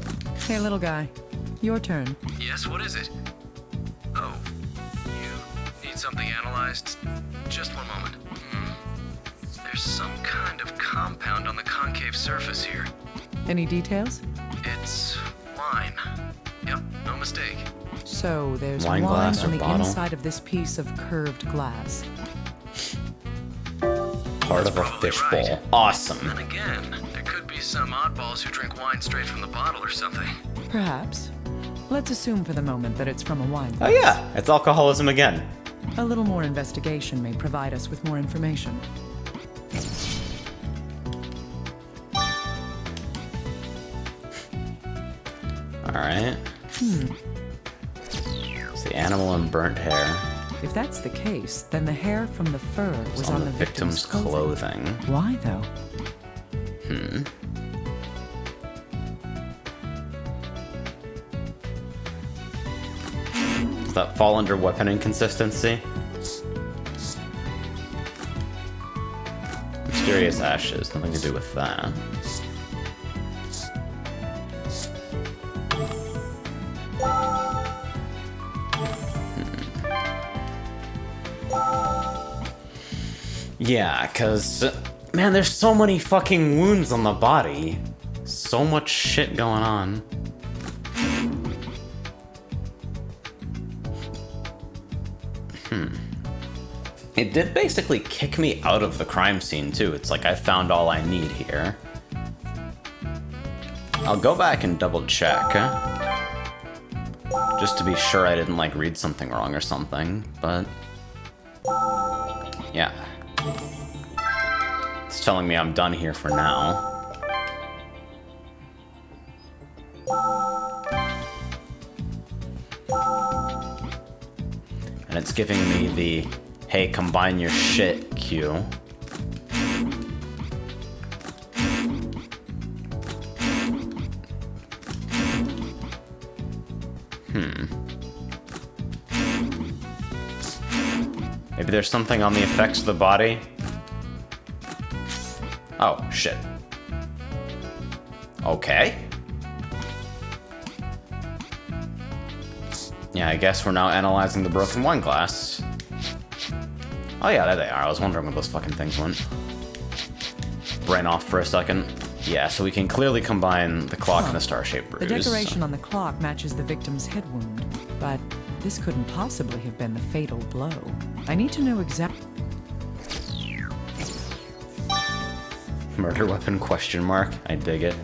Hey, little guy. Your turn. Yes, what is it? Oh, you need something analyzed? Just one moment. There's some kind of compound on the concave surface here. Any details? It's wine. Yep, no mistake. So, there's Wine wine glass or on the bottle? inside of this piece of curved glass. Part That's of a probably fishbowl. right. Awesome. Then again, there could be some oddballs who drink wine straight from the bottle or something. Perhaps. Let's assume for the moment that it's from a wine Oh yeah, it's alcoholism again. A little more investigation may provide us with more information. Alright. It's the animal and burnt hair. If that's the case, then the hair from the fur was It's on the victim's clothing. Why, though? Does that fall under weapon inconsistency? Mysterious ashes, nothing to do with that. Yeah, cause man, there's so many fucking wounds on the body. So much shit going on. It did basically kick me out of the crime scene too. It's like I found all I need here. I'll go back and double check. Just to be sure I didn't like read something wrong or something, but yeah. It's telling me I'm done here for now. And it's giving me the, hey, combine your shit cue. Maybe there's something on the effects of the body. Oh, shit. Okay. Yeah, I guess we're now analyzing the broken wine glass. Oh yeah, there they are. I was wondering where those fucking things went. Brain off for a second. Yeah, so we can clearly combine the clock and the star-shaped bruise. The decoration on the clock matches the victim's head wound, but this couldn't possibly have been the fatal blow. I need to know exactly. Murder weapon question mark? I dig it.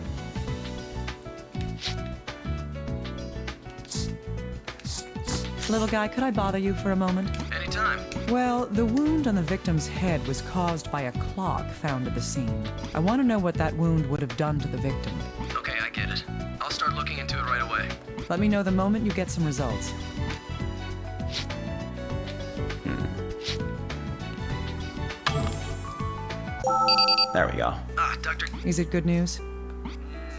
Little guy, could I bother you for a moment? Anytime. Well, the wound on the victim's head was caused by a clock found at the scene. I want to know what that wound would have done to the victim. Okay, I get it. I'll start looking into it right away. Let me know the moment you get some results. There we go. Ah, Doctor. Is it good news?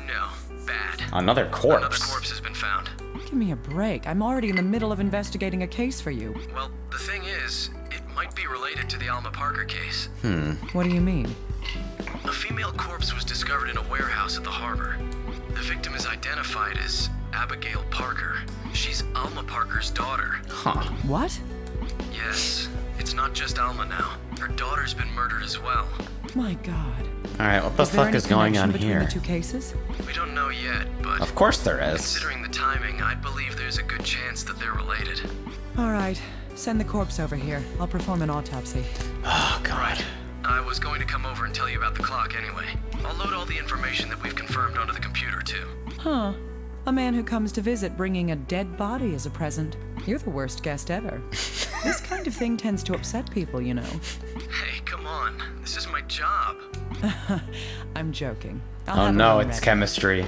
No, bad. Another corpse. Another corpse has been found. Give me a break. I'm already in the middle of investigating a case for you. Well, the thing is, it might be related to the Alma Parker case. What do you mean? A female corpse was discovered in a warehouse at the harbor. The victim is identified as Abigail Parker. She's Alma Parker's daughter. Huh. What? Yes, it's not just Alma now. Her daughter's been murdered as well. My God. Alright, what the Is there fuck any is going on connection between here? the two cases? We don't know yet, but Of course there is. considering the timing, I'd believe there's a good chance that they're related. All right. Send the corpse over here. I'll perform an autopsy. Oh, God. I was going to come over and tell you about the clock anyway. I'll load all the information that we've confirmed onto the computer, too. Huh. A man who comes to visit bringing a dead body as a present. You're the worst guest ever. This kind of thing tends to upset people, you know. Hey, come on. This is my job. I'm joking. I'll Oh have no, one it's ready. chemistry.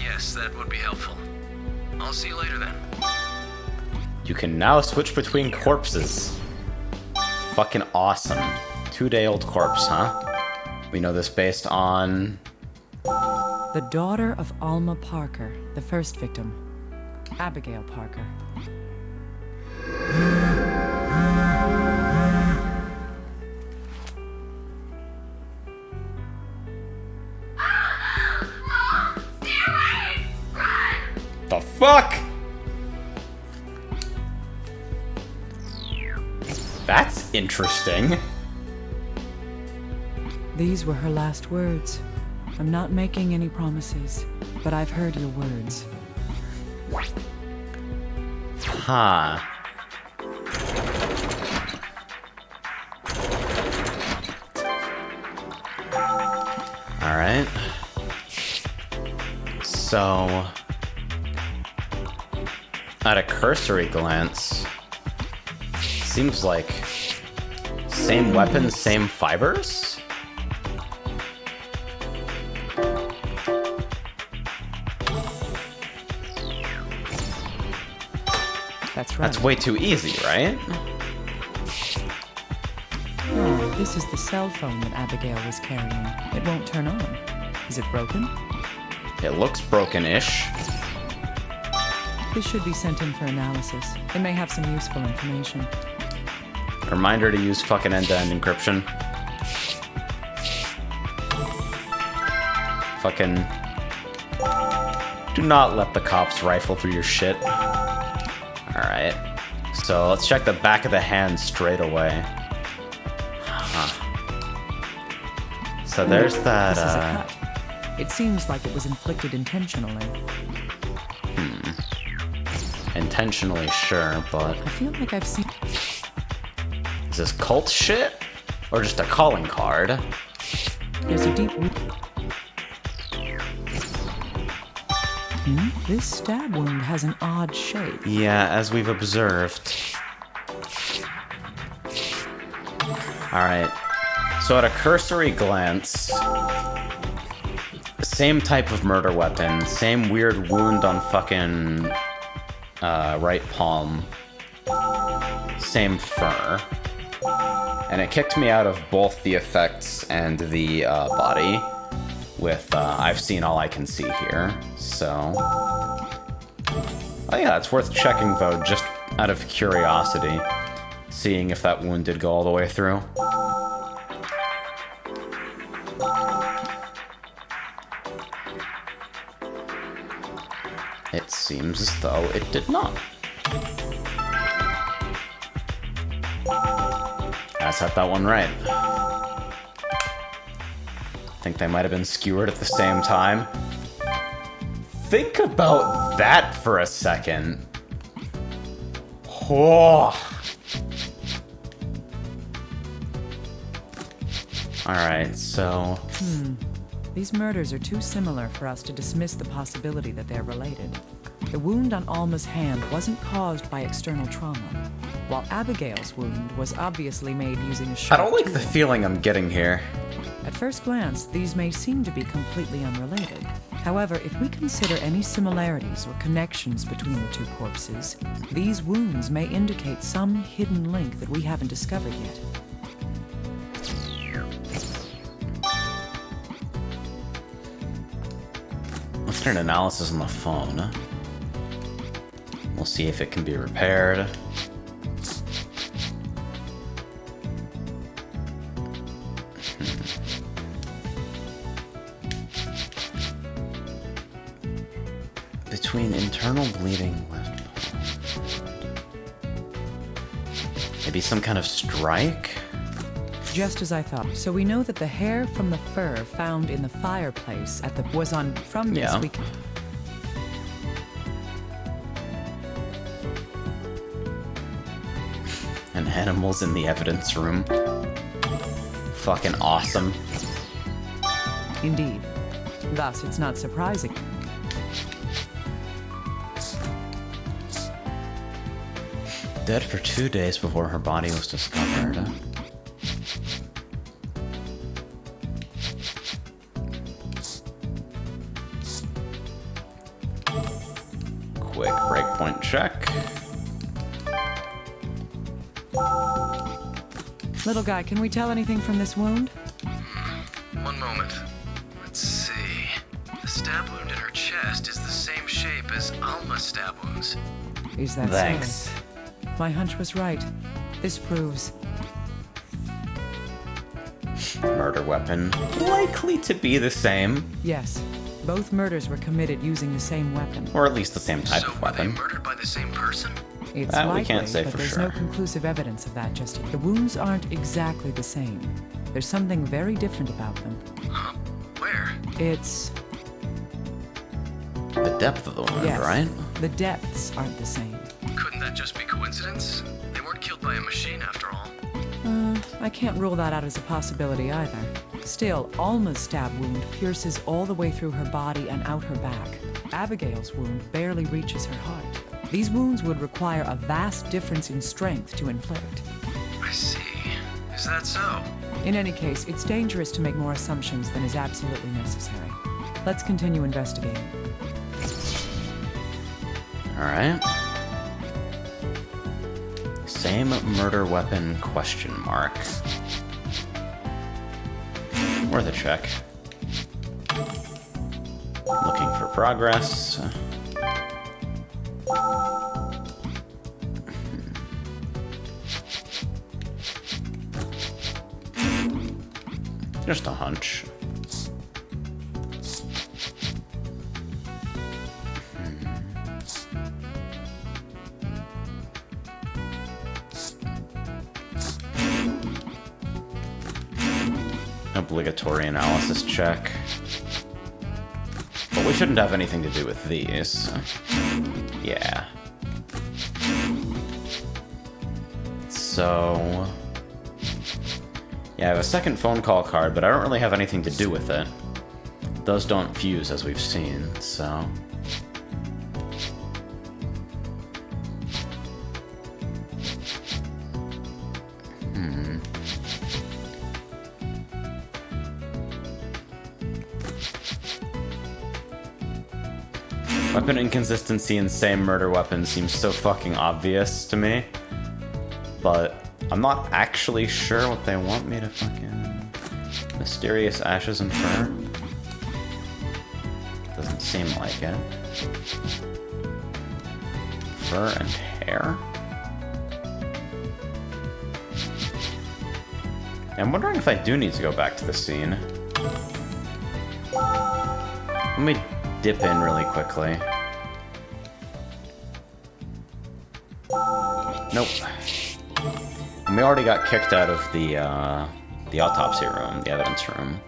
Yes, that would be helpful. I'll see you later then. You can now switch between corpses. Fucking awesome. 2-day-old corpse, huh? We know this based on... The daughter of Alma Parker, the first victim. Abigail Parker. The fuck? That's interesting. These were her last words. I'm not making any promises, but I've heard your words. Huh. So, at a cursory glance, seems like same weapon, same fibers? That's right. That's way too easy, right? Oh, this is the cell phone that Abigail was carrying. It won't turn on. Is it broken? It looks broken-ish. This should be sent in for analysis. It may have some useful information. Reminder to use fucking end-to-end encryption. Fucking... Do not let the cops rifle through your shit. Alright. So, let's check the back of the hand straight away. So there's that, This is a cut. It seems like it was inflicted intentionally. Intentionally, sure, but... I feel like I've seen... Is this cult shit? Or just a calling card? There's a deep... This stab wound has an odd shape. Yeah, as we've observed. Alright. So at a cursory glance, same type of murder weapon, same weird wound on fucking right palm, same fur. And it kicked me out of both the effects and the body with I've seen all I can see here. So, oh yeah, it's worth checking though, just out of curiosity, seeing if that wound did go all the way through. It seems as though it did not. I set that one right. Think they might have been skewered at the same time. Think about that for a second. Oh. Alright, so... These murders are too similar for us to dismiss the possibility that they're related. The wound on Alma's hand wasn't caused by external trauma, while Abigail's wound was obviously made using a I sharp don't like the tool. feeling I'm getting here. At first glance, these may seem to be completely unrelated. However, if we consider any similarities or connections between the two corpses, these wounds may indicate some hidden link that we haven't discovered yet. Let's do an analysis on the phone. We'll see if it can be repaired. Between internal bleeding left palm. Maybe some kind of strike? Just as I thought. So we know that the hair from the fur found in the fireplace at the was on from this Yeah. we can And animals in the evidence room. Fucking awesome. indeed. Thus, it's not surprising. Dead for 2 days before her body was discovered. Quick breakpoint check. Little guy, can we tell anything from this wound? One moment. Let's see. The stab wound in her chest is the same shape as Alma's stab wounds. Is that Thanks. so? My hunch was right. This proves Murder weapon. Likely to be the same. yes. Both murders were committed using the same weapon. Or at least the same type So of were they weapon. murdered by the same person? It's That we likely, can't say but for there's sure. no conclusive evidence of that just yet. The wounds aren't exactly the same. There's something very different about them. Huh? Where? It's The depth of the wound, yes. right? The depths aren't the same. Couldn't that just be coincidence? They weren't killed by a machine after all. I can't rule that out as a possibility either. Still, Alma's stab wound pierces all the way through her body and out her back. Abigail's wound barely reaches her heart. These wounds would require a vast difference in strength to inflict. I see. Is that so? In any case, it's dangerous to make more assumptions than is absolutely necessary. Let's continue investigating. Alright. Same murder weapon question mark. Worth a check. Looking for progress. Just a hunch. Obligatory analysis check. But we shouldn't have anything to do with these. Yeah. So... yeah, I have a second phone call card, but I don't really have anything to do with it. Those don't fuse, as we've seen, so... Weapon inconsistency and same murder weapon seems so fucking obvious to me. But I'm not actually sure what they want me to fucking... Mysterious ashes and fur? Doesn't seem like it. Fur and hair? I'm wondering if I do need to go back to the scene. Let me dip in really quickly. Nope. And we already got kicked out of the autopsy room, the evidence room.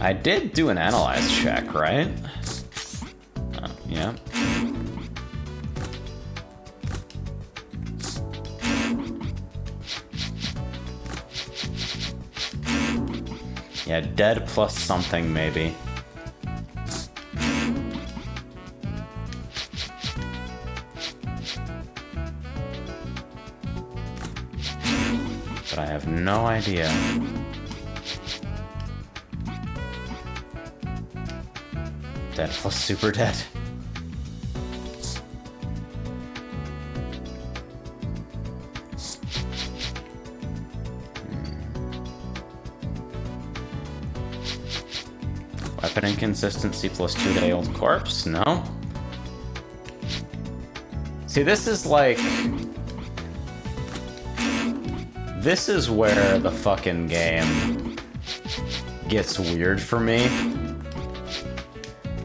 I did do an analyze check, right? Oh, yeah. Yeah, dead plus something, maybe. But I have no idea. Dead plus super dead. Weapon inconsistency plus 2-day-old corpse? No? See, this is like... this is where the fucking game gets weird for me.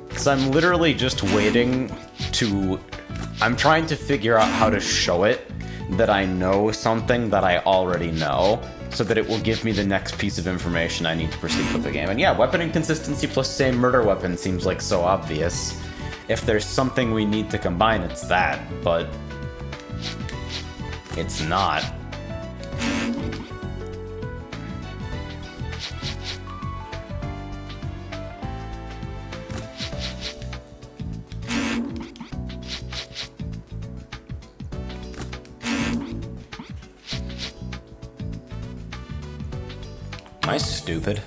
Because I'm literally just waiting to... I'm trying to figure out how to show it that I know something that I already know, so that it will give me the next piece of information I need to proceed with the game. And yeah, weapon inconsistency plus same murder weapon seems like so obvious. If there's something we need to combine, it's that, but it's not. Am I stupid?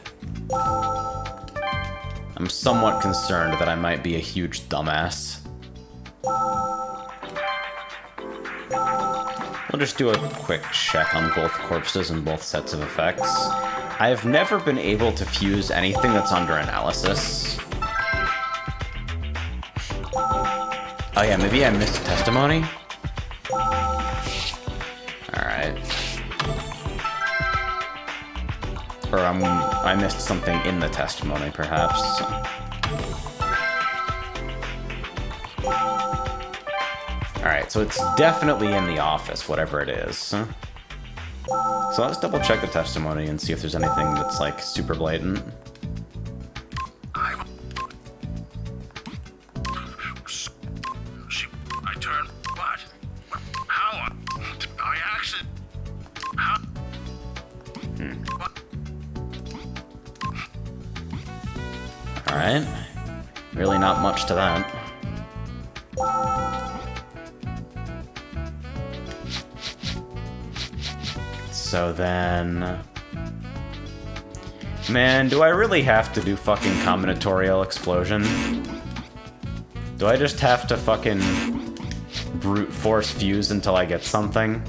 I'm somewhat concerned that I might be a huge dumbass. We'll just do a quick check on both corpses and both sets of effects. I have never been able to fuse anything that's under analysis. Oh yeah, maybe I missed testimony? Alright. Or I missed something in the testimony, perhaps. Alright, so it's definitely in the office, whatever it is. So let's double check the testimony and see if there's anything that's, like, super blatant. I turned what? How? By accident? How? What? Alright. Really not much to that. So then... Man, do I really have to do fucking combinatorial explosion? Do I just have to fucking brute force fuse until I get something?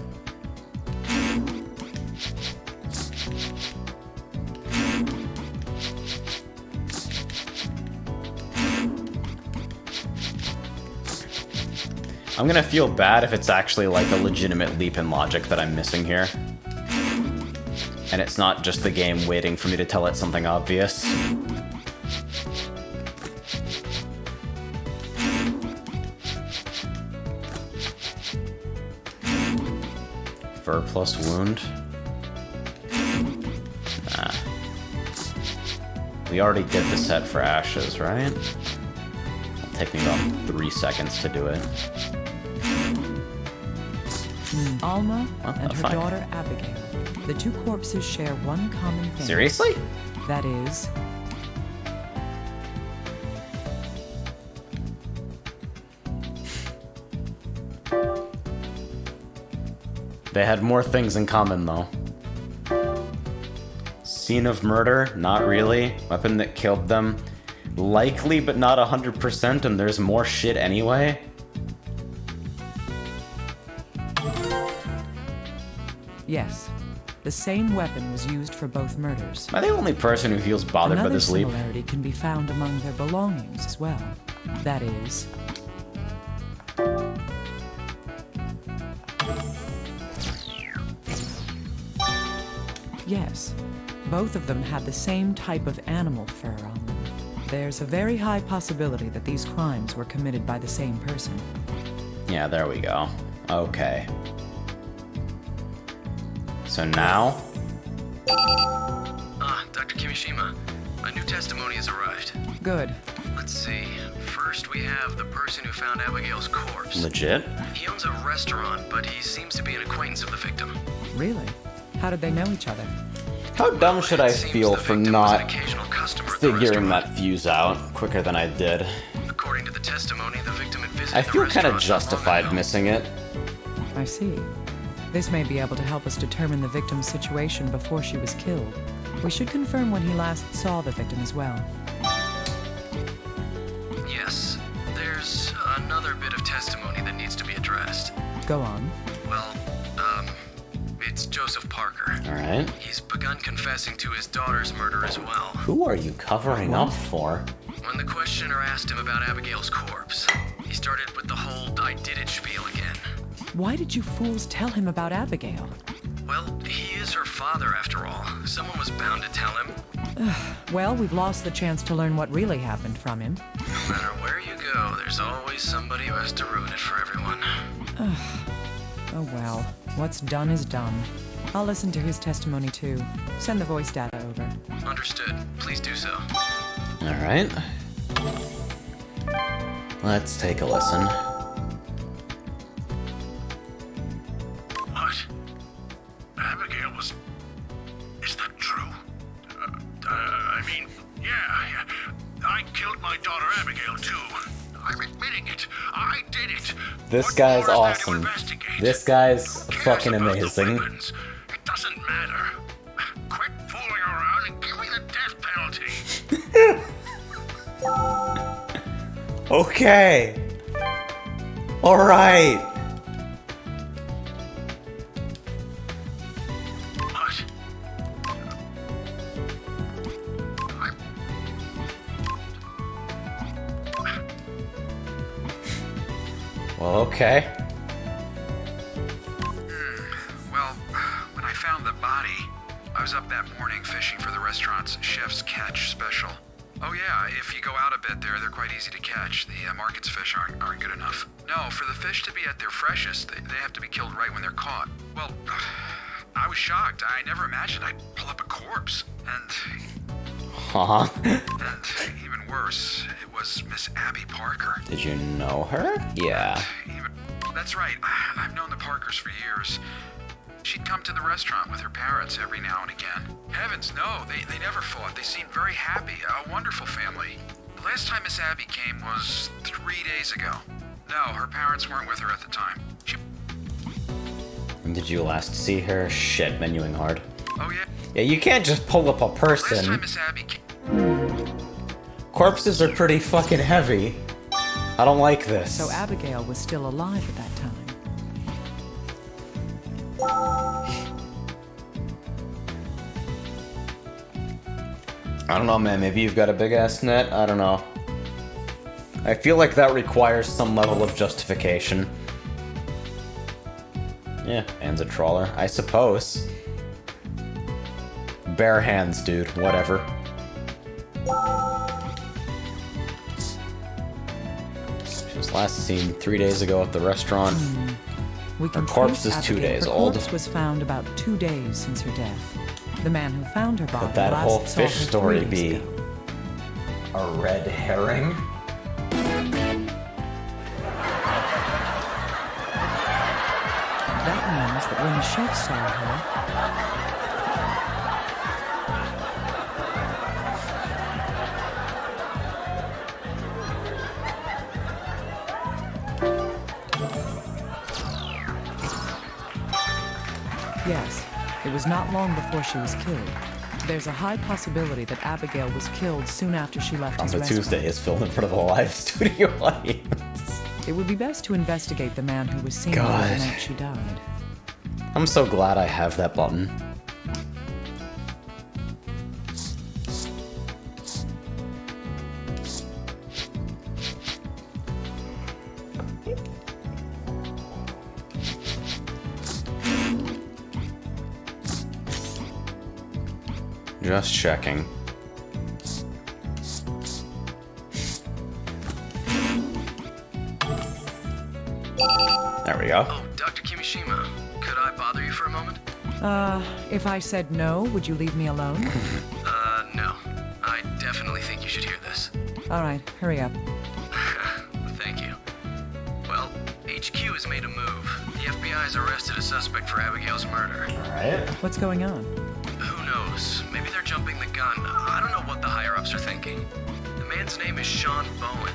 I'm gonna feel bad if it's actually like a legitimate leap in logic that I'm missing here. And it's not just the game waiting for me to tell it something obvious. Fur plus wound? Nah. We already did the set for Ashes, right? It'll take me about 3 seconds to do it. Alma Well, and her fine. daughter Abigail. The two corpses share one common thing. Seriously? That is... They had more things in common, though. Scene of murder? Not really. Weapon that killed them? Likely, but not 100%, and there's more shit anyway? Yes. The same weapon was used for both murders. Am I the only person who feels bothered by Another this leap? similarity can be found among their belongings as well. That is... Yes, both of them had the same type of animal fur on them. There's a very high possibility that these crimes were committed by the same person. Yeah, there we go. Okay. So now... Ah, Dr. Kimishima. A new testimony has arrived. Good. Let's see. First, we have the person who found Abigail's corpse. Legit? He owns a restaurant, but he seems to be an acquaintance of the victim. Really? How did they know each other? How dumb should I It seems feel the for victim was an not occasional customer at the figuring restaurant. that fuse out quicker than I did? According to the testimony, the victim had visited I the feel kind of restaurant not long justified ago. missing it. I see. This may be able to help us determine the victim's situation before she was killed. We should confirm when he last saw the victim as well. Yes. There's another bit of testimony that needs to be addressed. Go on. Well, it's Joseph Parker. Alright. He's begun confessing to his daughter's murder as well. Who are you covering up for? When the questioner asked him about Abigail's corpse, he started with the whole I did it spiel again. Why did you fools tell him about Abigail? Well, he is her father after all. Someone was bound to tell him. Well, we've lost the chance to learn what really happened from him. No matter where you go, there's always somebody who has to ruin it for everyone. Oh well, what's done is done. I'll listen to his testimony too. Send the voice data over. Understood. Please do so. Alright. Let's take a listen. What? Abigail was... Is that true? I mean, yeah. I killed my daughter Abigail, too. I'm admitting it. I did it. This What guy's more is there to awesome. investigate? This guy's Who cares fucking about the amazing. weapons? It doesn't matter. Quit fooling around and give me the death penalty. Okay. Alright. What? Well, okay. Well, when I found the body, I was up that morning fishing for the restaurant's chef's catch special. Oh yeah, if you go out a bit they're quite easy to catch. The market's fish aren't good enough. No, for the fish to be at their freshest, they have to be killed right when they're caught. Well, I was shocked. I never imagined I'd pull up a corpse. Huh? And even worse, it was Miss Abby Parker. Did you know her? Yeah. That's right. I've known the Parkers for years. She'd come to the restaurant with her parents every now and again. Heavens, no, they never fought. They seemed very happy. A wonderful family. Last time Miss Abby came was 3 days ago. No, her parents weren't with her at the time. When did you last see her? Shit, menuing hard. Oh yeah? Yeah, you can't just pull up a Last person. time Miss Abby came... Corpses are pretty fucking heavy. I don't like this. So Abigail was still alive at that time. I don't know, man. Maybe you've got a big-ass net? I don't know. I feel like that requires some level of justification. Yeah, and a trawler. I suppose. Bare hands, dude. Whatever. She was last seen 3 days ago at the restaurant. We can Her corpse trace is 2 Abigail. days Her old. corpse was found about 2 days since her death. The man who found her body Could that last whole saw fish her story 3 days be ago. a red herring? That means that when the chef saw her, yes, it was not long before she was killed. There's a high possibility that Abigail was killed soon after she left On his the restaurant. Tuesday is filmed in front of a live studio audience. It would be best to investigate the man who was seen there God. the night she died. I'm so glad I have that button. Just checking. There we go. Oh, Dr. Kimishima, could I bother you for a moment? If I said no, would you leave me alone? No. I definitely think you should hear this. All right, hurry up. Thank you. Well, HQ has made a move. The FBI has arrested a suspect for Abigail's murder. Alright. What's going on? Who knows? Maybe they're jumping the gun. I don't know what the higher-ups are thinking. The man's name is Sean Bowen.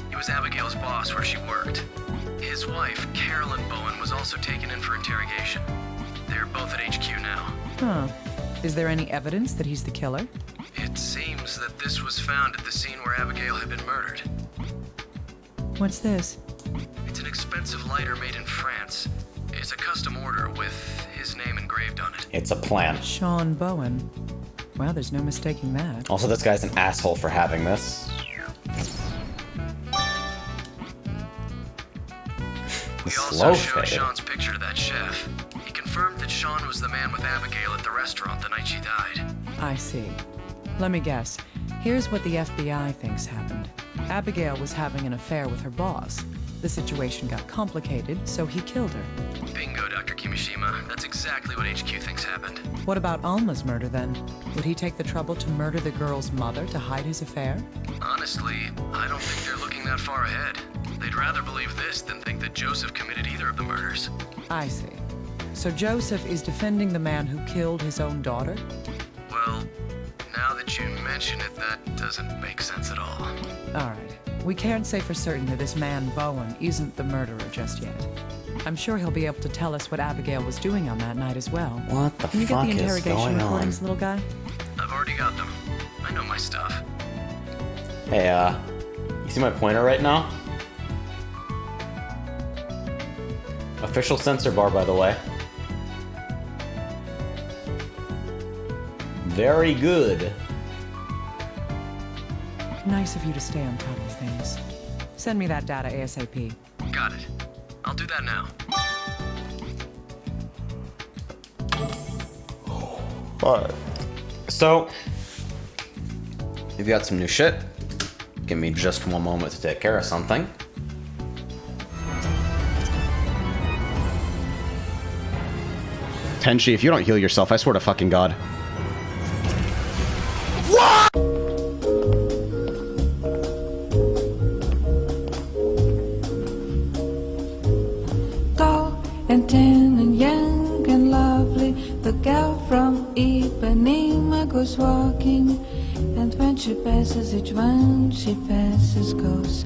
He was Abigail's boss where she worked. His wife, Carolyn Bowen, was also taken in for interrogation. They're both at HQ now. Huh. Is there any evidence that he's the killer? It seems that this was found at the scene where Abigail had been murdered. What's this? It's an expensive lighter made in France. It's a custom order with his name engraved on it. It's a plant. Sean Bowen. Well, there's no mistaking that. Also, this guy's an asshole for having this. We The also slow showed fade. Sean's picture to that chef. He confirmed that Sean was the man with Abigail at the restaurant the night she died. I see. Let me guess. Here's what the FBI thinks happened. Abigail was having an affair with her boss. The situation got complicated, so he killed her. Bingo, Dr. Kimishima. That's exactly what HQ thinks happened. What about Alma's murder then? Would he take the trouble to murder the girl's mother to hide his affair? Honestly, I don't think they're looking that far ahead. They'd rather believe this than think that Joseph committed either of the murders. I see. So Joseph is defending the man who killed his own daughter? Well, now that you mention it, that doesn't make sense at all. All right. We can't say for certain that this man, Bowen, isn't the murderer just yet. I'm sure he'll be able to tell us what Abigail was doing on that night as well. What the Can you get fuck the is interrogation going recordings, on? little guy? I've already got them. I know my stuff. Hey, you see my pointer right now? Official censor bar, by the way. Very good. Nice of you to stay on top of things. Send me that data ASAP. Got it. I'll do that now. Alright. So, you've got some new shit. Give me just one moment to take care of something. Tenchi, if you don't heal yourself, I swear to fucking God. Tall and tan and young and lovely, the gal from Ipanema goes walking And when she passes, each one she passes goes,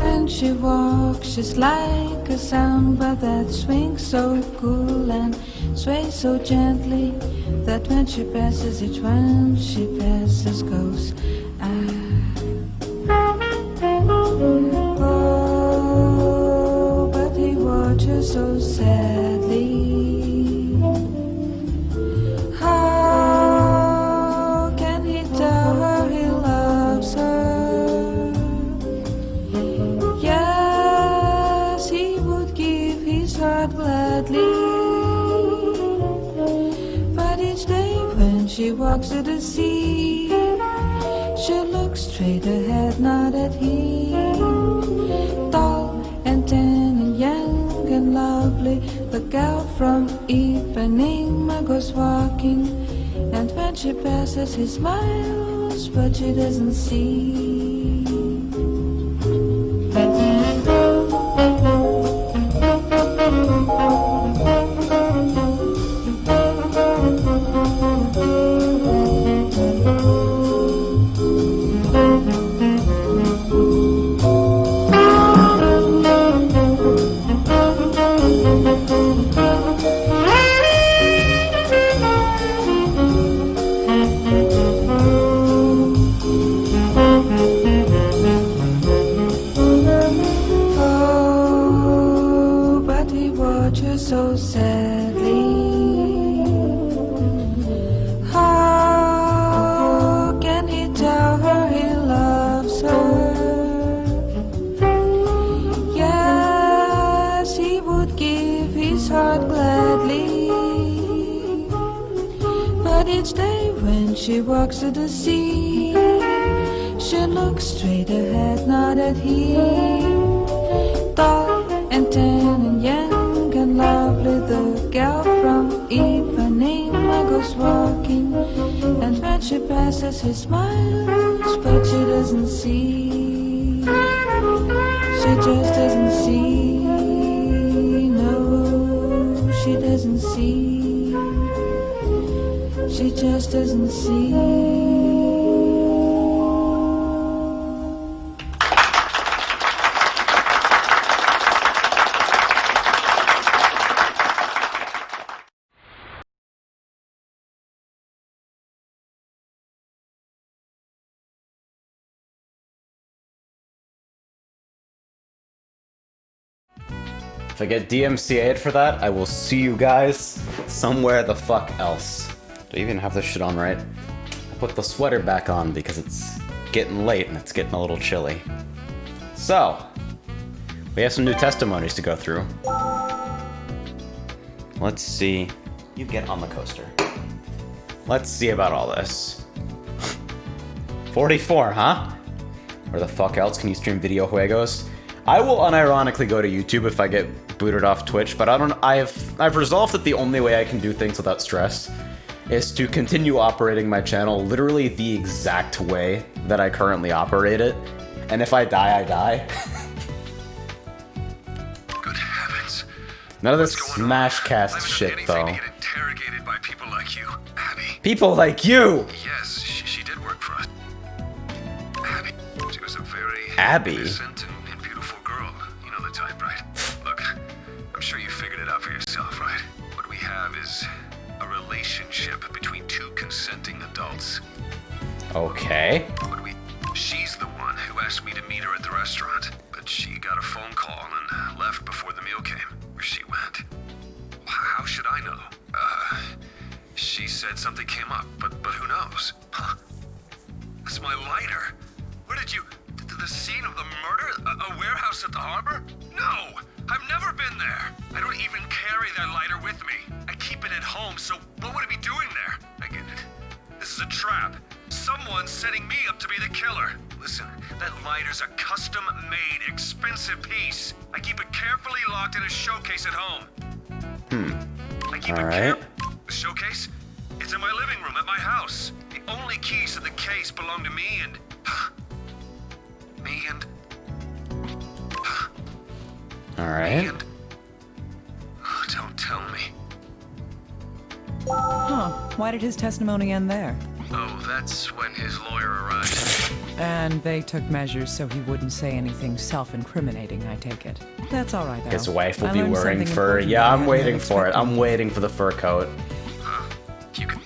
When she walks, she's like a samba that swings so cool and sways so gently that when she passes, each one she passes goes, Oh, but he watches so sadly. How can he tell her he loves her? Yes, he would give his heart gladly. But each day when she walks to the sea, she looks straight ahead, not at him. Tall and tan and young and lovely, the gal from Ipanema goes walking. And when she passes, he smiles, but she doesn't see. So sadly, how can he tell her he loves her? Yes, he would give his heart gladly. But each day when she walks to the sea, she looks straight ahead, not at him. Tall and tan and young and lovely, the gal from Ipanema goes walking. And when she passes, he smiles, but she doesn't see. She just doesn't see. No, she doesn't see. She just doesn't see. If I get DMCA'd for that, I will see you guys somewhere the fuck else. Do I even have this shit on right? I put the sweater back on because it's getting late and it's getting a little chilly. So, we have some new testimonies to go through. Let's see. You get on the coaster. Let's see about all this. 44, huh? Where the fuck else can you stream video juegos? I will unironically go to YouTube if I get booted off Twitch, but I've resolved that the only way I can do things without stress is to continue operating my channel literally the exact way that I currently operate it. And if I die, I die. Good heavens. None of this Smashcast shit, though. Get interrogated by people like you, Abby. People like you! Yes, she did work for us. Abby. She was a very Abby? innocent and beautiful girl. You know the type, right? Look, I'm sure you figured it out for yourself, right? What we have is a relationship between two consenting adults. Okay. She's the one who asked me to meet her at the restaurant, but she got a phone call and left before the meal came. Where she went. How should I know? She said something came up, but who knows? Huh? That's my lighter. Where did you... To the scene of the murder? A warehouse at the harbor? No! I've never been there. I don't even carry that lighter with me. I keep it at home, so what would it be doing there? I get it. This is a trap. Someone's setting me up to be the killer. Listen, that lighter's a custom-made, expensive piece. I keep it carefully locked in a showcase at home. I keep Alright. The showcase? It's in my living room at my house. The only keys to the case belong to me and... me and... Alright. and... Oh, don't tell me. Huh. Why did his testimony end there? Oh, that's when his lawyer arrived. And they took measures so he wouldn't say anything self-incriminating, I take it. That's all right, though. His wife will I be learned wearing something fur. important Yeah, I I'm hadn't waiting been for it. I'm expecting. waiting for the fur coat. You can...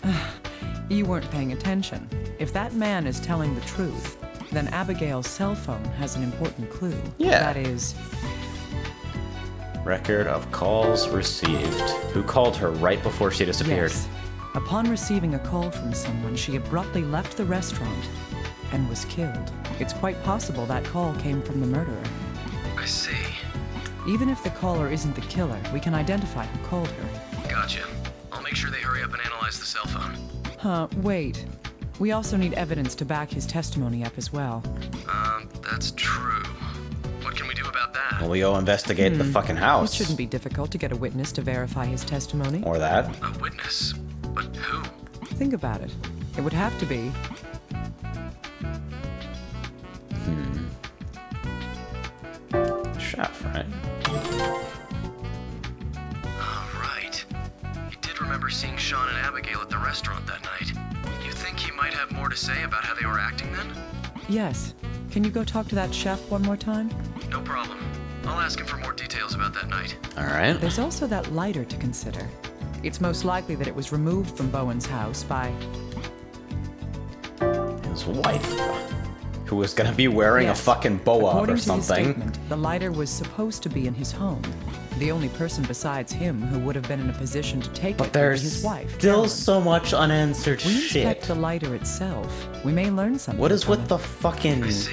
You weren't paying attention. If that man is telling the truth, then Abigail's cell phone has an important clue. Yeah. That is, Record of calls received. Who called her right before she disappeared? yes. Upon receiving a call from someone, she abruptly left the restaurant and was killed. It's quite possible that call came from the murderer. I see. Even if the caller isn't the killer, we can identify who called her. Gotcha. I'll make sure they hurry up and analyze the cell phone. Wait. We also need evidence to back his testimony up as well. That's true. What can we do about that? Well, we go investigate the fucking It house. shouldn't be difficult to get a witness to verify his testimony. Or that. A witness? But who? Think about it. It would have to be. Chef, right? Right. He did remember seeing Sean and Abigail at the restaurant that night. You think he might have more to say about how they were acting then? Yes. Can you go talk to that chef one more time? No problem. I'll ask him for more details about that night. Alright. There's also that lighter to consider. It's most likely that it was removed from Bowen's house by... His wife. Who was gonna be wearing Yes. a fucking boa According or to his something. statement, the lighter was supposed to be in his home. The only person besides him who would have been in a position to take it But would be there's his wife, still Carolyn. so much unanswered We inspect shit. the lighter itself. We may learn something. What is from with it. the fucking I see.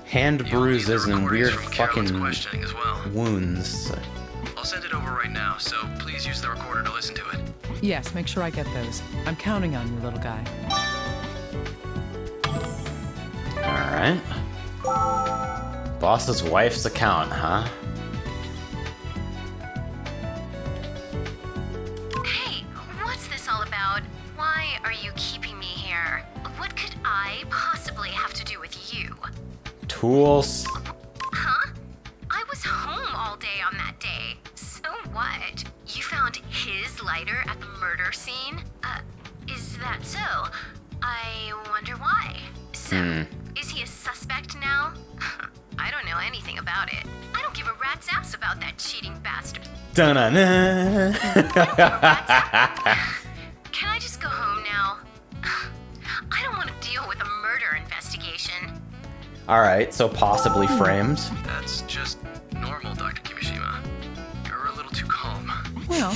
hand You'll need the bruises and recordings weird from Carolyn's fucking questioning as well. wounds? I'll send it over right now, so please use the recorder to listen to it. Yes, make sure I get those. I'm counting on you, little guy. Alright. Boss's wife's account, huh? Hey, what's this all about? Why are you keeping me here? What could I possibly have to do with you? Tools. Huh? I was home all day on that day. So what? You found his lighter at the murder scene? Is that so? I wonder why. So, is he a suspect now? I don't know anything about it. I don't give a rat's ass about that cheating bastard. Dun-na-na. Can I just go home now? I don't want to deal with a murder investigation. Alright, so possibly framed. That's just normal, Dr. Kimishima. You're a little too calm. Well,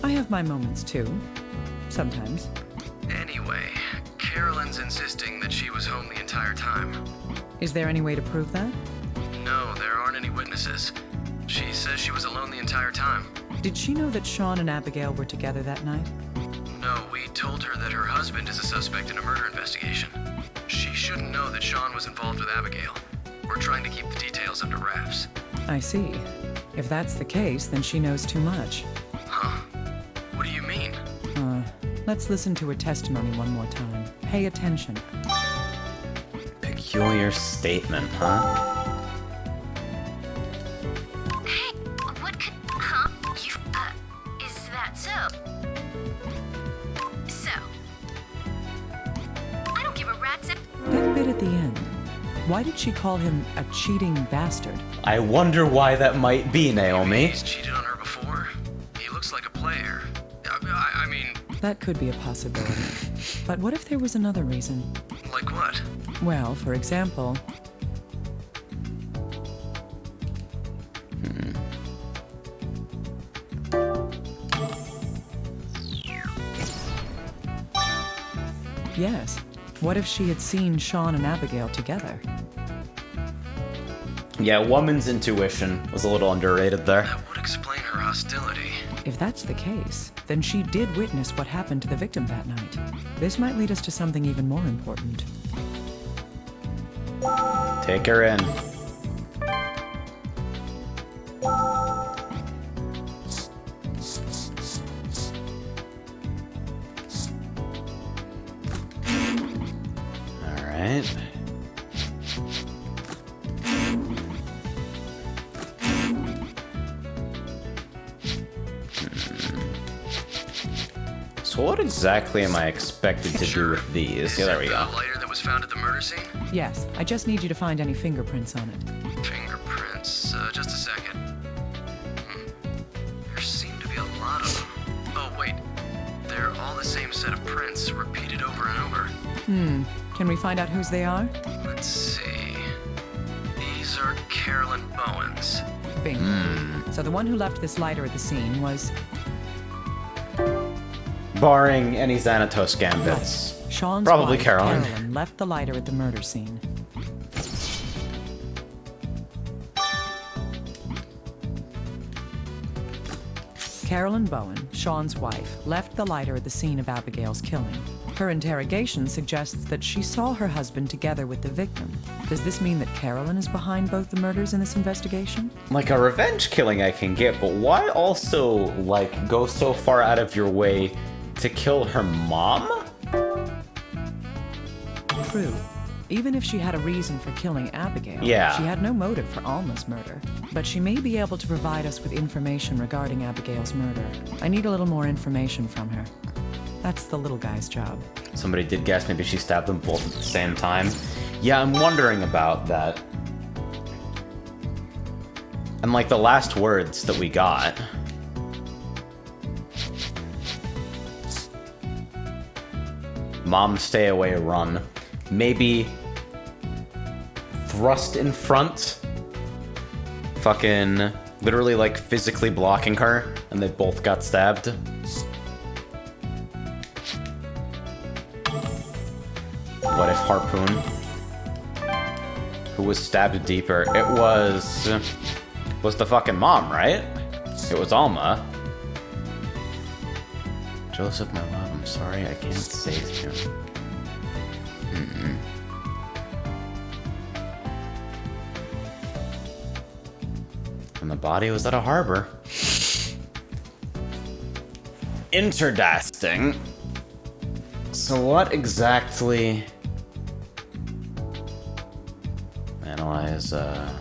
I have my moments too. Sometimes. Anyway, Carolyn's insisting that she was home the entire time. Is there any way to prove that? No, there aren't any witnesses. She says she was alone the entire time. Did she know that Sean and Abigail were together that night? No, we told her that her husband is a suspect in a murder investigation. She shouldn't know that Sean was involved with Abigail. We're trying to keep the details under wraps. I see. If that's the case, then she knows too much. Huh? What do you mean? Let's listen to her testimony one more time. Pay attention. Peculiar statement, huh? Hey, what could... Huh? You... is that so? So... I don't give a rat's ass... That bit at the end. Why did she call him a cheating bastard? I wonder why that might be, Naomi. He's cheated on her before. He looks like a player. I mean, That could be a possibility. But what if there was another reason? like what? Well, for example... Yes. What if she had seen Sean and Abigail together? Yeah, woman's intuition was a little underrated there. That would explain her hostility. If that's the case, then she did witness what happened to the victim that night. This might lead us to something even more important. Take her in. Alright. So what exactly am I expected to do with these? Yeah, there we go. The lighter that was found at the murder scene? Yes, I just need you to find any fingerprints on it. Fingerprints. Just a second. There seem to be a lot of them. Oh, wait. They're all the same set of prints, repeated over and over. Can we find out whose they are? Let's see. These are Carolyn Bowen's. Bingo. So the one who left this lighter at the scene was Barring any Xanatos gambits. Sean's Probably wife, Carolyn. left the lighter at the murder scene. Carolyn Bowen, Sean's wife, left the lighter at the scene of Abigail's killing. Her interrogation suggests that she saw her husband together with the victim. Does this mean that Carolyn is behind both the murders in this investigation? Like a revenge killing I can get, but why also, like, go so far out of your way to kill her mom? True. Even if she had a reason for killing Abigail, Yeah. she had no motive for Alma's murder. But she may be able to provide us with information regarding Abigail's murder. I need a little more information from her. That's the little guy's job. Somebody did guess maybe she stabbed them both at the same time. Yeah, I'm wondering about that. And like the last words that we got. Mom, stay away, run. Maybe thrust in front. Fucking literally like physically blocking her, and they both got stabbed. What if Harpoon? Who was stabbed deeper? It was the fucking mom, right? It was Alma. Joseph, my love, I'm sorry, I can't save you. And the body was at a harbor. Interdasting. So what exactly... Analyze, Oh,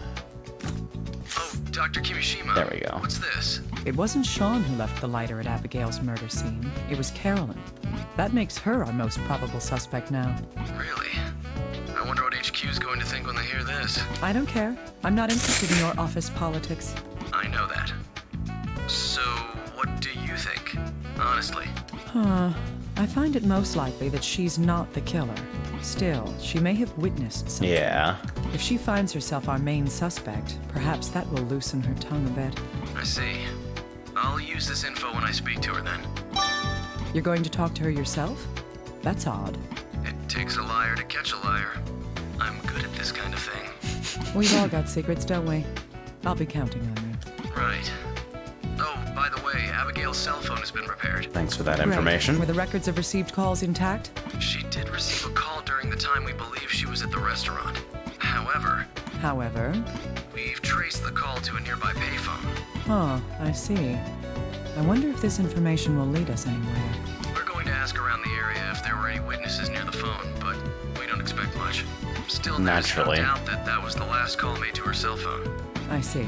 Dr. Kimishima. There we go. What's this? It wasn't Sean who left the lighter at Abigail's murder scene. It was Carolyn. That makes her our most probable suspect now. Really? I wonder what HQ's going to think when they hear this. I don't care. I'm not interested in your office politics. I know that. So, what do you think? Honestly. I find it most likely that she's not the killer. Still, she may have witnessed something. Yeah. If she finds herself our main suspect, perhaps that will loosen her tongue a bit. I see. I'll use this info when I speak to her then. You're going to talk to her yourself? That's odd. It takes a liar to catch a liar. I'm good at this kind of thing. We've all got secrets, don't we? I'll be counting on you. Right. Oh, by the way, Abigail's cell phone has been repaired. Thanks for that Great. information. Were the records of received calls intact? She did receive a call during the time we believe she was at the restaurant. However, we've traced the call to a nearby payphone. I see. I wonder if this information will lead us anywhere. We're going to ask around the area if there were any witnesses near the phone, but we don't expect much. Still, there's no Naturally. doubt that was the last call made to her cell phone. I see.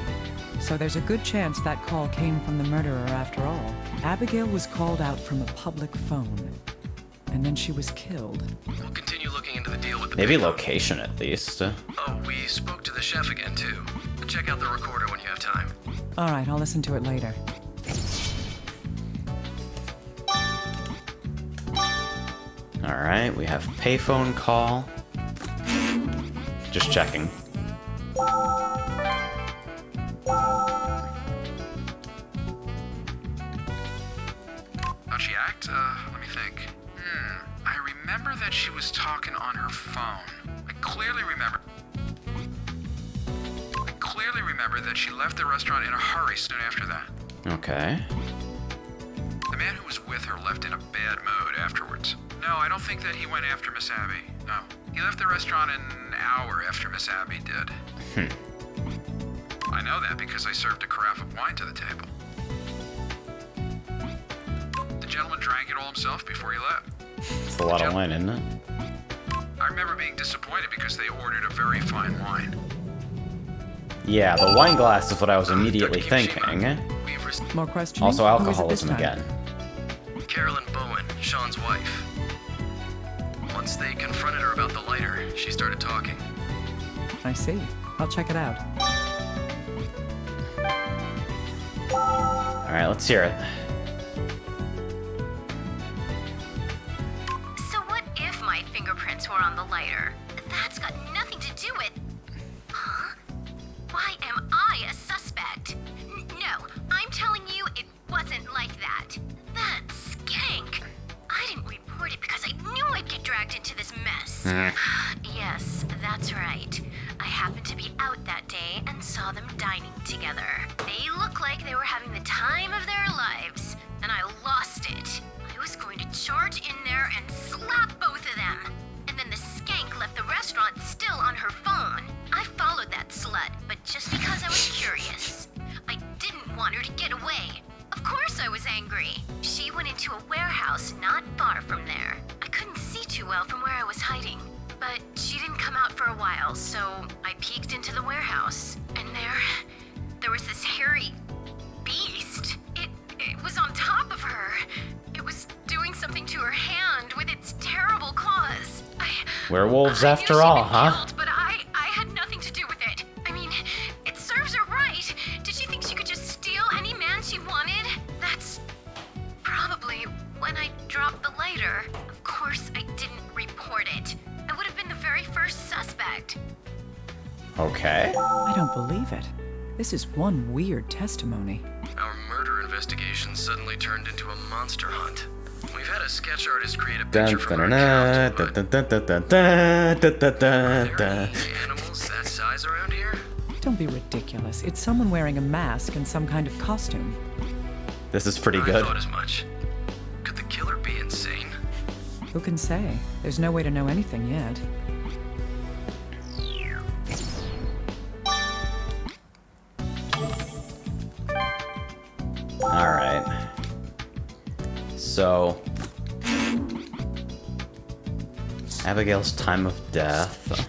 So there's a good chance that call came from the murderer after all. Abigail was called out from a public phone. And then she was killed. We'll continue looking into the deal with the Maybe payphone. location at least. Oh, we spoke to the chef again, too. Check out the recorder when you have time. All right, I'll listen to it later. Alright, we have payphone call. Just checking. How'd she act? Let me think. I remember that she was talking on her phone. I clearly remember that she left the restaurant in a hurry soon after that. Okay. The man who was with her left in a bad mood afterwards. No, I don't think that he went after Miss Abby. No. He left the restaurant an hour after Miss Abby did. I know that because I served a carafe of wine to the table. The gentleman drank it all himself before he left. It's a lot of wine, isn't it? I remember being disappointed because they ordered a very fine wine. Yeah, the wine glass is what I was immediately thinking. We've received More questions? Also Who is it this alcoholism time? again. Carolyn Bowen. Sean's wife. Once they confronted her about the lighter, she started talking. I see. I'll check it out. Alright, let's hear it. So what if my fingerprints were on the lighter? That's got nothing to do with... Huh? Why am I a suspect? No, I'm telling you it wasn't like that. That skank! I didn't report it because I knew I'd get dragged into this mess. Yes, that's right. I happened to be out that day and saw them dining together. They looked like they were having the time of their lives, and I lost it. I was going to charge in there and slap both of them. And then the skank left the restaurant still on her phone. I followed that slut, but just because I was curious. I didn't want her to get away. Of course I was angry. She went into a warehouse not far from there. I couldn't see too well from where I was hiding. But she didn't come out for a while, so I peeked into the warehouse. And there was this hairy beast. It was on top of her. It was doing something to her hand with its terrible claws. Werewolves I after knew she'd all, been huh? killed, but I had nothing to do with it. I mean, it serves her right. Did she think she could just steal any man she wanted? That's probably when I dropped the lighter. Of course, I didn't report it. I would have been the very first suspect. Okay. I don't believe it. This is one weird testimony. Our murder investigation suddenly turned into a monster hunt. We've had a sketch artist create a picture from our account, but are there any animals that size around here? Don't be ridiculous. It's someone wearing a mask and some kind of costume. This is pretty I good. thought as much. Could the killer be insane? Who can say? There's no way to know anything yet. Alright. So... Abigail's time of death.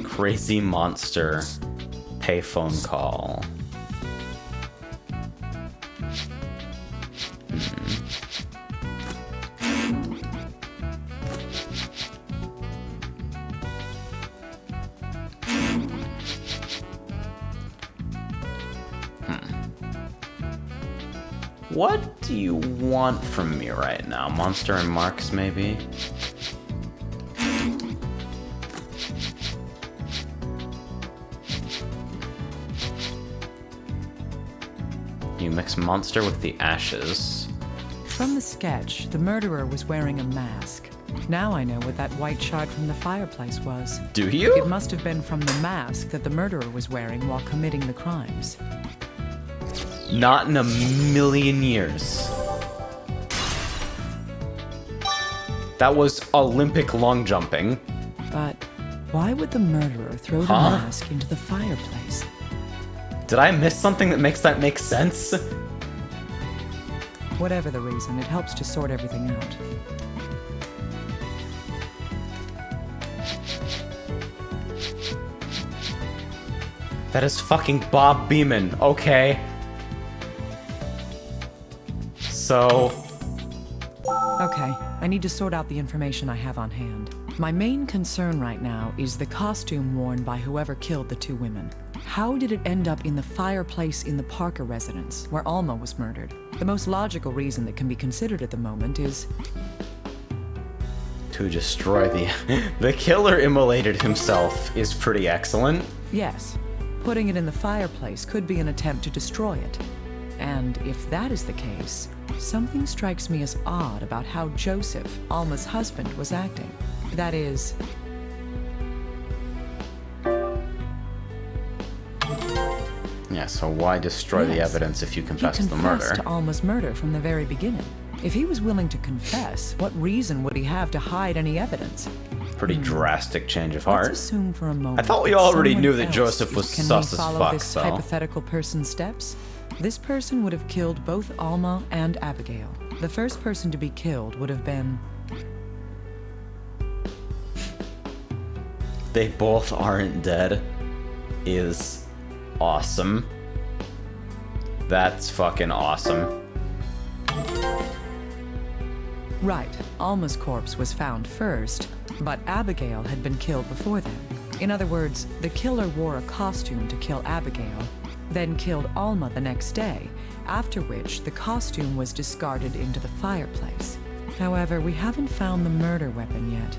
Crazy monster payphone call. What do you want from me right now? Monster and Marks, maybe? You mix Monster with the ashes. From the sketch, the murderer was wearing a mask. Now I know what that white shard from the fireplace was. Do you? It must have been from the mask that the murderer was wearing while committing the crimes. Not in a million years. That was Olympic long jumping. But why would the murderer throw the mask into the fireplace? Did I miss something that makes that make sense? Whatever the reason, it helps to sort everything out. That is fucking Bob Beeman, okay? So... Okay, I need to sort out the information I have on hand. My main concern right now is the costume worn by whoever killed the two women. How did it end up in the fireplace in the Parker residence, where Alma was murdered? The most logical reason that can be considered at the moment is... to destroy the... The killer immolated himself is pretty excellent. Yes, putting it in the fireplace could be an attempt to destroy it. And if that is the case, something strikes me as odd about how Joseph, Alma's husband, was acting. That is... Yeah, so why destroy the evidence if you confess to the murder? He confessed to Alma's murder from the very beginning. If he was willing to confess, what reason would he have to hide any evidence? Pretty drastic change of heart. Let's assume for a moment. I thought we that already someone knew that else Joseph was can sus we as follow fuck, this though. hypothetical person's steps? This person would have killed both Alma and Abigail. The first person to be killed would have been... They both aren't dead is awesome. That's fucking awesome. Right, Alma's corpse was found first, but Abigail had been killed before then. In other words, the killer wore a costume to kill Abigail, then killed Alma the next day, after which the costume was discarded into the fireplace. However, we haven't found the murder weapon yet.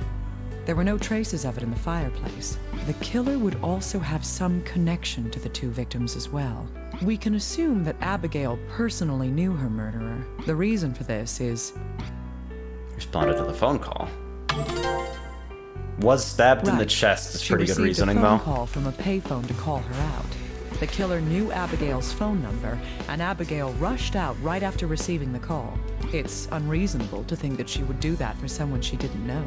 There were no traces of it in the fireplace. The killer would also have some connection to the two victims as well. We can assume that Abigail personally knew her murderer. The reason for this is... Responded to the phone call. Was stabbed in the chest is pretty good reasoning, though. though. She received a phone call from a payphone to call her out. The killer knew Abigail's phone number, and Abigail rushed out right after receiving the call. It's unreasonable to think that she would do that for someone she didn't know.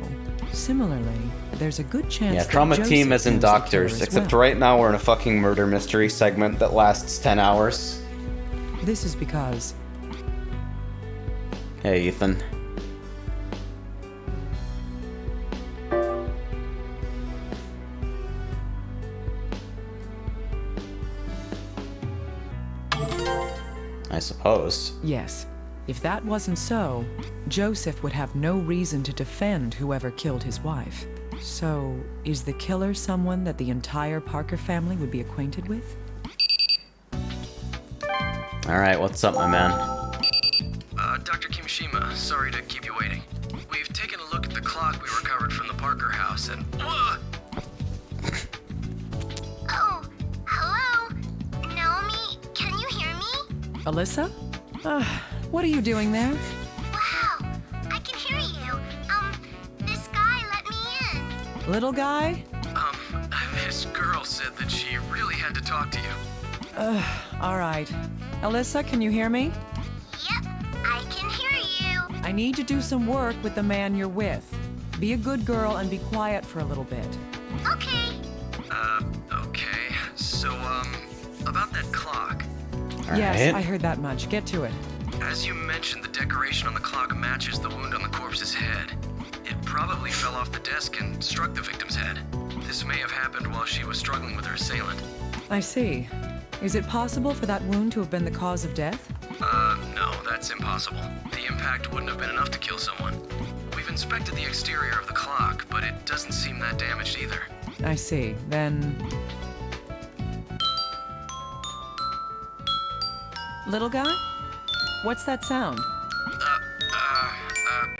Similarly, there's a good chance Yeah, that trauma Joseph team as in knows the killer doctors, as except well. right now we're in a fucking murder mystery segment that lasts 10 hours. This is because... Hey, Ethan. I suppose. Yes. If that wasn't so, Joseph would have no reason to defend whoever killed his wife. So, is the killer someone that the entire Parker family would be acquainted with? Alright, what's up, my man? Dr. Kimishima, sorry to keep you waiting. We've taken a look at the clock we recovered from the Parker house and... Oh, hello? Naomi, can you hear me? Alyssa? What are you doing there? Wow, I can hear you. This guy let me in. Little guy? This girl said that she really had to talk to you. Alright. Alyssa, can you hear me? Yep, I can hear you. I need to do some work with the man you're with. Be a good girl and be quiet for a little bit. Okay. Okay. So, about that clock. Yes, I heard that much. Get to it. As you mentioned, the decoration on the clock matches the wound on the corpse's head. It probably fell off the desk and struck the victim's head. This may have happened while she was struggling with her assailant. I see. Is it possible for that wound to have been the cause of death? No, that's impossible. The impact wouldn't have been enough to kill someone. We've inspected the exterior of the clock, but it doesn't seem that damaged either. I see. Then... Little guy? What's that sound?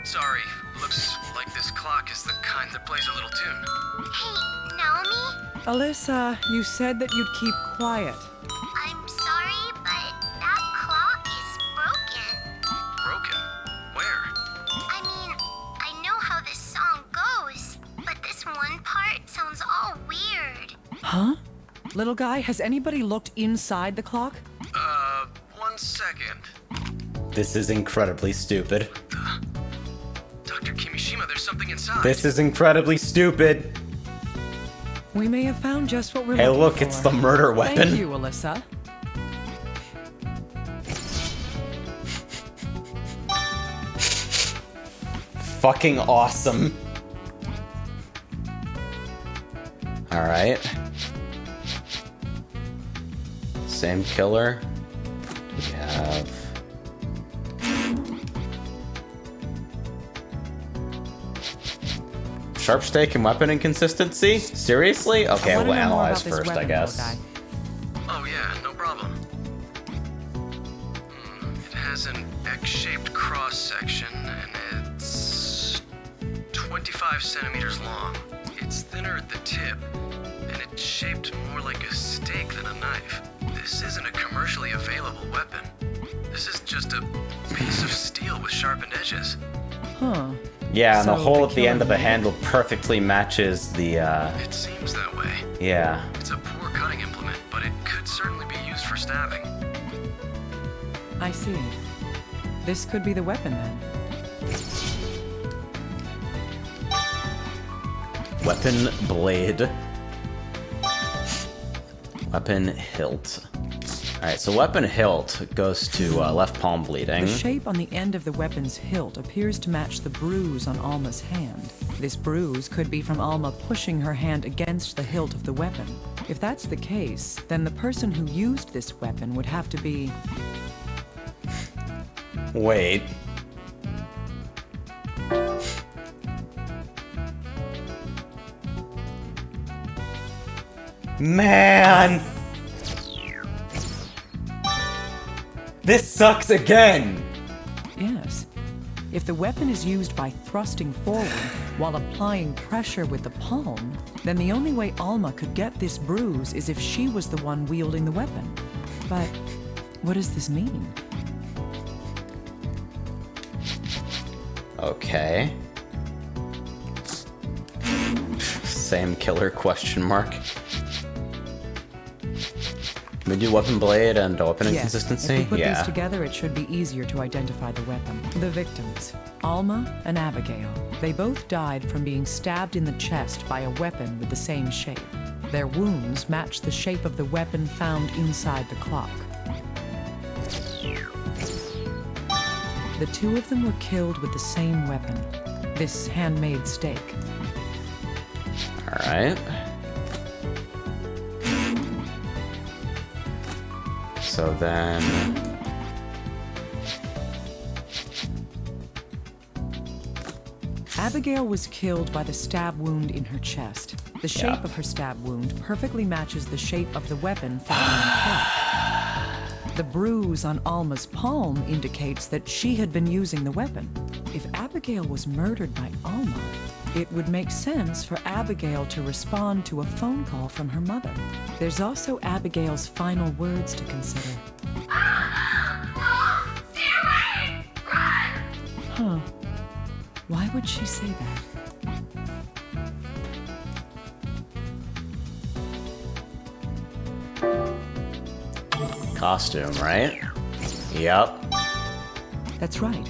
Sorry. Looks like this clock is the kind that plays a little tune. Hey, Naomi? Alyssa, you said that you'd keep quiet. I'm sorry, but that clock is broken. Broken? Where? I mean, I know how this song goes, but this one part sounds all weird. Huh? Little guy, has anybody looked inside the clock? 1 second. This is incredibly stupid. Dr. Kimishima, there's something inside. This is incredibly stupid. We may have found just what we're Hey, looking look, for. it's the murder weapon. Thank you, Alyssa. Fucking awesome. Alright. Same killer. We have... Sharp stake and weapon inconsistency? Seriously? Okay, I wanna we'll know more analyze about this first, I weapon, guess. little guy. Oh yeah, no problem. It has an X-shaped cross-section, and it's 25 centimeters long. It's thinner at the tip, and it's shaped more like a stake than a knife. This isn't a commercially available weapon. This is just a piece of steel with sharpened edges. Huh. Yeah, and the So hole the at the killer end of the made it? handle perfectly matches the, It seems that way. yeah. It's a poor cutting implement, but it could certainly be used for stabbing. I see. This could be the weapon then. Weapon blade. Weapon hilt. Alright, so weapon hilt goes to left palm bleeding. The shape on the end of the weapon's hilt appears to match the bruise on Alma's hand. This bruise could be from Alma pushing her hand against the hilt of the weapon. If that's the case, then the person who used this weapon would have to be... Wait. Man! This sucks again! Yes. If the weapon is used by thrusting forward while applying pressure with the palm, then the only way Alma could get this bruise is if she was the one wielding the weapon. But what does this mean? Okay. Same killer question mark. We do weapon blade and weapon inconsistency? If we put these together, it should be easier to identify the weapon. The victims, Alma and Abigail. They both died from being stabbed in the chest by a weapon with the same shape. Their wounds match the shape of the weapon found inside the clock. The two of them were killed with the same weapon, this handmade stake. Alright. So then... Abigail was killed by the stab wound in her chest. The shape of her stab wound perfectly matches the shape of the weapon found in the clock. The bruise on Alma's palm indicates that she had been using the weapon. If Abigail was murdered by Alma, it would make sense for Abigail to respond to a phone call from her mother. There's also Abigail's final words to consider. Huh. Why would she say that? Costume, right? Yep. That's right.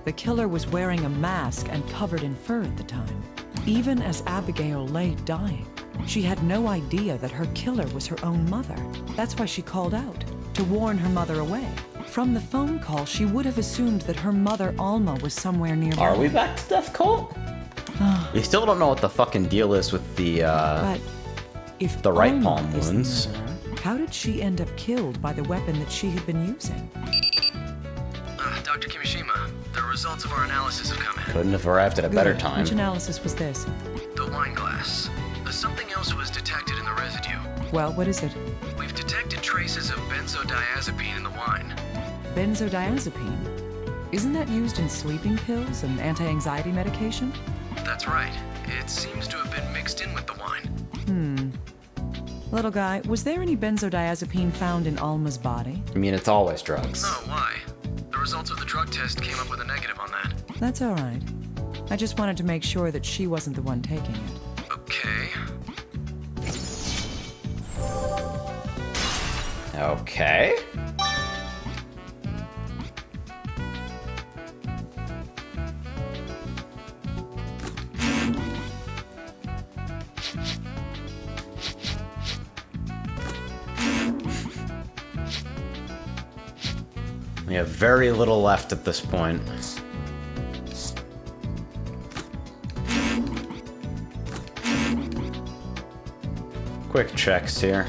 The killer was wearing a mask and covered in fur at the time. Even as Abigail lay dying, she had no idea that her killer was her own mother. That's why she called out, to warn her mother away. From the phone call, she would have assumed that her mother, Alma, was somewhere nearby. Are we back to Death Cult? We still don't know what the fucking deal is with the, But if the right Alma palm is the wounds. murderer, how did she end up killed by the weapon that she had been using? Dr. Kimishima, the results of our analysis have come in. Couldn't have arrived at a better time. Which analysis was this? The wine glass. Something else was detected in the residue. Well, what is it? We've detected traces of benzodiazepine in the wine. Benzodiazepine? Isn't that used in sleeping pills and anti-anxiety medication? That's right. It seems to have been mixed in with the wine. Little guy, was there any benzodiazepine found in Alma's body? I mean, it's always drugs. No, why? The results of the drug test came up with a negative on that. That's all right. I just wanted to make sure that she wasn't the one taking it. Okay. Okay. We have very little left at this point. Quick checks here.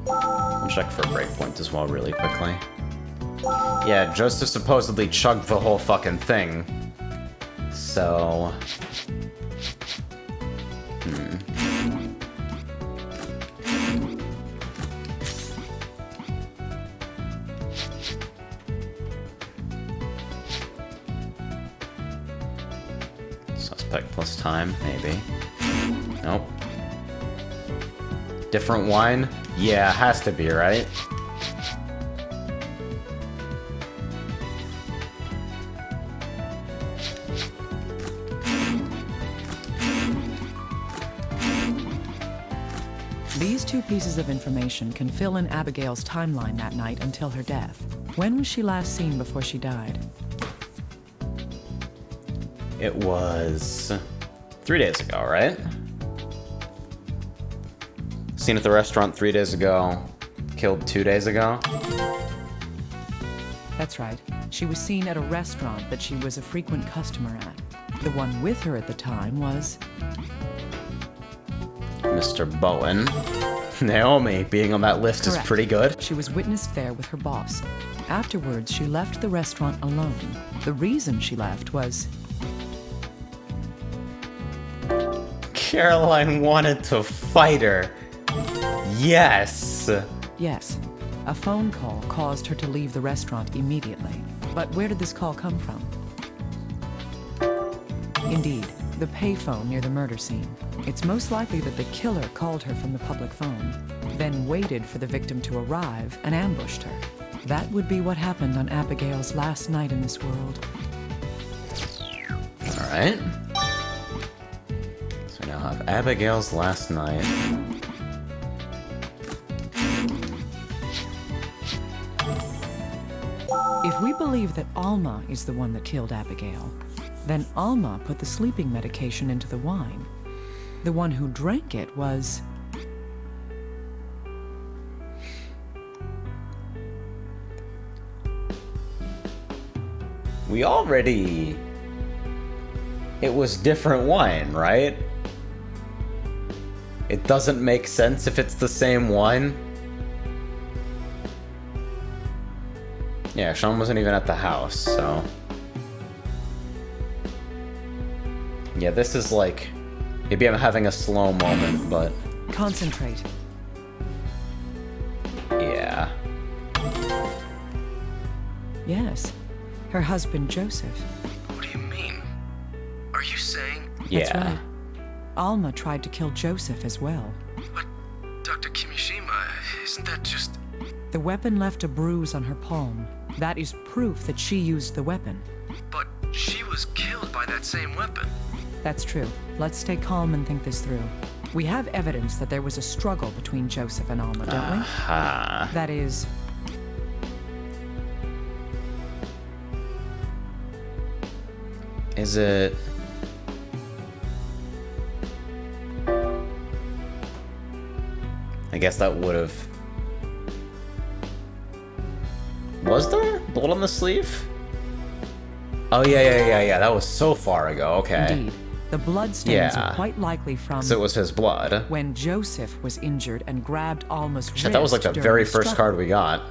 I'll check for a breakpoint as well really quickly. Yeah, Joseph supposedly chugged the whole fucking thing. So... Suspect plus time, maybe. Nope. Different wine? Yeah, has to be, right? These two pieces of information can fill in Abigail's timeline that night until her death. When was she last seen before she died? It was 3 days ago, right? Seen at the restaurant 3 days ago. Killed 2 days ago. That's right. She was seen at a restaurant that she was a frequent customer at. The one with her at the time was... Mr. Bowen. Naomi being on that list Correct. is pretty good. She was witnessed there with her boss. Afterwards, she left the restaurant alone. The reason she left was... Caroline wanted to fight her. Yes. Yes. A phone call caused her to leave the restaurant immediately. But where did this call come from? Indeed, the payphone near the murder scene. It's most likely that the killer called her from the public phone, then waited for the victim to arrive and ambushed her. That would be what happened on Abigail's last night in this world. All right. So we now have Abigail's last night. If we believe that Alma is the one that killed Abigail, then Alma put the sleeping medication into the wine. The one who drank it was... We already... It was different wine, right? It doesn't make sense if it's the same wine. Yeah, Sean wasn't even at the house, so... Yeah, this is like... Maybe I'm having a slow moment, but... Concentrate. Yeah. Yes. Her husband, Joseph. What do you mean? Are you saying... That's Yeah. right. Alma tried to kill Joseph as well. But, Dr. Kimishima, isn't that just... The weapon left a bruise on her palm. That is proof that she used the weapon. But she was killed by that same weapon. That's true. Let's stay calm and think this through. We have evidence that there was a struggle between Joseph and Alma, don't we? Ah. That is... Is it... I guess that would have... Was there blood on the sleeve? Oh, yeah. That was so far ago. Okay. Indeed. The blood stains Yeah. are quite likely from... So it was his blood. when Joseph was injured and grabbed Alma's Shit, that was like wrist the during very the first struggle. card we got.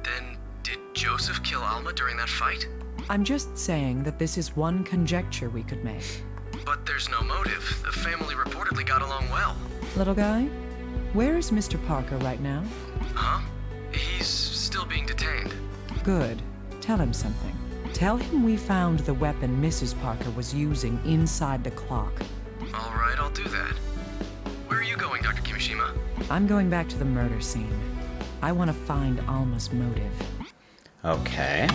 Then, did Joseph kill Alma during that fight? I'm just saying that this is one conjecture we could make. But there's no motive. The family reportedly got along well. Little guy, where is Mr. Parker right now? Huh? He's still being detained. Good. Tell him something. Tell him we found the weapon Mrs. Parker was using inside the clock. All right, I'll do that. Where are you going, Dr. Kimishima? I'm going back to the murder scene. I want to find Alma's motive. Okay.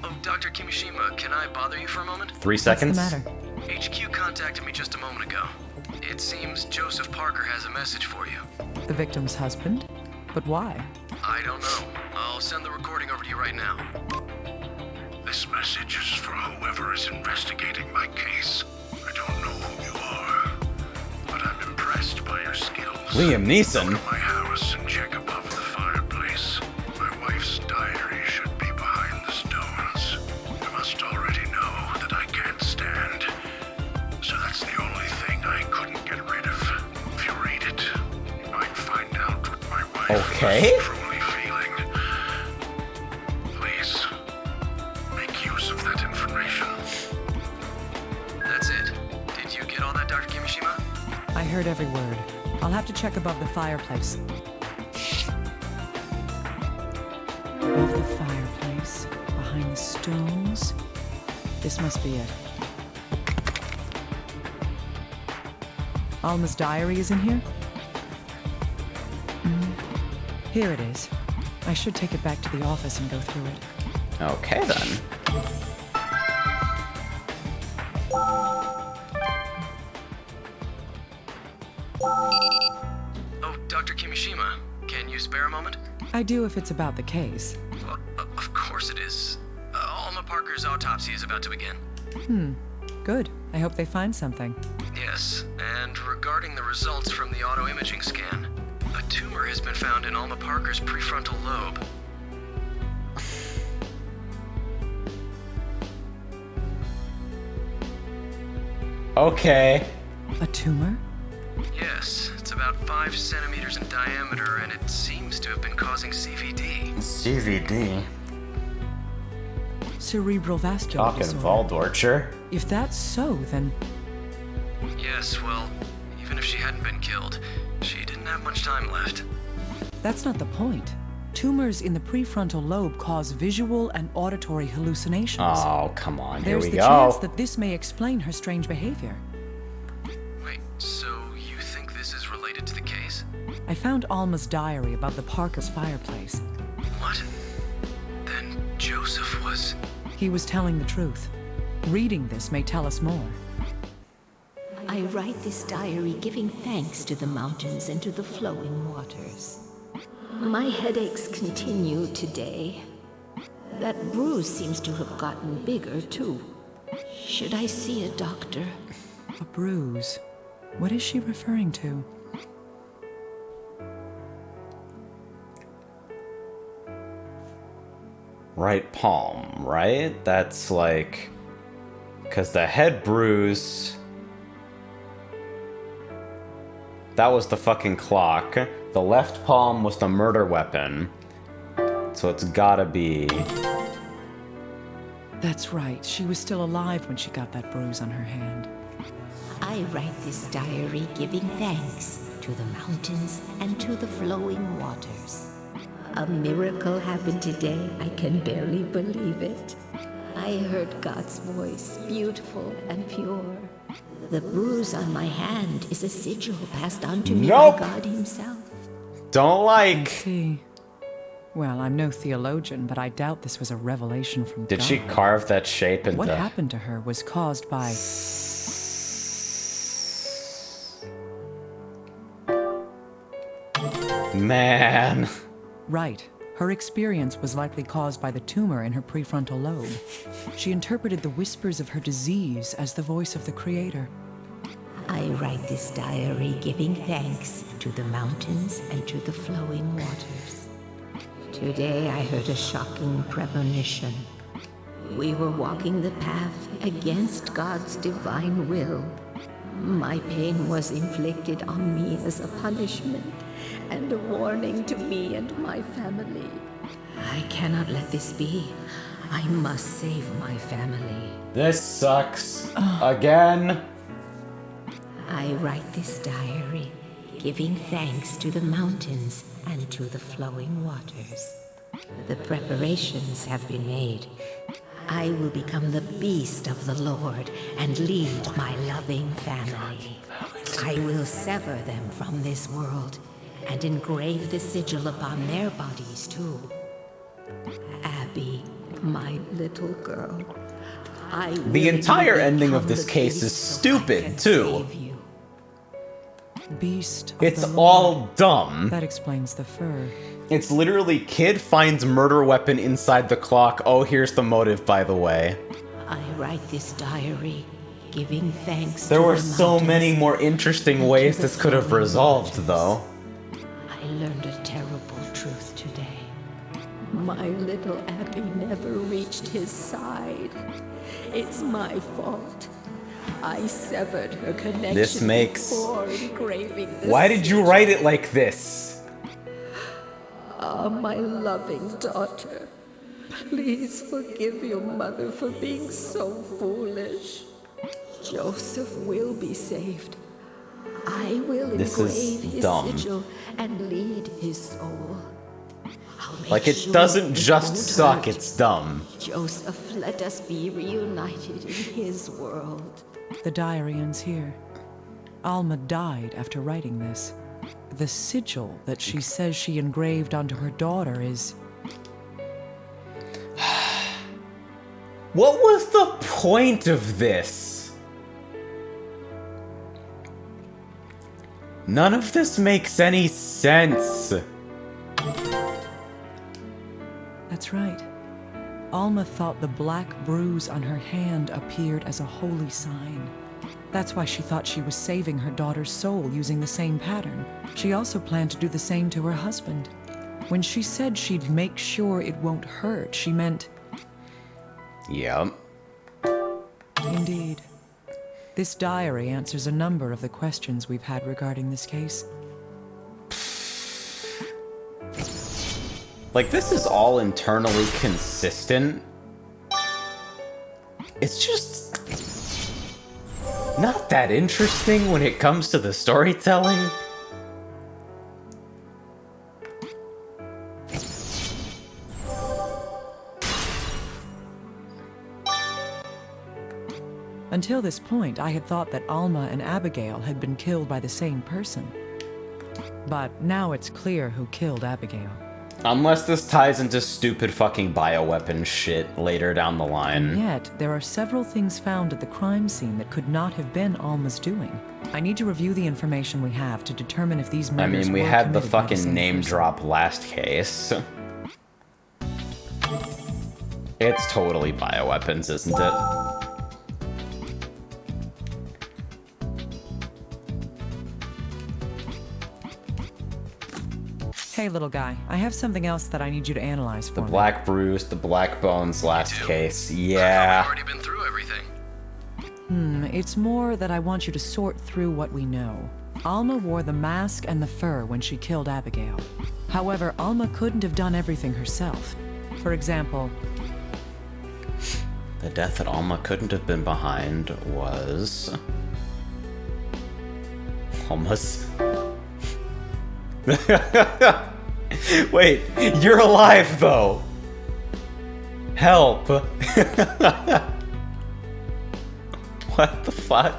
Oh, Dr. Kimishima, can I bother you for a moment? 3 seconds. What's the matter? HQ contacted me just a moment ago. It seems Joseph Parker has a message for you. The victim's husband? But why? I don't know. I'll send the recording over to you right now. This message is for whoever is investigating my case. I don't know who you are, but I'm impressed by your skills. Liam Neeson? Go to my house and check above the fireplace. My wife's diary should be behind the stones. You must already know that I can't stand. So that's the only thing I couldn't get rid of. If you read it, you might find out what my wife Okay. was truly feeling. Please, make use of that information. That's it. Did you get all that, Dr. Kimishima? I heard every word. I'll have to check above the fireplace. Above the fireplace, behind the stones. This must be it. Alma's diary is in here? Here it is. I should take it back to the office and go through it. Okay, then. Oh, Dr. Kimishima, can you spare a moment? I do if it's about the case. Well, of course it is. Alma Parker's autopsy is about to begin. Good. I hope they find something. Yes, and regarding the results from the auto-imaging scan, a tumor has been found in Alma Parker's prefrontal lobe. Okay. A tumor? Yes, it's about 5 centimeters in diameter, and it seems to have been causing CVD. CVD? Cerebral vascular Fucking disorder. Waldorcher. If that's so, then Yes, well, even if she hadn't been killed, she didn't have much time left. that's not the point. Tumors in the prefrontal lobe cause visual and auditory hallucinations. Oh, come on. Here There's we the go. chance that this may explain her strange behavior. Wait, so you think this is related to the case? I found Alma's diary about the Parker's fireplace. What? Then Joseph was... He was telling the truth. Reading this may tell us more. I write this diary giving thanks to the mountains and to the flowing waters. My headaches continue today. That bruise seems to have gotten bigger, too. Should I see a doctor? A bruise. What is she referring to? Right palm, right? That's like... Because the head bruise... That was the fucking clock. The left palm was the murder weapon. So it's gotta be... That's right. She was still alive when she got that bruise on her hand. I write this diary giving thanks to the mountains and to the flowing waters. A miracle happened today. I can barely believe it. I heard God's voice, beautiful and pure. The bruise on my hand is a sigil passed on to me by God himself. Don't like... See. Well, I'm no theologian, but I doubt this was a revelation from God. Did she carve that shape into... What happened to her was caused by... Man. Right. Her experience was likely caused by the tumor in her prefrontal lobe. She interpreted the whispers of her disease as the voice of the Creator. I write this diary giving thanks to the mountains and to the flowing waters. Today I heard a shocking premonition. We were walking the path against God's divine will. My pain was inflicted on me as a punishment and a warning to me and my family. I cannot let this be. I must save my family. This sucks. Again. I write this diary, giving thanks to the mountains and to the flowing waters. The preparations have been made. I will become the beast of the Lord and lead my loving family. I will sever them from this world and engrave the sigil upon their bodies too. Abby, my little girl, I will The entire ending of become this the case beast is so I stupid, can too. save you. Beast of It's the Lord. all dumb. That explains the fur. It's literally kid finds murder weapon inside the clock. Oh, here's the motive, by the way. I write this diary, giving thanks There to were the so mountains many more and interesting to ways the this could have flowing resolved, waters. though. I learned a terrible truth today. My little Abby never reached his side. It's my fault. I severed her connection This makes... before engraving the Why did you sigil. write it like this? Ah, my loving daughter. Please forgive your mother for being so foolish. Joseph will be saved. I will This is engrave his dumb. sigil and lead his soul. I'll make Like, it sure doesn't it just won't suck, hurt. it's dumb. Joseph, let us be reunited in his world. The diary ends here. Alma died after writing this. The sigil that she says she engraved onto her daughter is... What was the point of this? None of this makes any sense. That's right. Alma thought the black bruise on her hand appeared as a holy sign. That's why she thought she was saving her daughter's soul using the same pattern. She also planned to do the same to her husband. When she said she'd make sure it won't hurt, she meant... Yep. Indeed. This diary answers a number of the questions we've had regarding this case. Like, this is all internally consistent. It's just not that interesting when it comes to the storytelling. Until this point, I had thought that Alma and Abigail had been killed by the same person. But now it's clear who killed Abigail. Unless this ties into stupid fucking bioweapon shit later down the line. And yet, there are several things found at the crime scene that could not have been Alma's doing. I need to review the information we have to determine if these murders I mean, we were had the committed by fucking same name person. drop last case. It's totally bioweapons, isn't it? Hey, little guy, I have something else that I need you to analyze for The me. black bruise, the black bones last case. I've Yeah. already been through everything. It's more that I want you to sort through what we know. Alma wore the mask and the fur when she killed Abigail. However, Alma couldn't have done everything herself. For example, The death that Alma couldn't have been behind was... Alma's... Wait, you're alive though! Help! What the fuck?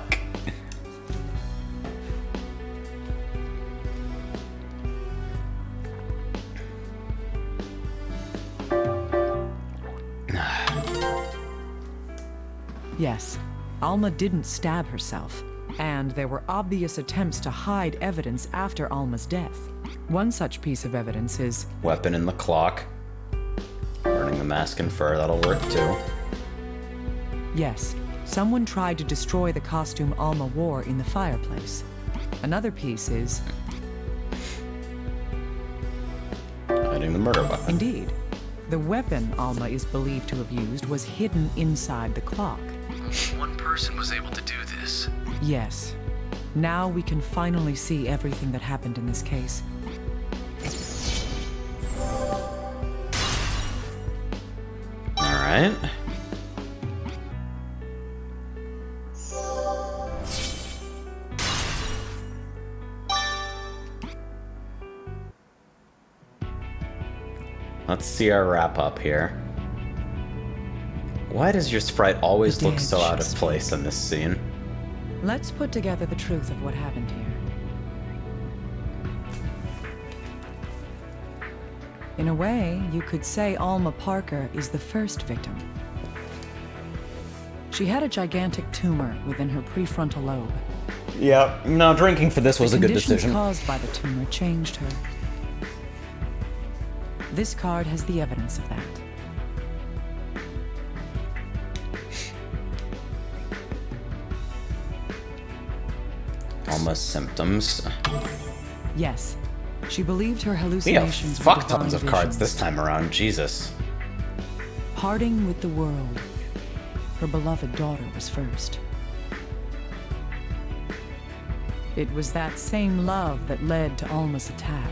yes, Alma didn't stab herself, and there were obvious attempts to hide evidence after Alma's death. One such piece of evidence is... Weapon in the clock. Burning the mask and fur, that'll work too. Yes, someone tried to destroy the costume Alma wore in the fireplace. Another piece is... Hiding the murder weapon. Indeed. The weapon Alma is believed to have used was hidden inside the clock. Only one person was able to do this. Yes. Now we can finally see everything that happened in this case. Alright. Let's see our wrap up here. Why does your sprite always The look dead so out of should place in this scene? Let's put together the truth of what happened here. In a way, you could say Alma Parker is the first victim. She had a gigantic tumor within her prefrontal lobe. Yeah, no, drinking for this was a good Conditions decision. caused by the tumor changed her. This card has the evidence of that. Alma's symptoms. Yes, she believed her We have hallucinations were fuck tons of divine cards visions. this time around, Jesus. Parting with the world. Her beloved daughter was first. It was that same love that led to Alma's attack.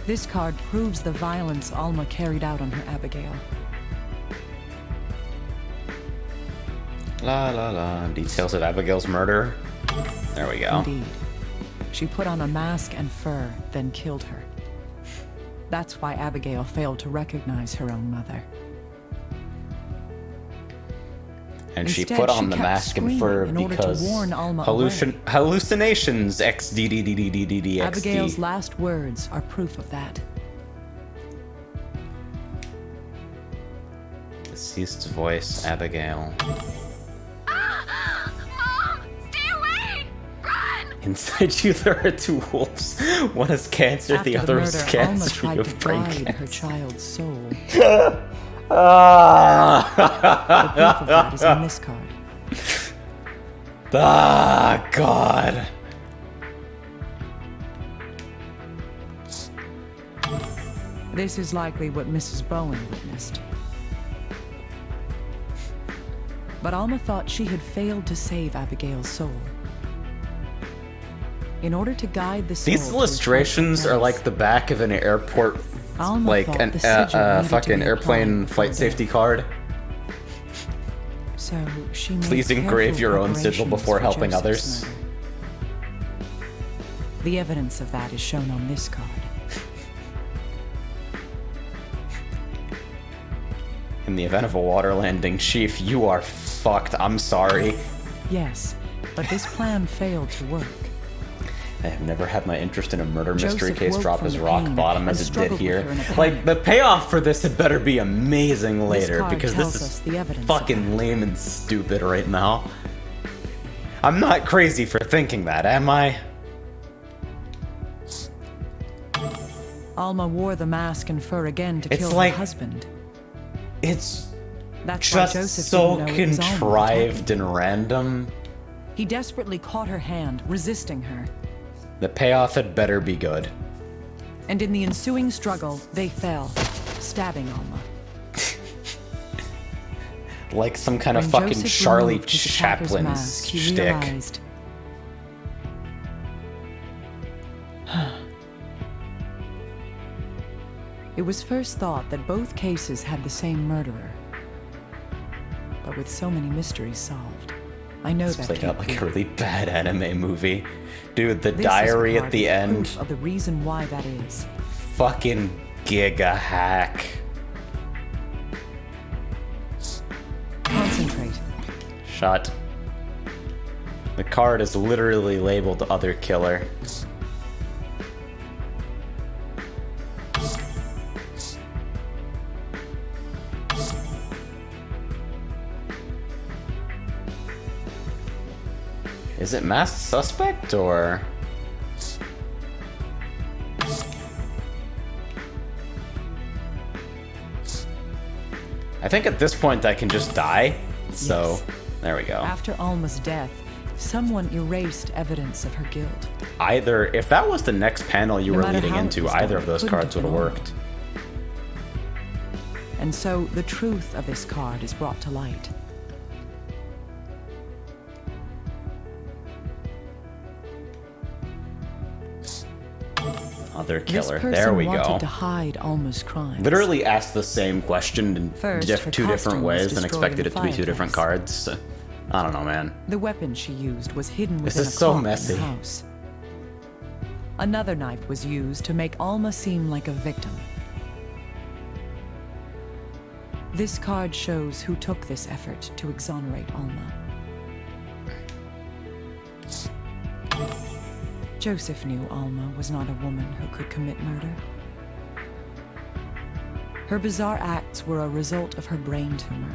This card proves the violence Alma carried out on her Abigail. La la la. Details of Abigail's murder. There we go. Indeed. She put on a mask and fur, then killed her. That's why Abigail failed to recognize her own mother. And she Instead, put on she the kept mask and screaming fur in order to because warn Alma away. hallucinations XDDDDDDXD. Abigail's last words are proof of that. Deceased voice, Abigail. Mom! Stay away! Run! Inside you there are two wolves. One is cancer, After the other murder, is Alma cancer tried of to brain guide her cancer. child's soul. Ah! The proof of that is on this card. Ah, God. This is likely what Mrs. Bowen witnessed. But Alma thought she had failed to save Abigail's soul. In order to guide the soul These illustrations are like the back of an airport, Alma like thought an the sigil needed to fucking be airplane applied flight before safety card. So she made Please engrave careful your own sigil preparations before for helping Joseph's others. murder. The evidence of that is shown on this card. In the event of a water landing, Chief, you are fucked. I'm sorry. Yes, but this plan failed to work. I have never had my interest in a murder mystery Joseph case woke drop from as the rock pain bottom and as it did struggled with here. her in a panic. Like, the payoff for this had better be amazing later, card because tells this us is the evidence fucking lame and stupid right now. I'm not crazy for thinking that, am I? Alma wore the mask and fur again to It's kill like- her husband. It's That's why just Joseph so didn't know it was Alma contrived attacking. and random. He desperately caught her hand, resisting her. The payoff had better be good. And in the ensuing struggle, they fell, stabbing Alma. Like some kind of When fucking Joseph Charlie removed his attacker's Chaplin mask, he shtick. realized it was first thought that both cases had the same murderer. But with so many mysteries solved, I know This that played can't out like be. a really bad anime movie. Dude, the This is diary a at the card with end. proof of the reason why that is. Fucking giga hack. Concentrate. Shot. The card is literally labeled Other Killer. Is it masked suspect or? I think at this point I can just die. So, Yes. there we go. After Alma's death, someone erased evidence of her guilt. Either, if that was the next panel you No were matter leading how it into, was either done, of those couldn't cards have would have been worked. And so the truth of this card is brought to light. Other This Killer. person There we wanted go. to hide Alma's crimes. Literally asked the same question in First, her two different costume was ways and destroyed expected in it the to be two different fireplace. cards. So, I don't know, man. The weapon she used was hidden This within is a so closet messy. in the house. Another knife was used to make Alma seem like a victim. This card shows who took this effort to exonerate Alma. Joseph knew Alma was not a woman who could commit murder. Her bizarre acts were a result of her brain tumor.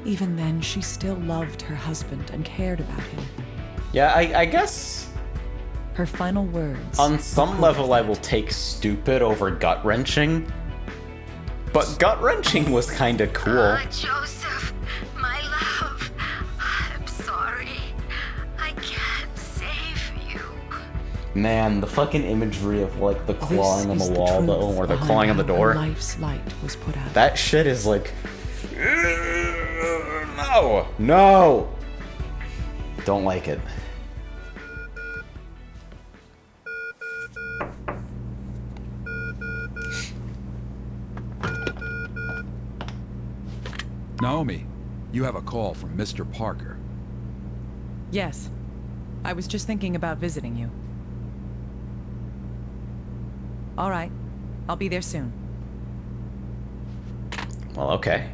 Even then, she still loved her husband and cared about him. Yeah, I guess Her final words. on some level I will take stupid over gut-wrenching. But gut-wrenching was kinda cool. Joseph, my love, I'm sorry. I can't save you. Man, the fucking imagery of like the This clawing on is the wall truth or the behind clawing on the how her door. life's light was put out. That shit is like, no, no. Don't like it. Naomi, you have a call from Mr. Parker. Yes. I was just thinking about visiting you. All right. I'll be there soon. Well, okay.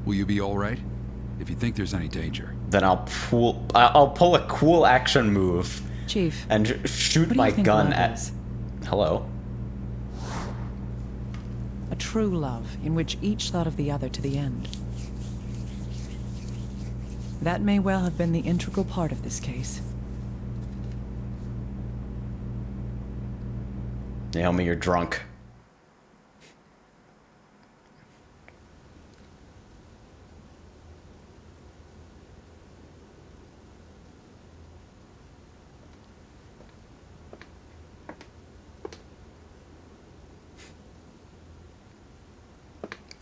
Will you be all right? If you think there's any danger. Then I'll pull a cool action move Chief. and shoot what do my you think gun love at. is? Hello. A true love in which each thought of the other to the end. That may well have been the integral part of this case. Naomi, you're drunk.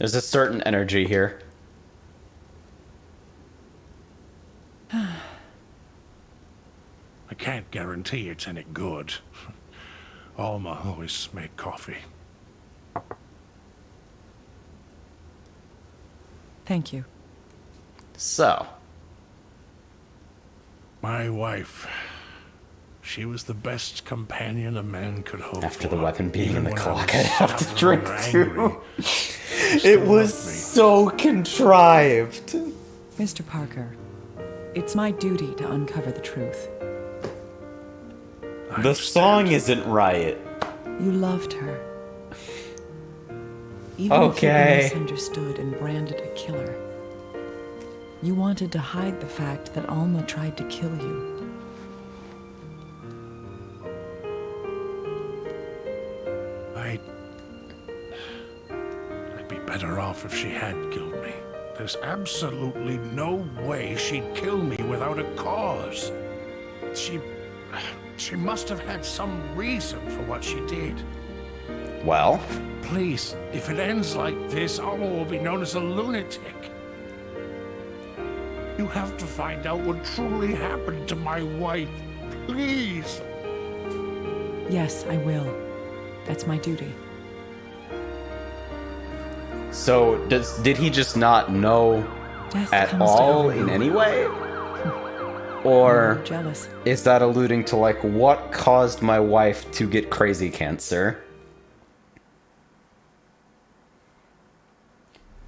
There's a certain energy here. I can't guarantee it's any good. Alma always make coffee. Thank you. So. My wife. She was the best companion a man could hope for. After the weapon being in Even the when I clock, was I'd have to stubborn drink or too. angry, she It still was loved me. so contrived. Mr. Parker, it's my duty to uncover the truth. The song isn't right. You loved her. Even Okay. if you misunderstood and branded a killer. You wanted to hide the fact that Alma tried to kill you. I'd be better off if she had killed me. There's absolutely no way she'd kill me without a cause. She must have had some reason for what she did. Well? Please, if it ends like this, Alma will be known as a lunatic. You have to find out what truly happened to my wife. Please. Yes, I will. That's my duty. So, did he just not know Death at comes to all everyone. in any way? Or I'm jealous. is that alluding to, like, what caused my wife to get crazy cancer?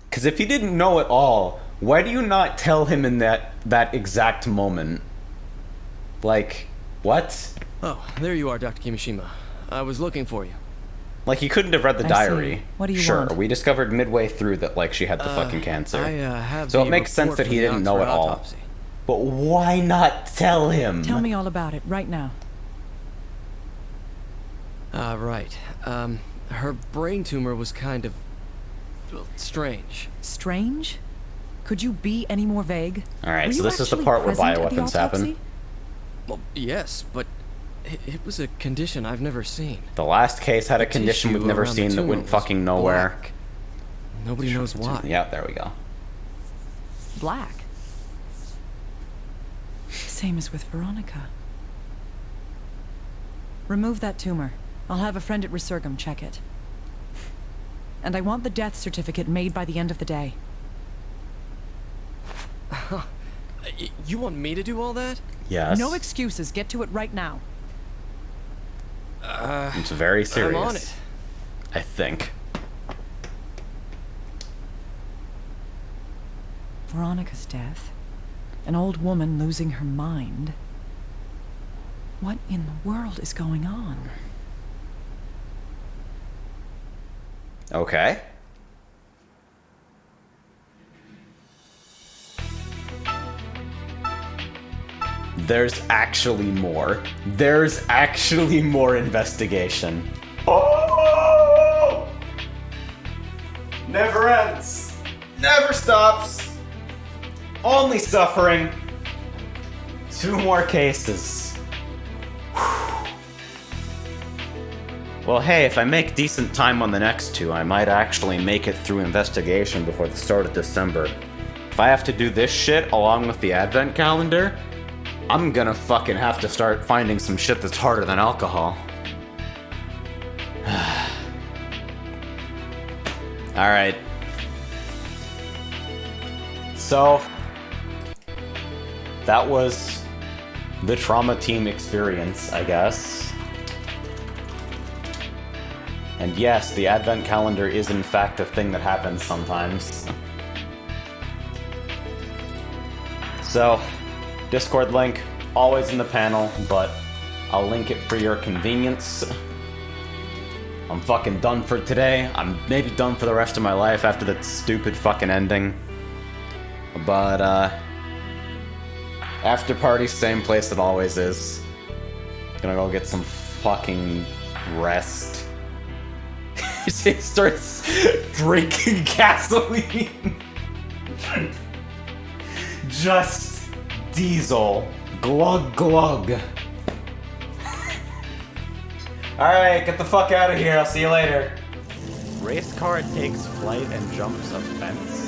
Because if he didn't know at all, why do you not tell him in that exact moment? Like, what? Oh, there you are, Dr. Kimishima. I was looking for you. Like, he couldn't have read the I diary. see. What do you sure, want? we discovered midway through that, like, she had the fucking cancer. I have so the it makes sense report that he from the didn't know at Oxford all. autopsy. But why not tell him? Tell me all about it right now. Right. Her brain tumor was kind of... well, strange. Strange? Could you be any more vague? Alright, Were so you this is the actually part where present at the bioweapons happen. autopsy? Well, yes, but it was a condition I've never seen. The last case had a The condition we've tissue never around the seen that tumor went was fucking nowhere. black. Nobody knows why. Yeah, there we go. Black. Same as with Veronica. Remove that tumor. I'll have a friend at Resurgam check it. And I want the death certificate made by the end of the day. You want me to do all that? Yes. No excuses. Get to it right now. It's very serious. I'm on it. I think. Veronica's death. An old woman losing her mind. What in the world is going on? Okay. There's actually more. There's actually more investigation. Oh! Never ends. Never stops. Only suffering. 2 more cases. Well, hey, if I make decent time on the next 2, I might actually make it through investigation before the start of December. If I have to do this shit along with the advent calendar, I'm gonna fucking have to start finding some shit that's harder than alcohol. Alright. So, that was the trauma team experience, I guess. And yes, the advent calendar is in fact a thing that happens sometimes. So, Discord link, always in the panel, but I'll link it for your convenience. I'm fucking done for today. I'm maybe done for the rest of my life after that stupid fucking ending. But, after party, same place it always is. Gonna go get some fucking rest. He starts drinking gasoline. Just diesel. Glug glug. Alright, get the fuck out of here. I'll see you later. Race car takes flight and jumps a fence.